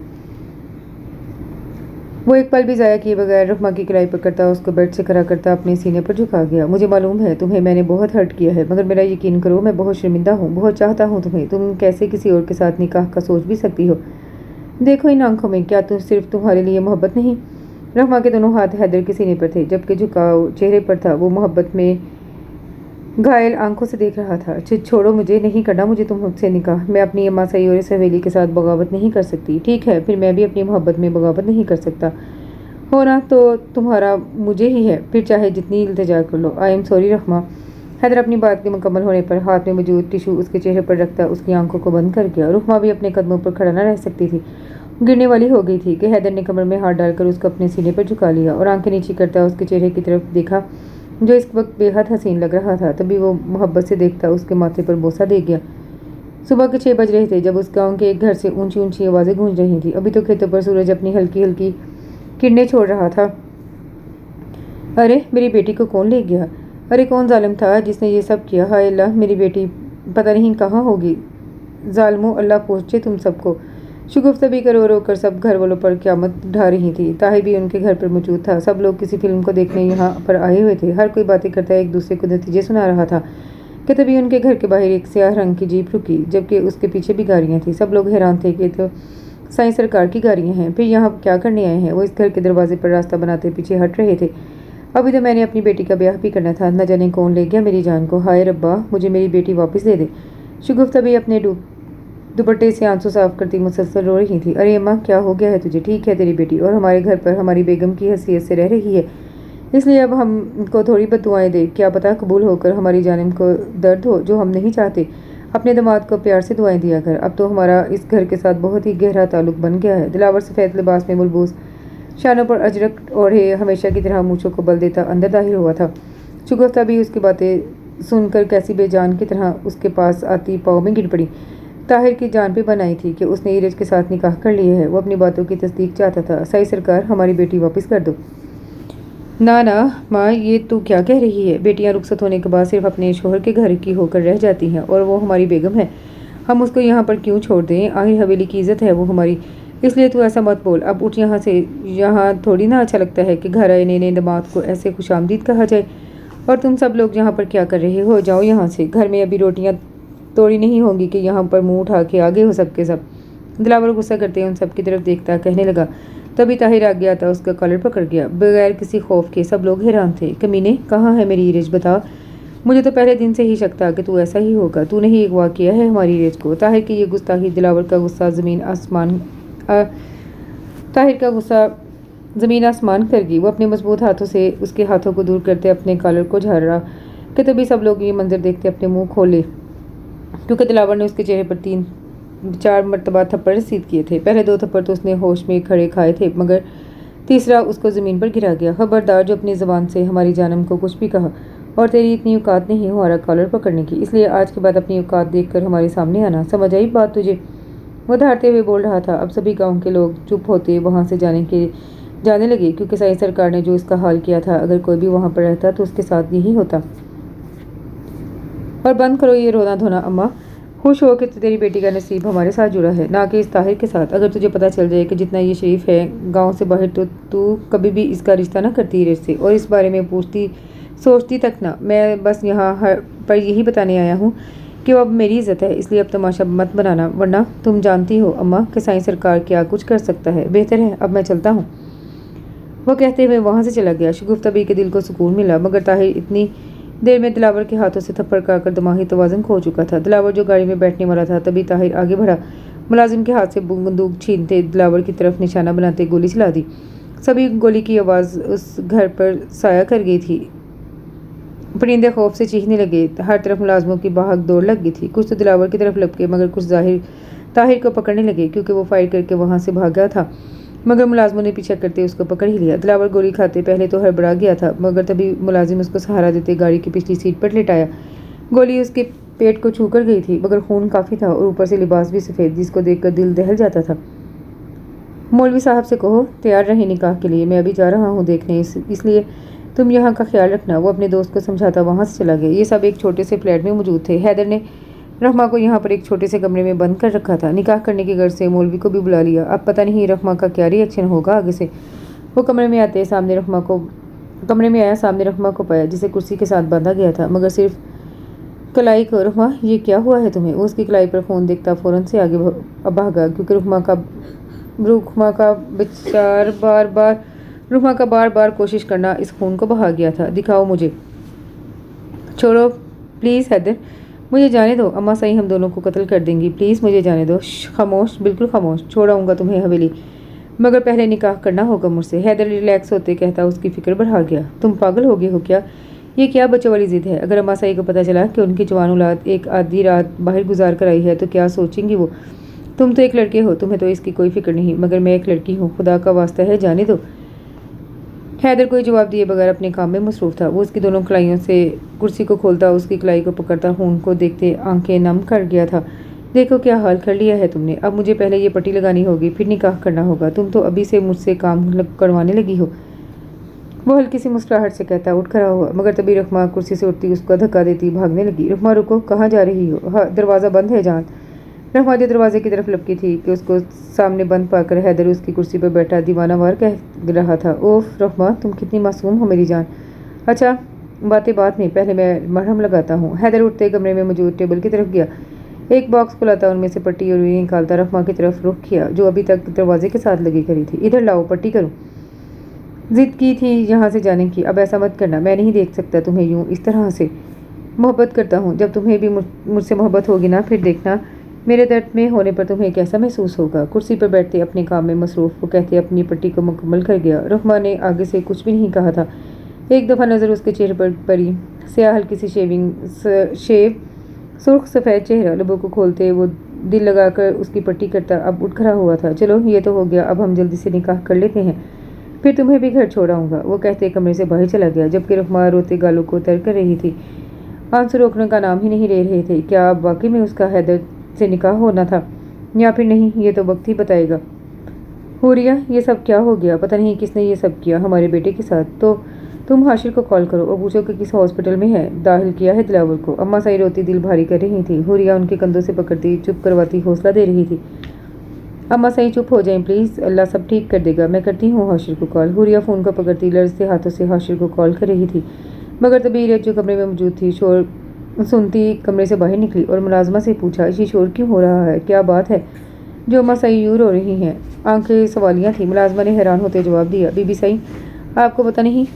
वो एक पल भी ज़ाया किए बगैर रुखमा की कलाई पकड़ता उसको बेड से खड़ा करता अपने सीने पर झुका गया। मुझे मालूम है तुम्हें मैंने बहुत हर्ट किया है, मगर मेरा यकीन करो मैं बहुत शर्मिंदा हूँ, बहुत चाहता हूँ तुम्हें। तुम कैसे किसी और के साथ निकाह का सोच भी सकती हो? देखो इन आंखों में, क्या तुम सिर्फ तुम्हारे लिए मोहब्बत नहीं? रुखमा के दोनों हाथ हैदर के सीने पर थे, जबकि झुकाव चेहरे पर था। वो मोहब्बत में घायल आंखों से देख रहा था। छोड़ो, मुझे नहीं करना मुझे तुमसे निकाह। मैं अपनी अम्मा सही और इस हवेली के साथ बगावत नहीं कर सकती। ठीक है, फिर मैं भी अपनी मोहब्बत में बगावत नहीं कर सकता। होना तो तुम्हारा मुझे ही है, फिर चाहे जितनी इल्तिजा कर लो। आई एम सॉरी रुखमा। हैदर अपनी बात के मुकम्मल होने पर हाथ में मौजूद टिशू उसके चेहरे पर रखता उसकी आंखों को बंद कर गया। रुखमा भी अपने कदमों पर खड़ा न रह सकती थी, गिरने वाली हो गई थी कि हैदर ने कमर में हाथ डालकर उसको अपने सीने पर झुका लिया और आंखें नीचे करता उसके चेहरे की तरफ देखा जो इस वक्त बेहद हसीन लग रहा था। तभी वो मोहब्बत से देखता उसके माथे पर बोसा दे गया। सुबह के 6 बज रहे थे जब उस गांव के एक घर से ऊंची ऊंची आवाज़ें गूंज रही थी। अभी तो खेतों पर सूरज अपनी हल्की हल्की किरणें छोड़ रहा था। अरे मेरी बेटी को कौन ले गया? अरे कौन जालिम था जिसने ये सब किया? हाय अल्लाह, मेरी बेटी पता नहीं कहाँ होगी। जालिमो, अल्लाह पहुँचे तुम सबको। शगुफ्ता भी रो रो कर सब घर वालों पर क़यामत ढा रही थी। ताहिर भी उनके घर पर मौजूद था। सब लोग किसी फिल्म को देखने यहाँ पर आए हुए थे। हर कोई बातें करता एक दूसरे को नतीजे सुना रहा था कि तभी उनके घर के बाहर एक स्याह रंग की जीप रुकी, जबकि उसके पीछे भी गाड़ियाँ थीं। सब लोग हैरान थे कि तो साईं सरकार की गाड़ियाँ हैं, फिर यहाँ क्या करने आए हैं? वो इस घर के दरवाजे पर रास्ता बनाते पीछे हट रहे थे। अभी तो मैंने अपनी बेटी का ब्याह भी करना था, न जाने कौन ले गया मेरी जान को। हाय रब्बा, मुझे मेरी बेटी वापस दे दे। शगुफ्ता भी अपने दुपट्टे से आंसू साफ करती मुसलसल रो रही थी। अरे अम्मा, क्या हो गया है तुझे? ठीक है तेरी बेटी और हमारे घर पर हमारी बेगम की हैसियत से रह रही है, इसलिए अब हमको थोड़ी बददुआएं दे। क्या पता कबूल होकर हमारी जानिब को दर्द हो जो हम नहीं चाहते। अपने दामाद को प्यार से दुआएं दिया कर। अब तो हमारा इस घर के साथ बहुत ही गहरा ताल्लुक बन गया है। दिलावर सफ़ेद लिबास में मुलबूस, शानों पर अजरक ओढ़े, हमेशा की तरह मूँछों को बल देता अंदर दाखिल हुआ था। शगुफ्ता भी उसकी बातें सुनकर कैसी बेजान की तरह उसके पास आती पाँव में गिर पड़ी। ताहिर की जान पे बनाई थी कि उसने ईरज के साथ निकाह कर लिया है। वो अपनी बातों की तस्दीक चाहता था। साईं सरकार, हमारी बेटी वापस कर दो। ना ना माँ, ये तू क्या कह रही है? बेटियाँ रुखसत होने के बाद सिर्फ अपने शोहर के घर की होकर रह जाती हैं और वो हमारी बेगम है। हम उसको यहाँ पर क्यों छोड़ दें? आखिर हवेली की इज़्ज़त है वो हमारी, इसलिए तू ऐसा मत बोल। अब उठ यहाँ से। यहाँ थोड़ी ना अच्छा लगता है कि घर आए नए दामाद को ऐसे खुशामदीद कहा जाए। और तुम सब लोग यहाँ पर क्या कर रहे हो? जाओ यहाँ से। घर में अभी रोटियाँ तोड़ी नहीं होंगी कि यहाँ पर मुँह उठा के आगे हो सबके सब। दिलावर गुस्सा करते उन सब की तरफ देखता कहने लगा। तभी ताहिर आ गया था, उसका कॉलर पकड़ गया। बगैर किसी खौफ के सब लोग हैरान थे। कमीने, कहाँ है मेरी ईरज? बता। मुझे तो पहले दिन से ही शक था कि तू ऐसा ही होगा। तूने ही अगवा किया है हमारी ईरज को। ताहिर की ये गुस्ताखी, दिलावर का गुस्सा ज़मीन आसमान कर गई। वो अपने मजबूत हाथों से उसके हाथों को दूर करते अपने कॉलर को झाड़ रहा कि तभी सब लोग ये मंजर देखते अपने मुँह खोले, क्योंकि दिलावर ने उसके चेहरे पर 3-4 मरतबा थप्पड़ रसीद किए थे। पहले 2 थप्पड़ तो उसने होश में खड़े खाए थे, मगर तीसरा उसको ज़मीन पर गिरा गया। खबरदार जो अपनी ज़बान से हमारी जानम को कुछ भी कहा, और तेरी इतनी औकात नहीं हमारा कॉलर पकड़ने की, इसलिए आज के बाद अपनी औकात देखकर हमारे सामने आना। समझ आई बात तुझे? वो धारते हुए बोल रहा था। अब सभी गाँव के लोग चुप होते वहाँ से जाने लगे, क्योंकि साईं सरकार ने जो इसका हाल किया था, अगर कोई भी वहाँ पर रहता तो उसके साथ यही होता। और बंद करो ये रोना धोना अम्मा। खुश हो कि तेरी बेटी का नसीब हमारे साथ जुड़ा है, ना कि इस ताहिर के साथ। अगर तुझे पता चल जाए कि जितना ये शरीफ है गांव से बाहर, तो तू कभी भी इसका रिश्ता ना करती ईरज से, और इस बारे में सोचती तक ना। मैं बस यहाँ पर यही बताने आया हूँ कि अब मेरी इज़्ज़त है, इसलिए अब तमाशा मत बनाना, वरना तुम जानती हो अम्मा कि साईं सरकार क्या कुछ कर सकता है। बेहतर है अब मैं चलता हूँ। वो कहते हुए वहाँ से चला गया। शगुफ्ता बी के दिल को सुकून मिला, मगर ताहिर इतनी देर में दिलावर के हाथों से थप्पड़ खाकर दिमागी तवाज़ुन खो चुका था। दिलावर जो गाड़ी में बैठने वाला था, तभी ताहिर आगे बढ़ा। मुलाजिम के हाथ से बंदूक छीनते दिलावर की तरफ निशाना बनाते गोली चला दी। सभी गोली की आवाज़ उस घर पर साया कर गई थी। परिंदे खौफ से चीखने लगे। हर तरफ मुलाजमों की भाग दौड़ लग गई थी। कुछ तो दिलावर की तरफ लपके, मगर कुछ ताहिर को पकड़ने लगे, क्योंकि वो फायर करके वहाँ से भागा था। मगर मुलाजमों ने पीछा करते उसको पकड़ ही लिया। दिलावर गोली खाते पहले तो हड़बड़ा गया था, मगर तभी मुलाजिम उसको सहारा देते गाड़ी की पिछली सीट पर लिटाया। गोली उसके पेट को छू कर गई थी, मगर खून काफ़ी था और ऊपर से लिबास भी सफ़ेद, जिसको देखकर दिल दहल जाता था। मौलवी साहब से कहो तैयार रहे निकाह के लिए, मैं अभी जा रहा हूँ देखने, इसलिए तुम यहाँ का ख्याल रखना। वो अपने दोस्त को समझाता वहाँ से चला गया। ये सब एक छोटे से फ्लैट में मौजूद थे। हैदर ने रहमा को यहाँ पर एक छोटे से कमरे में बंद कर रखा था। निकाह करने की गर्ज से मौलवी को भी बुला लिया। अब पता नहीं रहमा का क्या रिएक्शन होगा आगे से। वो कमरे में आया, सामने रहमा को पाया, जिसे कुर्सी के साथ बांधा गया था, मगर सिर्फ कलाई को। रहमा, ये क्या हुआ है तुम्हें? वो उसकी कलाई पर फ़ोन देखता फ़ौरन से आगे भागा, क्योंकि रहमा का बार बार कोशिश करना इस खून को बहा गया था। दिखाओ मुझे। छोड़ो प्लीज़ हैदर, मुझे जाने दो। अम्मा सही हम दोनों को कत्ल कर देंगी, प्लीज़ मुझे जाने दो। खामोश, बिल्कुल खामोश। छोड़ाऊँगा तुम्हें हवेली, मगर पहले निकाह करना होगा मुझसे। हैदर रिलैक्स होते कहता उसकी फिक्र बढ़ा गया। तुम पागल हो गए हो क्या? ये क्या बच्चों वाली ज़िद है? अगर अम्मा सही को पता चला कि उनकी जवान औलाद एक आधी रात बाहर गुजार कर आई है तो क्या सोचेंगी वो? तुम तो एक लड़के हो, तुम्हें तो इसकी कोई फिक्र नहीं, मगर मैं एक लड़की हूँ। खुदा का वास्ता है जाने दो। हैदर कोई जवाब दिए बगैर अपने काम में मसरूफ़ था। वो उसकी दोनों कलाइयों से कुर्सी को खोलता, उसकी कलाई को पकड़ता, खून को देखते आंखें नम कर गया था। देखो क्या हाल कर लिया है तुमने। अब मुझे पहले ये पट्टी लगानी होगी, फिर निकाह करना होगा। तुम तो अभी से मुझसे काम करवाने लगी हो। वो हल्की सी मुस्कुराहट से कहता उठ खड़ा हुआ, मगर तभी रहमा कुर्सी से उठती उसको धक्का देती भागने लगी। रहमा रुको, कहाँ जा रही हो? हाँ, दरवाज़ा बंद है जान। रहमा जो दरवाजे की तरफ लपकी थी कि उसको सामने बंद पाकर हैदर उसकी कुर्सी पर बैठा दीवाना वार कह रहा था, ओफ रहमा, तुम कितनी मासूम हो मेरी जान। अच्छा, बातें बात में, पहले मैं मरहम लगाता हूँ। हैदर उठते कमरे में मौजूद टेबल की तरफ गया, एक बॉक्स खुलाता, उनमें से पट्टी और रुई निकालता रहमा की तरफ रुख किया, जो अभी तक दरवाजे के साथ लगी खड़ी थी। इधर लाओ, पट्टी करूँ। ज़िद की थी यहाँ से जाने की, अब ऐसा मत करना। मैं नहीं देख सकता तुम्हें यूँ इस तरह से। मोहब्बत करता हूँ, जब तुम्हें भी मुझसे मोहब्बत होगी ना, फिर देखना मेरे दर्द में होने पर तुम्हें कैसा महसूस होगा। कुर्सी पर बैठते अपने काम में मसरूफ़ वो कहते अपनी पट्टी को मुकम्मल कर गया। रहमा ने आगे से कुछ भी नहीं कहा था। एक दफ़ा नज़र उसके चेहरे पर पड़ी, स्याह हल्की सी शेव, सुर्ख सफ़ेद चेहरा। लबों को खोलते वो दिल लगाकर उसकी पट्टी करता अब उठ खड़ा हुआ था। चलो ये तो हो गया, अब हम जल्दी से निकाह कर लेते हैं, फिर तुम्हें भी घर छोड़ाऊँगा। वो कहते कमरे से बाहर चला गया, जबकि रहमा रोते गालों को तर कर रही थी। आंसू रोकने का नाम ही नहीं ले रहे थे। क्या अब वाकई में उसका हैदर से निकाह होना था या फिर नहीं, ये तो वक्त ही बताएगा। हुरिया, ये सब क्या हो गया? पता नहीं किसने ये सब किया हमारे बेटे के साथ। तो तुम हाशिर को कॉल करो और पूछो कि किस हॉस्पिटल में है, दाखिल किया है दिलावर को। अम्मा सही रोती दिल भारी कर रही थी। हुरिया उनके कंधों से पकड़ती चुप करवाती हौसला दे रही थी। अम्मा सही चुप हो जाएं प्लीज़, अल्लाह सब ठीक कर देगा, मैं करती हूँ हाशिर को कॉल। हुरिया फ़ोन को पकड़ती लर्जते हाथों से हाशिर को कॉल कर रही थी, मगर तभी इरज जो कमरे में मौजूद थी शोर सुनती कमरे से बाहर निकली और मुलाजमा से पूछा, ये शोर क्यों हो रहा है, क्या बात है जो अम्मा सही यूँ रो रही हैं? आंखें सवालियाँ थी। मुलाजमा ने हैरान होते जवाब दिया, बीबी सही, आपको पता नहीं,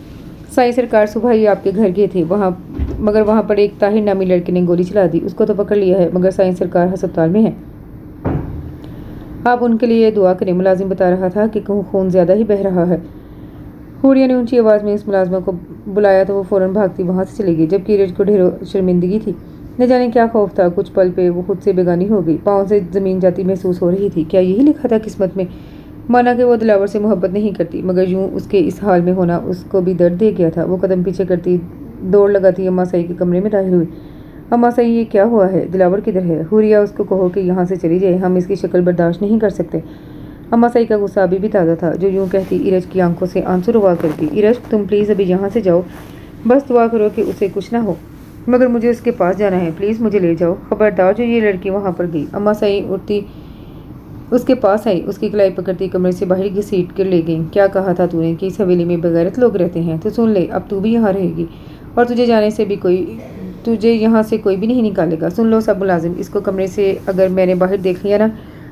साई सरकार सुबह ही आपके घर गए थे, मगर वहाँ पर एक ताहिर नामी लड़के ने गोली चला दी। उसको तो पकड़ लिया है, मगर साई सरकार अस्पताल में है, आप उनके लिए दुआ करें। मुलाजिम बता रहा था कि खून ज़्यादा ही बह रहा है। हुरिया ने ऊंची आवाज़ में इस मुलाजमा को बुलाया तो वो फ़ौरन भागती वहाँ से चली गई, जबकि इरज को ढेरों शर्मिंदगी थी। न जाने क्या खौफ था, कुछ पल पे वो खुद से बेगानी हो गई, पाँव से ज़मीन जाती महसूस हो रही थी। क्या यही लिखा था किस्मत में? माना कि वो दिलावर से मोहब्बत नहीं करती, मगर यूँ उसके इस हाल में होना उसको भी दर्द दे गया था। वो कदम पीछे करती दौड़ लगाती अम्मा सही के कमरे में दाखिल हुई। अम्मा सही, ये क्या हुआ है? दिलावर किधर है? हुरिया, उसको कहो कि यहाँ से चली जाए, हम इसकी शक्ल बर्दाश्त नहीं कर सकते। अम्मा सही का गुस्सा अभी भी ताज़ा था, जो यूँ कहती इरज की आंखों से आंसू रुआ करती, इरज तुम प्लीज़ अभी यहाँ से जाओ, बस दुआ करो कि उसे कुछ ना हो, मगर मुझे उसके पास जाना है, प्लीज़ मुझे ले जाओ। खबरदार जो ये लड़की वहाँ पर गई। अम्मा सही उठती उसके पास आई, उसकी कलाई पकड़ती कमरे से बाहर की सीट कर ले गई। क्या कहा था तूने कि इस हवेली में बेगैरत लोग रहते हैं? तो सुन ले, अब तू भी यहाँ रहेगी और तुझे यहाँ से कोई भी नहीं निकालेगा। सुन लो सब मुलाजिम, इसको कमरे से अगर मैंने बाहर देख लिया ना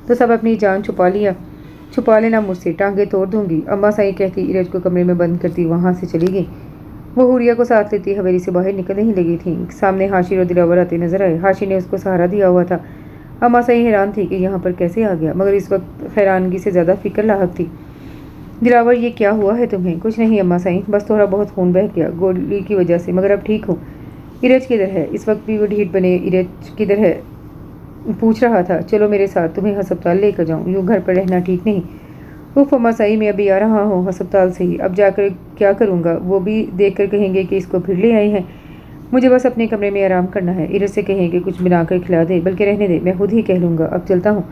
तो सब अपनी जान छुपा लेना मुझसे, टांगे तोड़ दूंगी। अम्मा सही कहती इरज को कमरे में बंद करती वहाँ से चली गई। वो हुरिया को साथ लेती हवेली से बाहर निकलने ही लगी थी। सामने हाशिर और दिलावर आते नजर आए। हाशिर ने उसको सहारा दिया हुआ था। अम्मा सही हैरान थी कि यहाँ पर कैसे आ गया, मगर इस वक्त हैरानगी से ज़्यादा फिक्र लाहक थी। दिलावर, ये क्या हुआ है तुम्हें? कुछ नहीं अम्मा साईं, बस थोड़ा बहुत खून बह गया गोली की वजह से, मगर अब ठीक हूँ। इरज किधर है? इस वक्त भी वो ढीठ बने इरज किधर है पूछ रहा था। चलो मेरे साथ, तुम्हें अस्पताल लेकर जाऊँ, यूँ घर पर रहना ठीक नहीं। उफ अम्मा साईं, मैं अभी आ रहा हूँ अस्पताल से ही, अब जाकर क्या करूँगा? वो भी देख कर कहेंगे कि इसको फिर ले आए हैं। मुझे बस अपने कमरे में आराम करना है। इरज से कहें कि कुछ बनाकर खिला दे, बल्कि रहने दे, मैं खुद ही कह लूँगा। अब चलता हूँ।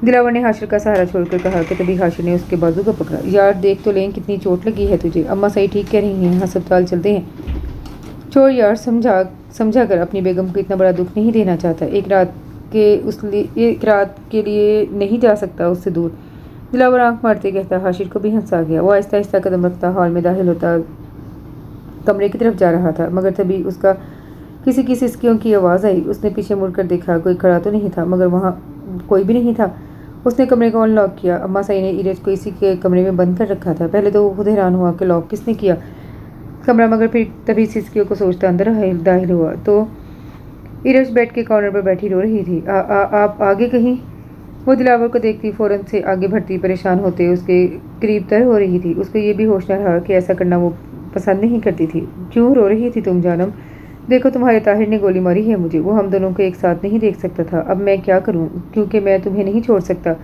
दिलावर ने हाशिर का सहारा छोड़कर कहा कि तभी हाशिर ने उसके बाजू को पकड़ा। यार देख तो लें, कितनी चोट लगी है तुझे। अम्मा सही ठीक कह रही हैं, अस्पताल चलते हैं। छोड़ यार, समझा कर, अपनी बेगम को इतना बड़ा दुख नहीं देना चाहता। एक रात के लिए नहीं जा सकता उससे दूर। दिलावर आंख मारते कहता। हाशिर को भी हंस आ गया। वो आहिस्ता आहिस्ता कदम रखता हॉल में दाखिल होता कमरे की तरफ जा रहा था, मगर तभी उसका किसी की सिसकियों की आवाज़ आई। उसने पीछे मुड़कर देखा, कोई खड़ा तो नहीं था, मगर वहाँ कोई भी नहीं था। उसने कमरे को अनलॉक किया। अम्मा सई ने इरज को इसी के कमरे में बंद कर रखा था। पहले तो वो खुद हैरान हुआ कि लॉक किसने किया कमरा, मगर फिर तभी सिसकियों को सोचता अंदर दाखिल हुआ तो इरज बेड के कॉर्नर पर बैठी रो रही थी। आप आगे कहीं? वो दिलावर को देखती फौरन से आगे बढ़ती, परेशान होते उसके करीब तर हो रही थी। उसको ये भी होश न रहा कि ऐसा करना वो पसंद नहीं करती थी। क्यों रो रही थी तुम जानम? देखो तुम्हारे ताहिर ने गोली मारी है मुझे। वो हम दोनों को एक साथ नहीं देख सकता था। अब मैं क्या करूं, क्योंकि मैं तुम्हें नहीं छोड़ सकता।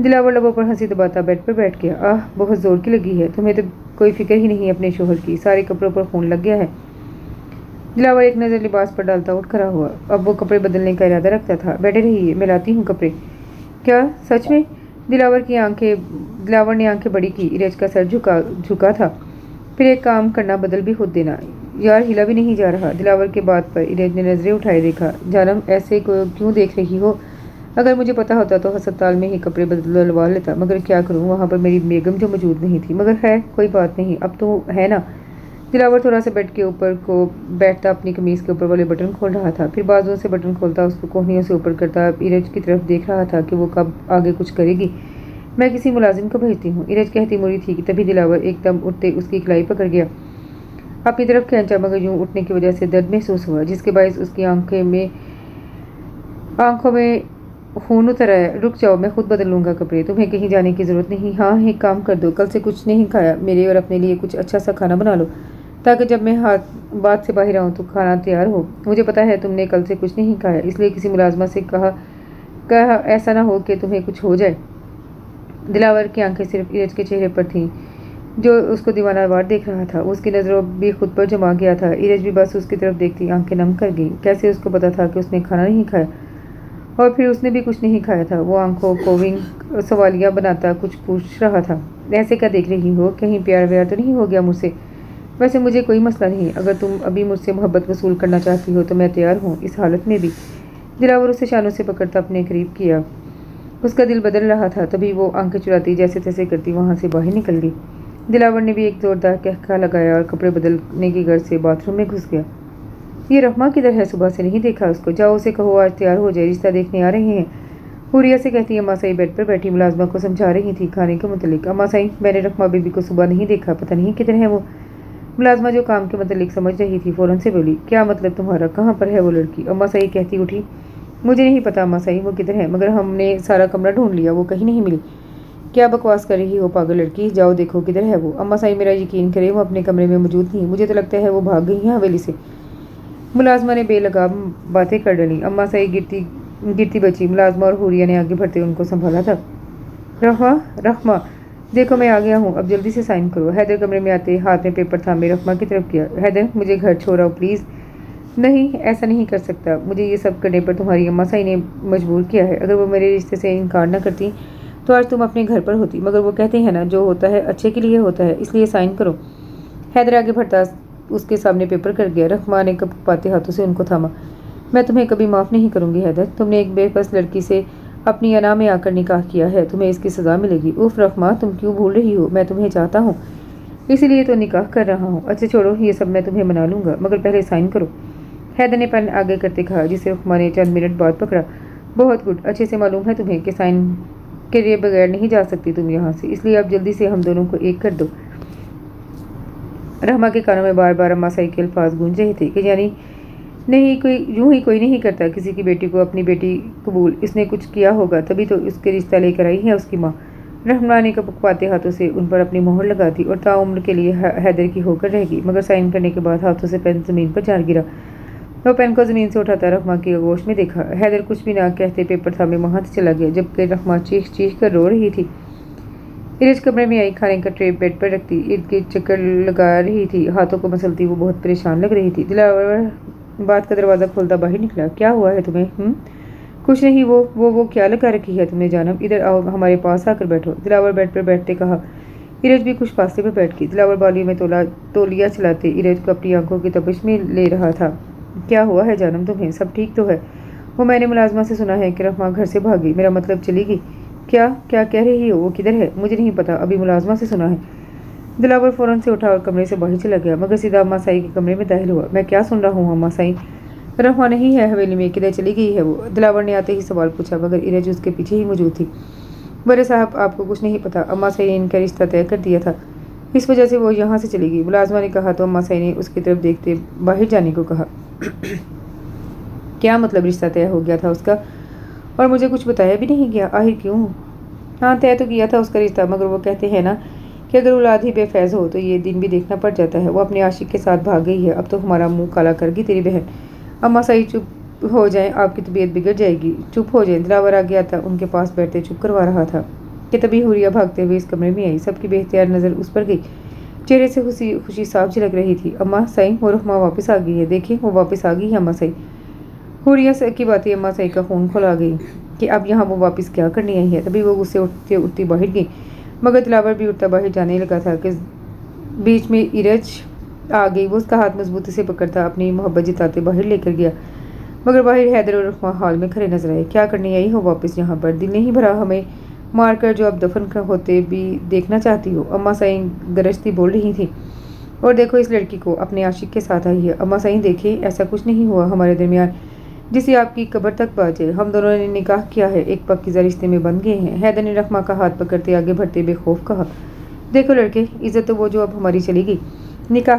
दिलावर लबों पर हंसी दबाता बेड पर बैठ गया। आह, बहुत जोर की लगी है तुम्हें, तो कोई फिक्र ही नहीं अपने शोहर की। सारे कपड़ों पर खून लग गया है। दिलावर एक नज़र लिबास पर डालता उठ खड़ा हुआ। अब वो कपड़े बदलने का इरादा रखता था। बैठे रहिए, मैं लाती हूँ कपड़े। क्या सच में? दिलावर ने आंखें बड़ी की। इरज का सर झुका था। फिर एक काम करना, बदल भी खुद देना। यार हिला भी नहीं जा रहा। दिलावर के बात पर इरज ने नजरें उठाए देखा। जानम, ऐसे को क्यों देख रही हो? अगर मुझे पता होता तो अस्पताल में ही कपड़े बदलवा लेता, मगर क्या करूं, वहाँ पर मेरी बेगम जो मौजूद नहीं थी। मगर है, कोई बात नहीं, अब तो है ना। दिलावर थोड़ा सा बेड के ऊपर को बैठता अपनी कमीज़ के ऊपर वाले बटन खोल रहा था। फिर बाजुओं से बटन खोलता, उसको कोहनियों से ऊपर करता। इरज की तरफ देख रहा था कि वो कब आगे कुछ करेगी। मैं किसी मुलाजिम को भेजती हूँ, इरज कहती मुड़ी थी कि तभी दिलावर एकदम उठते उसकी कलाई पकड़ गया, अपनी तरफ खींचा, मगर यूं उठने की वजह से दर्द महसूस हुआ, जिसके बायस उसकी आंखों में खून उतर आया। रुक जाओ, मैं खुद बदल लूँगा कपड़े, तुम्हें कहीं जाने की ज़रूरत नहीं। हाँ, एक काम कर दो, कल से कुछ नहीं खाया, मेरे और अपने लिए कुछ अच्छा सा खाना बना लो, ताकि जब मैं बात से बाहर आऊँ तो खाना तैयार हो। मुझे पता है तुमने कल से कुछ नहीं खाया, इसलिए किसी मुलाजमा से कहा ऐसा ना हो कि तुम्हें कुछ हो जाए। दिलावर की आंखें सिर्फ इरज के चेहरे पर थीं, जो उसको दीवानावार देख रहा था। उसकी नज़रों भी खुद पर जमा गया था। इरज भी बस उसकी तरफ देखती आंखें नम कर गई। कैसे उसको पता था कि उसने खाना नहीं खाया, और फिर उसने भी कुछ नहीं खाया था। वो आंखों को विंग सवालिया बनाता कुछ पूछ रहा था। ऐसे क्या देख रही हो? कहीं प्यार व्यार तो नहीं हो गया मुझसे? वैसे मुझे कोई मसला नहीं, अगर तुम अभी मुझसे मोहब्बत वसूल करना चाहती हो तो मैं तैयार हूँ, इस हालत में भी। दिलावर उसे शानों से पकड़ता अपने करीब किया। उसका दिल बदल रहा था। तभी वो आंखें चुराती जैसे तैसे करती वहाँ से बाहर निकल गई। दिलावर ने भी एक जोरदार कहका लगाया और कपड़े बदलने की गर्ज से बाथरूम में घुस गया। ये रहमा किधर है? सुबह से नहीं देखा उसको। जाओ उसे कहो आज तैयार हो जाए, रिश्ता देखने आ रहे हैं। हुरिया से कहती अम्मा साई बेड पर बैठी मुलाजमा को समझा रही थी खाने के मुतलिक। अम्मा साई, मैंने रहमा बीबी को सुबह नहीं देखा, पता नहीं किधर है वो। मुलाजमा जो काम के मुतलिक समझ रही थी फौरन से बोली, क्या मतलब तुम्हारा? कहाँ पर है वो लड़की? अम्मा साई कहती उठी, मुझे नहीं पता अम्मा साई वो किधर है, मगर हमने सारा कमरा ढूंढ लिया, वो कहीं नहीं मिली। क्या बकवास कर रही हो पागल लड़की, जाओ देखो किधर है वो। अम्मा साई, मेरा यकीन करे वो अपने कमरे में मौजूद नहीं, मुझे तो लगता है वो भाग गई है हवेली से। मुलाजमा ने बेलगाम बातें कर डाली। अम्मा साई गिरती बची। मुलाजमा और हुरिया ने आगे बढ़ते उनको संभाला था। रहमा, देखो मैं आ गया हूँ, अब जल्दी से साइन करो। हैदर कमरे में आते हाथ में पेपर थामे रहमा की तरफ किया। हैदर, मुझे घर छोड़ाओ प्लीज़। नहीं, ऐसा नहीं कर सकता, मुझे ये सब करने पर तुम्हारी अम्मा साई ने मजबूर किया है। अगर वो मेरे रिश्ते से इनकार न करती तो आज तुम अपने घर पर होती, मगर वो कहते हैं ना, जो होता है अच्छे के लिए होता है, इसलिए साइन करो। हैदर आगे बढ़ता उसके सामने पेपर कर गया। रहमा ने कपकपाते हाथों से उनको थामा। मैं तुम्हें कभी माफ़ नहीं करूँगी हैदर, तुमने एक बेबस लड़की से अपनी अना में आकर निकाह किया है, तुम्हें इसकी सज़ा मिलेगी। उफ रहमा, तुम क्यों भूल रही हो, मैं तुम्हें चाहता हूँ, इसीलिए तो निकाह कर रहा हूँ। अच्छा छोड़ो ये सब, मैं तुम्हें मना लूँगा, मगर पहले साइन करो। हैदर ने पेन आगे करते कहा, जिसे रहमा ने चंद मिनट बाद पकड़ा। बहुत गुड, अच्छे से मालूम है तुम्हें कि साइन के लिए बगैर नहीं जा सकती तुम यहाँ से, इसलिए अब जल्दी से हम दोनों को एक कर दो। रहमा के कानों में बार बार अम्मा सई के अल्फाज गूंज रहे थे कि यानी नहीं, कोई यूं ही कोई नहीं करता किसी की बेटी को अपनी बेटी कबूल, इसने कुछ किया होगा तभी तो उसके रिश्ता लेकर आई है उसकी माँ। रहमा ने कपकपाते हाथों से उन पर अपनी मोहर लगा दी और ताउम्र के लिए हैदर की होकर रह गई, मगर साइन करने के बाद हाथों से पेन जमीन पर जार गिरा। वो पेन को जमीन से उठाता रहमा की आगोश में देखा। हैदर कुछ भी ना कहते पेपर थामे वहां से चला गया, जबकि रहमा चीख चीख कर रो रही थी। इरज कमरे में आई, खाने का ट्रे बेड पर रखती, इर्द गिर्द चक्कर लगा रही थी, हाथों को मसलती वो बहुत परेशान लग रही थी। दिलावर बात का दरवाज़ा खोलता बाहर निकला। क्या हुआ है तुम्हें? कुछ नहीं। वो क्या लगा रखी है तुमने जानब? इधर आओ, हमारे पास आकर बैठो। दिलावर बेड पर बैठते कहा। इरज भी कुछ फासले पर बैठ गई। दिलावर बालियों में तौलिया चलाते इरज को अपनी आंखों की तपिश में ले रहा था। क्या हुआ है जानब तुम्हें? सब ठीक तो है? वो मैंने मुलाजमा से सुना है कि रहमा घर से भागी, मेरा मतलब चली गई। क्या क्या कह रही हो? वो किधर है? मुझे नहीं पता, अभी मुलाजमा से सुना है। दिलावर फौरन से उठा और कमरे से बाहर चला गया, मगर सीधा अम्मा साई के कमरे में दाखिल हुआ। मैं क्या सुन रहा हूँ अम्मा साई? रहमा नहीं है हवेली में, किधर चली गई है वो? दिलावर ने आते ही सवाल पूछा, मगर इरज उसके पीछे ही मौजूद थी। बड़े साहब, आपको कुछ नहीं पता, अम्मा साई ने इनका रिश्ता तय कर दिया था, इस वजह से वो यहाँ से चली गई। मुलाजमा ने कहा तो अम्मा साई ने उसकी तरफ देखते बाहर जाने को कहा। क्या मतलब रिश्ता तय हो गया था उसका और मुझे कुछ बताया भी नहीं गया? आखिर क्यों? हाँ, तय तो किया था उसका रिश्ता, मगर वो कहते हैं ना कि अगर औलाद ही बेफैज हो तो ये दिन भी देखना पड़ जाता है। वो अपने आशिक के साथ भाग गई है, अब तो हमारा मुंह काला कर गई तेरी बहन। अम्मा सही चुप हो जाए, आपकी तबीयत बिगड़ जाएगी। चुप हो जाए। दिलावर आ गया था, उनके पास बैठते चुप करवा रहा था कि तभी हुरिया भागते हुए इस कमरे में आई। सबकी बेख्तियार नज़र उस पर गई, चेहरे से खुशी साफ झलक रही थी। अम्मा सही, वो रहमा वापस आ गई है, देखिए वो वापस आ गई है अम्मा सही। हुरिया की बातें अम्मा सही का खून खोला गई कि अब यहाँ वो वापस क्या करने आई है। तभी वो गुस्से उठते उठती बाहर गई, मगर दिलावर भी उठता बाहर जाने लगा था कि बीच में इरज आ गई। वो उसका हाथ मजबूती से पकड़ता अपनी मोहब्बत जिताते बाहर लेकर गया, मगर बाहर हैदर और रहमा हाल में खड़े नजर आए। क्या करने आई हो वापस यहाँ पर? दिल नहीं भरा हमें मार कर जो अब दफन होते भी देखना चाहती हो? अम्मा सही गरजती बोल रही थी। और देखो इस लड़की को, अपने आशिक के साथ आई है। अम्मा सही देखिए, ऐसा कुछ नहीं हुआ हमारे दरमियान जिसे आपकी कब्र तक बाजे। हम दोनों ने निकाह किया है, एक पक्कीज़ा रिश्ते में बन गए हैं। हैदर ने रहमा का हाथ पकड़ते आगे बढ़ते बेखौफ कहा, देखो लड़के, इज्जत तो वो जो अब हमारी चली गई। निकाह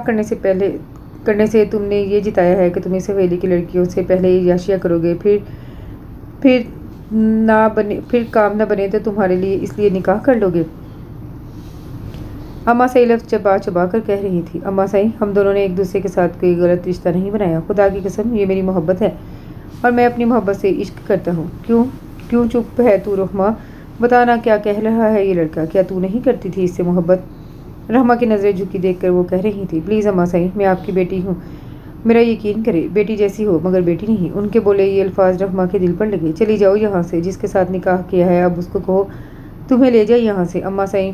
करने से तुमने ये जिताया है कि तुम इस हवेली की लड़कियों से पहले याशिया करोगे, फिर काम ना बने तो तुम्हारे लिए इसलिए निकाह कर लोगे। अम्मा सही लफ्ज़ चबा चबा कर कह रही थी। अम्मा सही, हम दोनों ने एक दूसरे के साथ कोई गलत रिश्ता नहीं बनाया, खुदा की कसम ये मेरी मोहब्बत है और मैं अपनी मोहब्बत से इश्क करता हूँ। क्यों चुप है तू रहमा? बताना क्या कह रहा है ये लड़का? क्या तू नहीं करती थी इससे मोहब्बत? रहमा की नज़रें झुकी देखकर वो कह रही थी, प्लीज़ अम्मा सही, मैं आपकी बेटी हूँ, मेरा यकीन करे, बेटी जैसी हो मगर बेटी नहीं। उनके बोले ये अल्फाज रहमा के दिल पर लगे। चली जाओ यहाँ से, जिसके साथ निकाह किया है अब उसको कहो तुम्हें ले जाए यहाँ से। अम्मा सही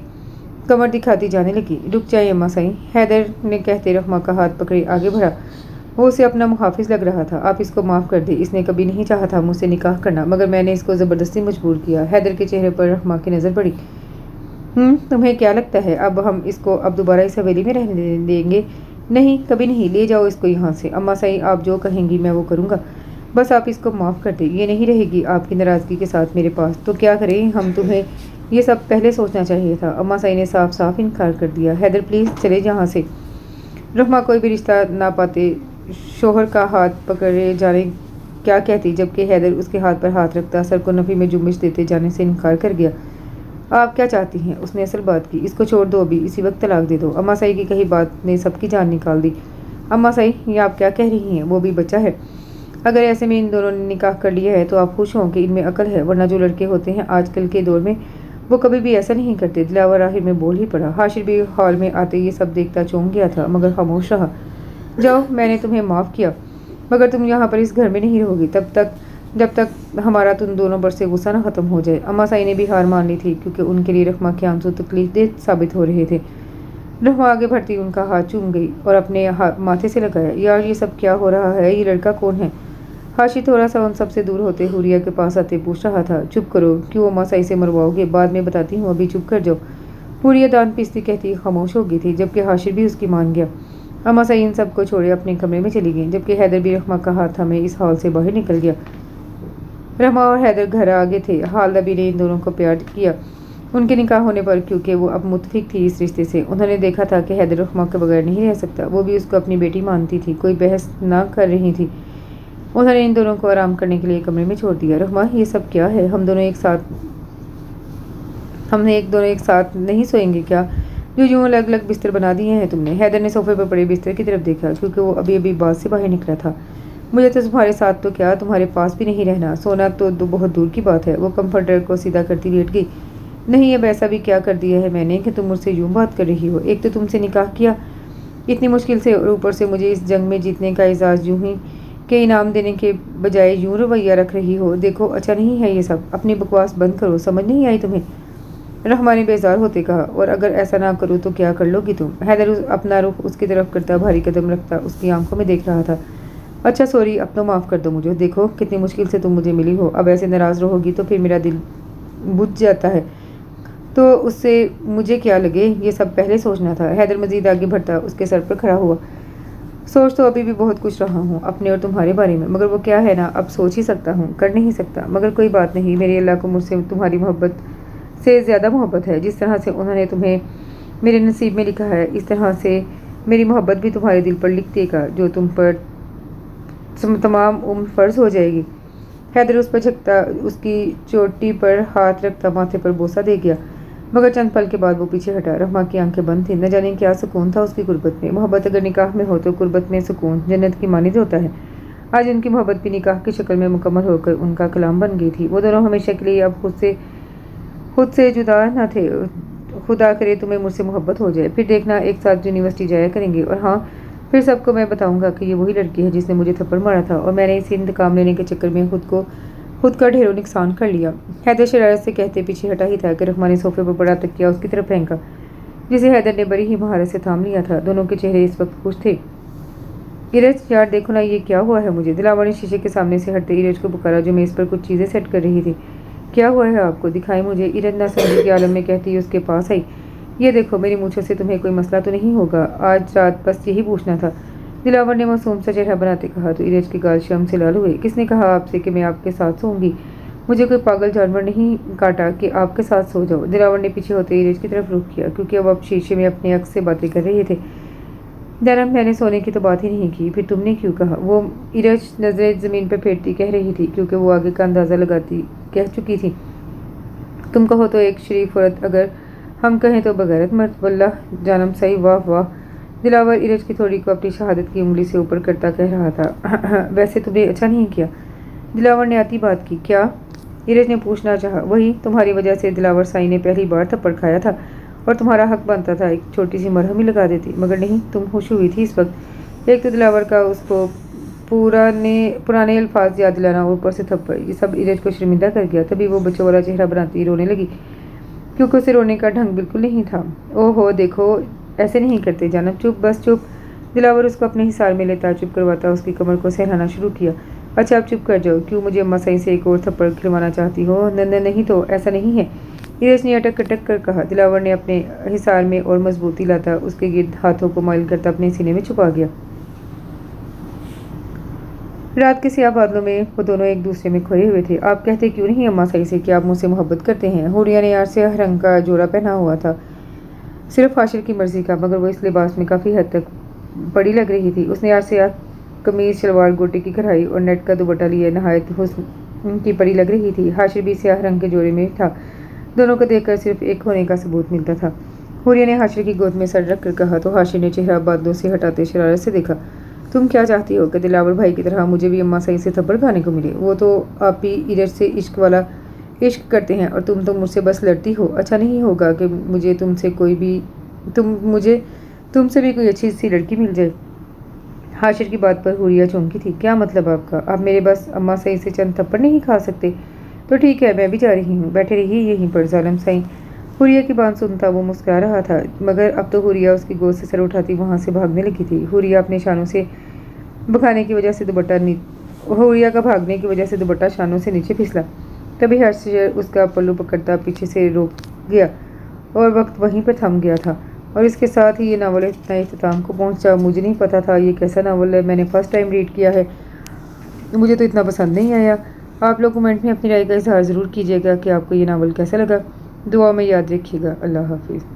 कमर दिखाती जाने लगी। रुक जाए अम्मा सही, हैदर ने कहते रहमा का हाथ पकड़े आगे बढ़ा। वो उसे अपना मुहाफिज लग रहा था। आप इसको माफ़ कर दे, इसने कभी नहीं चाहा था मुझसे निकाह करना, मगर मैंने इसको ज़बरदस्ती मजबूर किया। हैदर के चेहरे पर रहमा की नज़र पड़ी। तुम्हें क्या लगता है अब हम इसको अब दोबारा इस हवेली में रहने देंगे? नहीं, कभी नहीं। ले जाओ इसको यहाँ से। अम्मा सही, आप जो कहेंगी मैं वो करूँगा, बस आप इसको माफ़ कर दें। ये नहीं रहेगी आपकी नाराज़गी के साथ मेरे पास तो क्या करें हम? तुम्हें ये सब पहले सोचना चाहिए था। अम्मा सही ने साफ साफ इनकार कर दिया। हैदर प्लीज़ चले यहाँ से। रहमा कोई भी रिश्ता ना पाते शोहर का हाथ पकड़े जाने क्या कहती, जबकि हैदर उसके हाथ पर हाथ रखता सर को नफ़ी में जुम्बिश देते जाने से इनकार कर गया। आप क्या चाहती हैं? उसने असल बात की। इसको छोड़ दो, अभी इसी वक्त तलाक दे दो। अम्मा सही की कही बात ने सबकी जान निकाल दी। अम्मा सही, ये आप क्या कह रही हैं? वो भी बच्चा है। अगर ऐसे में इन दोनों ने निकाह कर लिया है तो आप खुश हों कि इनमें अकल है, वरना जो लड़के होते हैं आजकल के दौर में वो कभी भी ऐसा नहीं करते। दिलावर आखिर में बोल ही पड़ा। हाशिर भी हॉल में आते ये सब देखता चौंक गया था, मगर खामोश रहा। जाओ, मैंने तुम्हें माफ़ किया, मगर तुम यहाँ पर इस घर में नहीं रहोगी जब तक हमारा तुम दोनों पर से गुस्सा न ख़त्म हो जाए। अम्मा सही ने भी हार मान ली थी, क्योंकि उनके लिए रहमा के आंसू तकलीफ दे साबित हो रहे थे। रहमा आगे बढ़ती उनका हाथ चूम गई और अपने माथे से लगाया। यार ये सब क्या हो रहा है? ये लड़का कौन है? हाशी थोड़ा सा उन सबसे दूर होते हुरिया के पास आते पूछ रहा था। चुप करो, क्यों अम्मा सही से मरवाओगे? बाद में बताती हूँ, अभी चुप कर जाओ। हुरिया दांत पीसती कहती खामोश हो गई थी, जबकि हाशिर भी उसकी मान गया। अम्मा सही इन सबको छोड़े अपने कमरे में चली गई, जबकि हैदर भी रहमा का हाथ हमें इस हॉल से बाहर निकल गया। रहमा और हैदर घर आ गए थे। हाल नबी ने इन दोनों को प्यार किया उनके निकाह होने पर, क्योंकि वो अब मुतफिक थी इस रिश्ते से, उन्होंने देखा था कि हैदर रुखमा के बगैर नहीं रह सकता। वो भी उसको अपनी बेटी मानती थी, कोई बहस ना कर रही थी। उन्होंने इन दोनों को आराम करने के लिए कमरे में छोड़ दिया। रुखमा, ये सब क्या है? हम दोनों एक साथ नहीं सोएंगे क्या? जो यूँ अलग अलग बिस्तर बना दिए हैं तुमने। हैदर ने सोफे पर पड़े बिस्तर की तरफ देखा, क्योंकि वो अभी अभी बात से बाहर निकला था। मुझे तो तुम्हारे साथ तो क्या, तुम्हारे पास भी नहीं रहना। सोना तो बहुत दूर की बात है। वो कंफर्टर को सीधा करती लेट गई। नहीं, अब ऐसा भी क्या कर दिया है मैंने कि तुम मुझसे यूँ बात कर रही हो? एक तो तुमसे निकाह किया इतनी मुश्किल से, और ऊपर से मुझे इस जंग में जीतने का एजाज़ यूँ ही के इनाम देने के बजाय यूँ रवैया रख रही हो। देखो, अच्छा नहीं है ये सब। अपनी बकवास बंद करो। समझ नहीं आई तुम्हें? रहमा ने बेजार होते कहा। और अगर ऐसा ना करूँ तो क्या कर लोगी तुम? हैदर अपना रुख उसकी तरफ करता, भारी कदम रखता उसकी आंखों में देख रहा था। अच्छा सॉरी, अब तो माफ़ कर दो मुझे। देखो कितनी मुश्किल से तुम मुझे मिली हो। अब ऐसे नाराज़ रहोगी तो फिर मेरा दिल बुझ जाता है, तो उससे मुझे क्या लगे, ये सब पहले सोचना था। हैदर मजीद आगे बढ़ता उसके सर पर खड़ा हुआ। सोच तो अभी भी बहुत कुछ रहा हूँ अपने और तुम्हारे बारे में, मगर वो क्या है ना, अब सोच ही सकता हूँ, कर नहीं सकता। मगर कोई बात नहीं, मेरे अल्लाह को मुझसे तुम्हारी मोहब्बत से ज़्यादा मोहब्बत है। जिस तरह से उन्होंने तुम्हें मेरे नसीब में लिखा है, इस तरह से मेरी मोहब्बत भी तुम्हारे दिल पर लिख देगा, जो तुम पर तमाम उम्र फ़र्ज हो जाएगी। हैदर उस पर झकता, उसकी चोटी पर हाथ रखता माथे पर बोसा दे गया, मगर चंद पल के बाद वो पीछे हटा। रहमा की आंखें बंद थीं। न जाने क्या सुकून था उसकी गुर्बत में। मोहब्बत अगर निकाह में हो तो गुर्बत में सुकून जन्नत की मानिद होता है। आज उनकी मोहब्बत भी निकाह की शक्ल में मुकम्मल होकर उनका कलाम बन गई थी। वो दोनों हमेशा के लिए अब खुद से जुदा न थे। खुदा करे तुम्हें मुझसे मोहब्बत हो जाए, फिर देखना एक साथ यूनिवर्सिटी जाया करेंगे। और हाँ, फिर सबको मैं बताऊंगा कि ये वही लड़की है जिसने मुझे थप्पड़ मारा था, और मैंने इसे इंतकाम लेने के चक्कर में खुद का ढेरों नुकसान कर लिया। हैदर शरारत से कहते पीछे हटा ही था कि रहमा ने सोफे पर बड़ा तकिया उसकी तरफ फेंका, जिसे हैदर ने बड़ी ही महारत से थाम लिया था। दोनों के चेहरे इस वक्त खुश थे। इरज यार देखो ना, ये क्या हुआ है मुझे? दिलावर ने शीशे के सामने से हटते इरज को पुकारा, जो मेज़ पर कुछ चीज़ें सेट कर रही थी। क्या हुआ है आपको? दिखाई मुझे। इरज ना समझी के आलम में कहती उसके पास आई। ये देखो, मेरी मूँछों से तुम्हें कोई मसला तो नहीं होगा? आज रात बस यही पूछना था, दिलावर ने मासूम सा चेहरा बनाते कहा। तो इरज के गाल शर्म से लाल हुए। किसने कहा आपसे कि मैं आपके साथ सोऊंगी? मुझे कोई पागल जानवर नहीं काटा कि आपके साथ सो जाओ। दिलावर ने पीछे होते इरज की तरफ रुख किया, क्योंकि अब आप शीशे में अपने अक्स से बातें कर रहे थे। जन्म, मैंने सोने की तो बात ही नहीं की, फिर तुमने क्यों कहा? वो इरज नजरें ज़मीन पर फेरती कह रही थी, क्योंकि वो आगे का अंदाज़ा लगाती कह चुकी थी। तुम कहो तो एक शरीफ औरत, अगर हम कहें तो बगैरत मर्द। वल्लाह जानम सही, वाह वाह। दिलावर इरज की थोड़ी को अपनी शहादत की उंगली से ऊपर करता कह रहा था। वैसे तुमने अच्छा नहीं किया। दिलावर ने आती बात की। क्या? इरज ने पूछना चाहा। वही, तुम्हारी वजह से दिलावर साई ने पहली बार थप्पड़ खाया था, और तुम्हारा हक बनता था एक छोटी सी मरहम ही लगा देती, मगर नहीं, तुम खुश हुई थी इस वक्त। एक तो दिलावर का उसको पुराने अल्फाज याद दिलाना, ऊपर से थप्पड़, ये सब इरज को शर्मिंदा कर गया। तभी वो बच्चों वाला चेहरा बनाती रोने लगी, क्योंकि उसे रोने का ढंग बिल्कुल नहीं था। ओहो देखो, ऐसे नहीं करते जानब, चुप, बस चुप। दिलावर उसको अपने हिसार में लेता, चुप करवाता उसकी कमर को सहलाना शुरू किया। अच्छा अब चुप कर जाओ। क्यों, मुझे अम्मा सही से एक और थप्पड़ खिलवाना चाहती हो? नहीं तो ऐसा नहीं है, इरज ने अटक अटक कर कहा। दिलावर ने अपने हिसार में और मजबूती लाता उसके गिर्द हाथों को माइल करता अपने सीने में छुपा गया। रात के सियाह बादलों में वो दोनों एक दूसरे में खोए हुए थे। आप कहते क्यों नहीं अम्मा सही से कि आप मुझसे मोहब्बत करते हैं? हुरिया ने यार से रंग का जोड़ा पहना हुआ था, सिर्फ हाशिर की मर्जी का, मगर वो इस लिबास में काफ़ी हद तक बड़ी लग रही थी। उसने यार से कमीज, शलवार, गोटे की कढ़ाई और नेट का दुपट्टा लिए नहायत हुस्न की परी लग रही थी। हाशिर भी स्याह रंग के जोड़े में था। दोनों को देखकर सिर्फ एक होने का सबूत मिलता था। हुरिया ने हाशिर की गोद में सर रख कर कहा, तो हाशिर ने चेहरा बादलों से हटाते शरारत से देखा। तुम क्या चाहती हो कि दिलावर भाई की तरह मुझे भी अम्मा सही से थप्पड़ खाने को मिले? वो तो आप ही इरज से इश्क करते हैं, और तुम तो मुझसे बस लड़ती हो। अच्छा नहीं होगा कि मुझे तुमसे भी कोई अच्छी सी लड़की मिल जाए। हाशिर की बात पर हुरिया चौंकी थी। क्या मतलब आपका? आप मेरे बस अम्मा सही से चंद थप्पड़ नहीं खा सकते? तो ठीक है, मैं भी जा रही हूँ, बैठे रहिए यहीं पर जालिम साईं। हुरिया की बात सुनता वो मुस्कुरा रहा था, मगर अब तो हुरिया उसकी गोद से सर उठाती वहाँ से भागने लगी थी। हुरिया का भागने की वजह से दुपट्टा शानों से नीचे फिसला। तभी हाशिर उसका पल्लू पकड़ता पीछे से रोक गया, और वक्त वहीं पर थम गया था। और इसके साथ ही ये नावल इतना इख्तिताम को पहुंचा। मुझे नहीं पता था ये कैसा नावल है, मैंने फर्स्ट टाइम रीड किया है, मुझे तो इतना पसंद नहीं आया। आप लोग कमेंट में अपनी राय का इजहार ज़रूर कीजिएगा कि आपको ये नावल कैसा लगा। दुआ में याद रखिएगा। अल्लाह हाफिज़।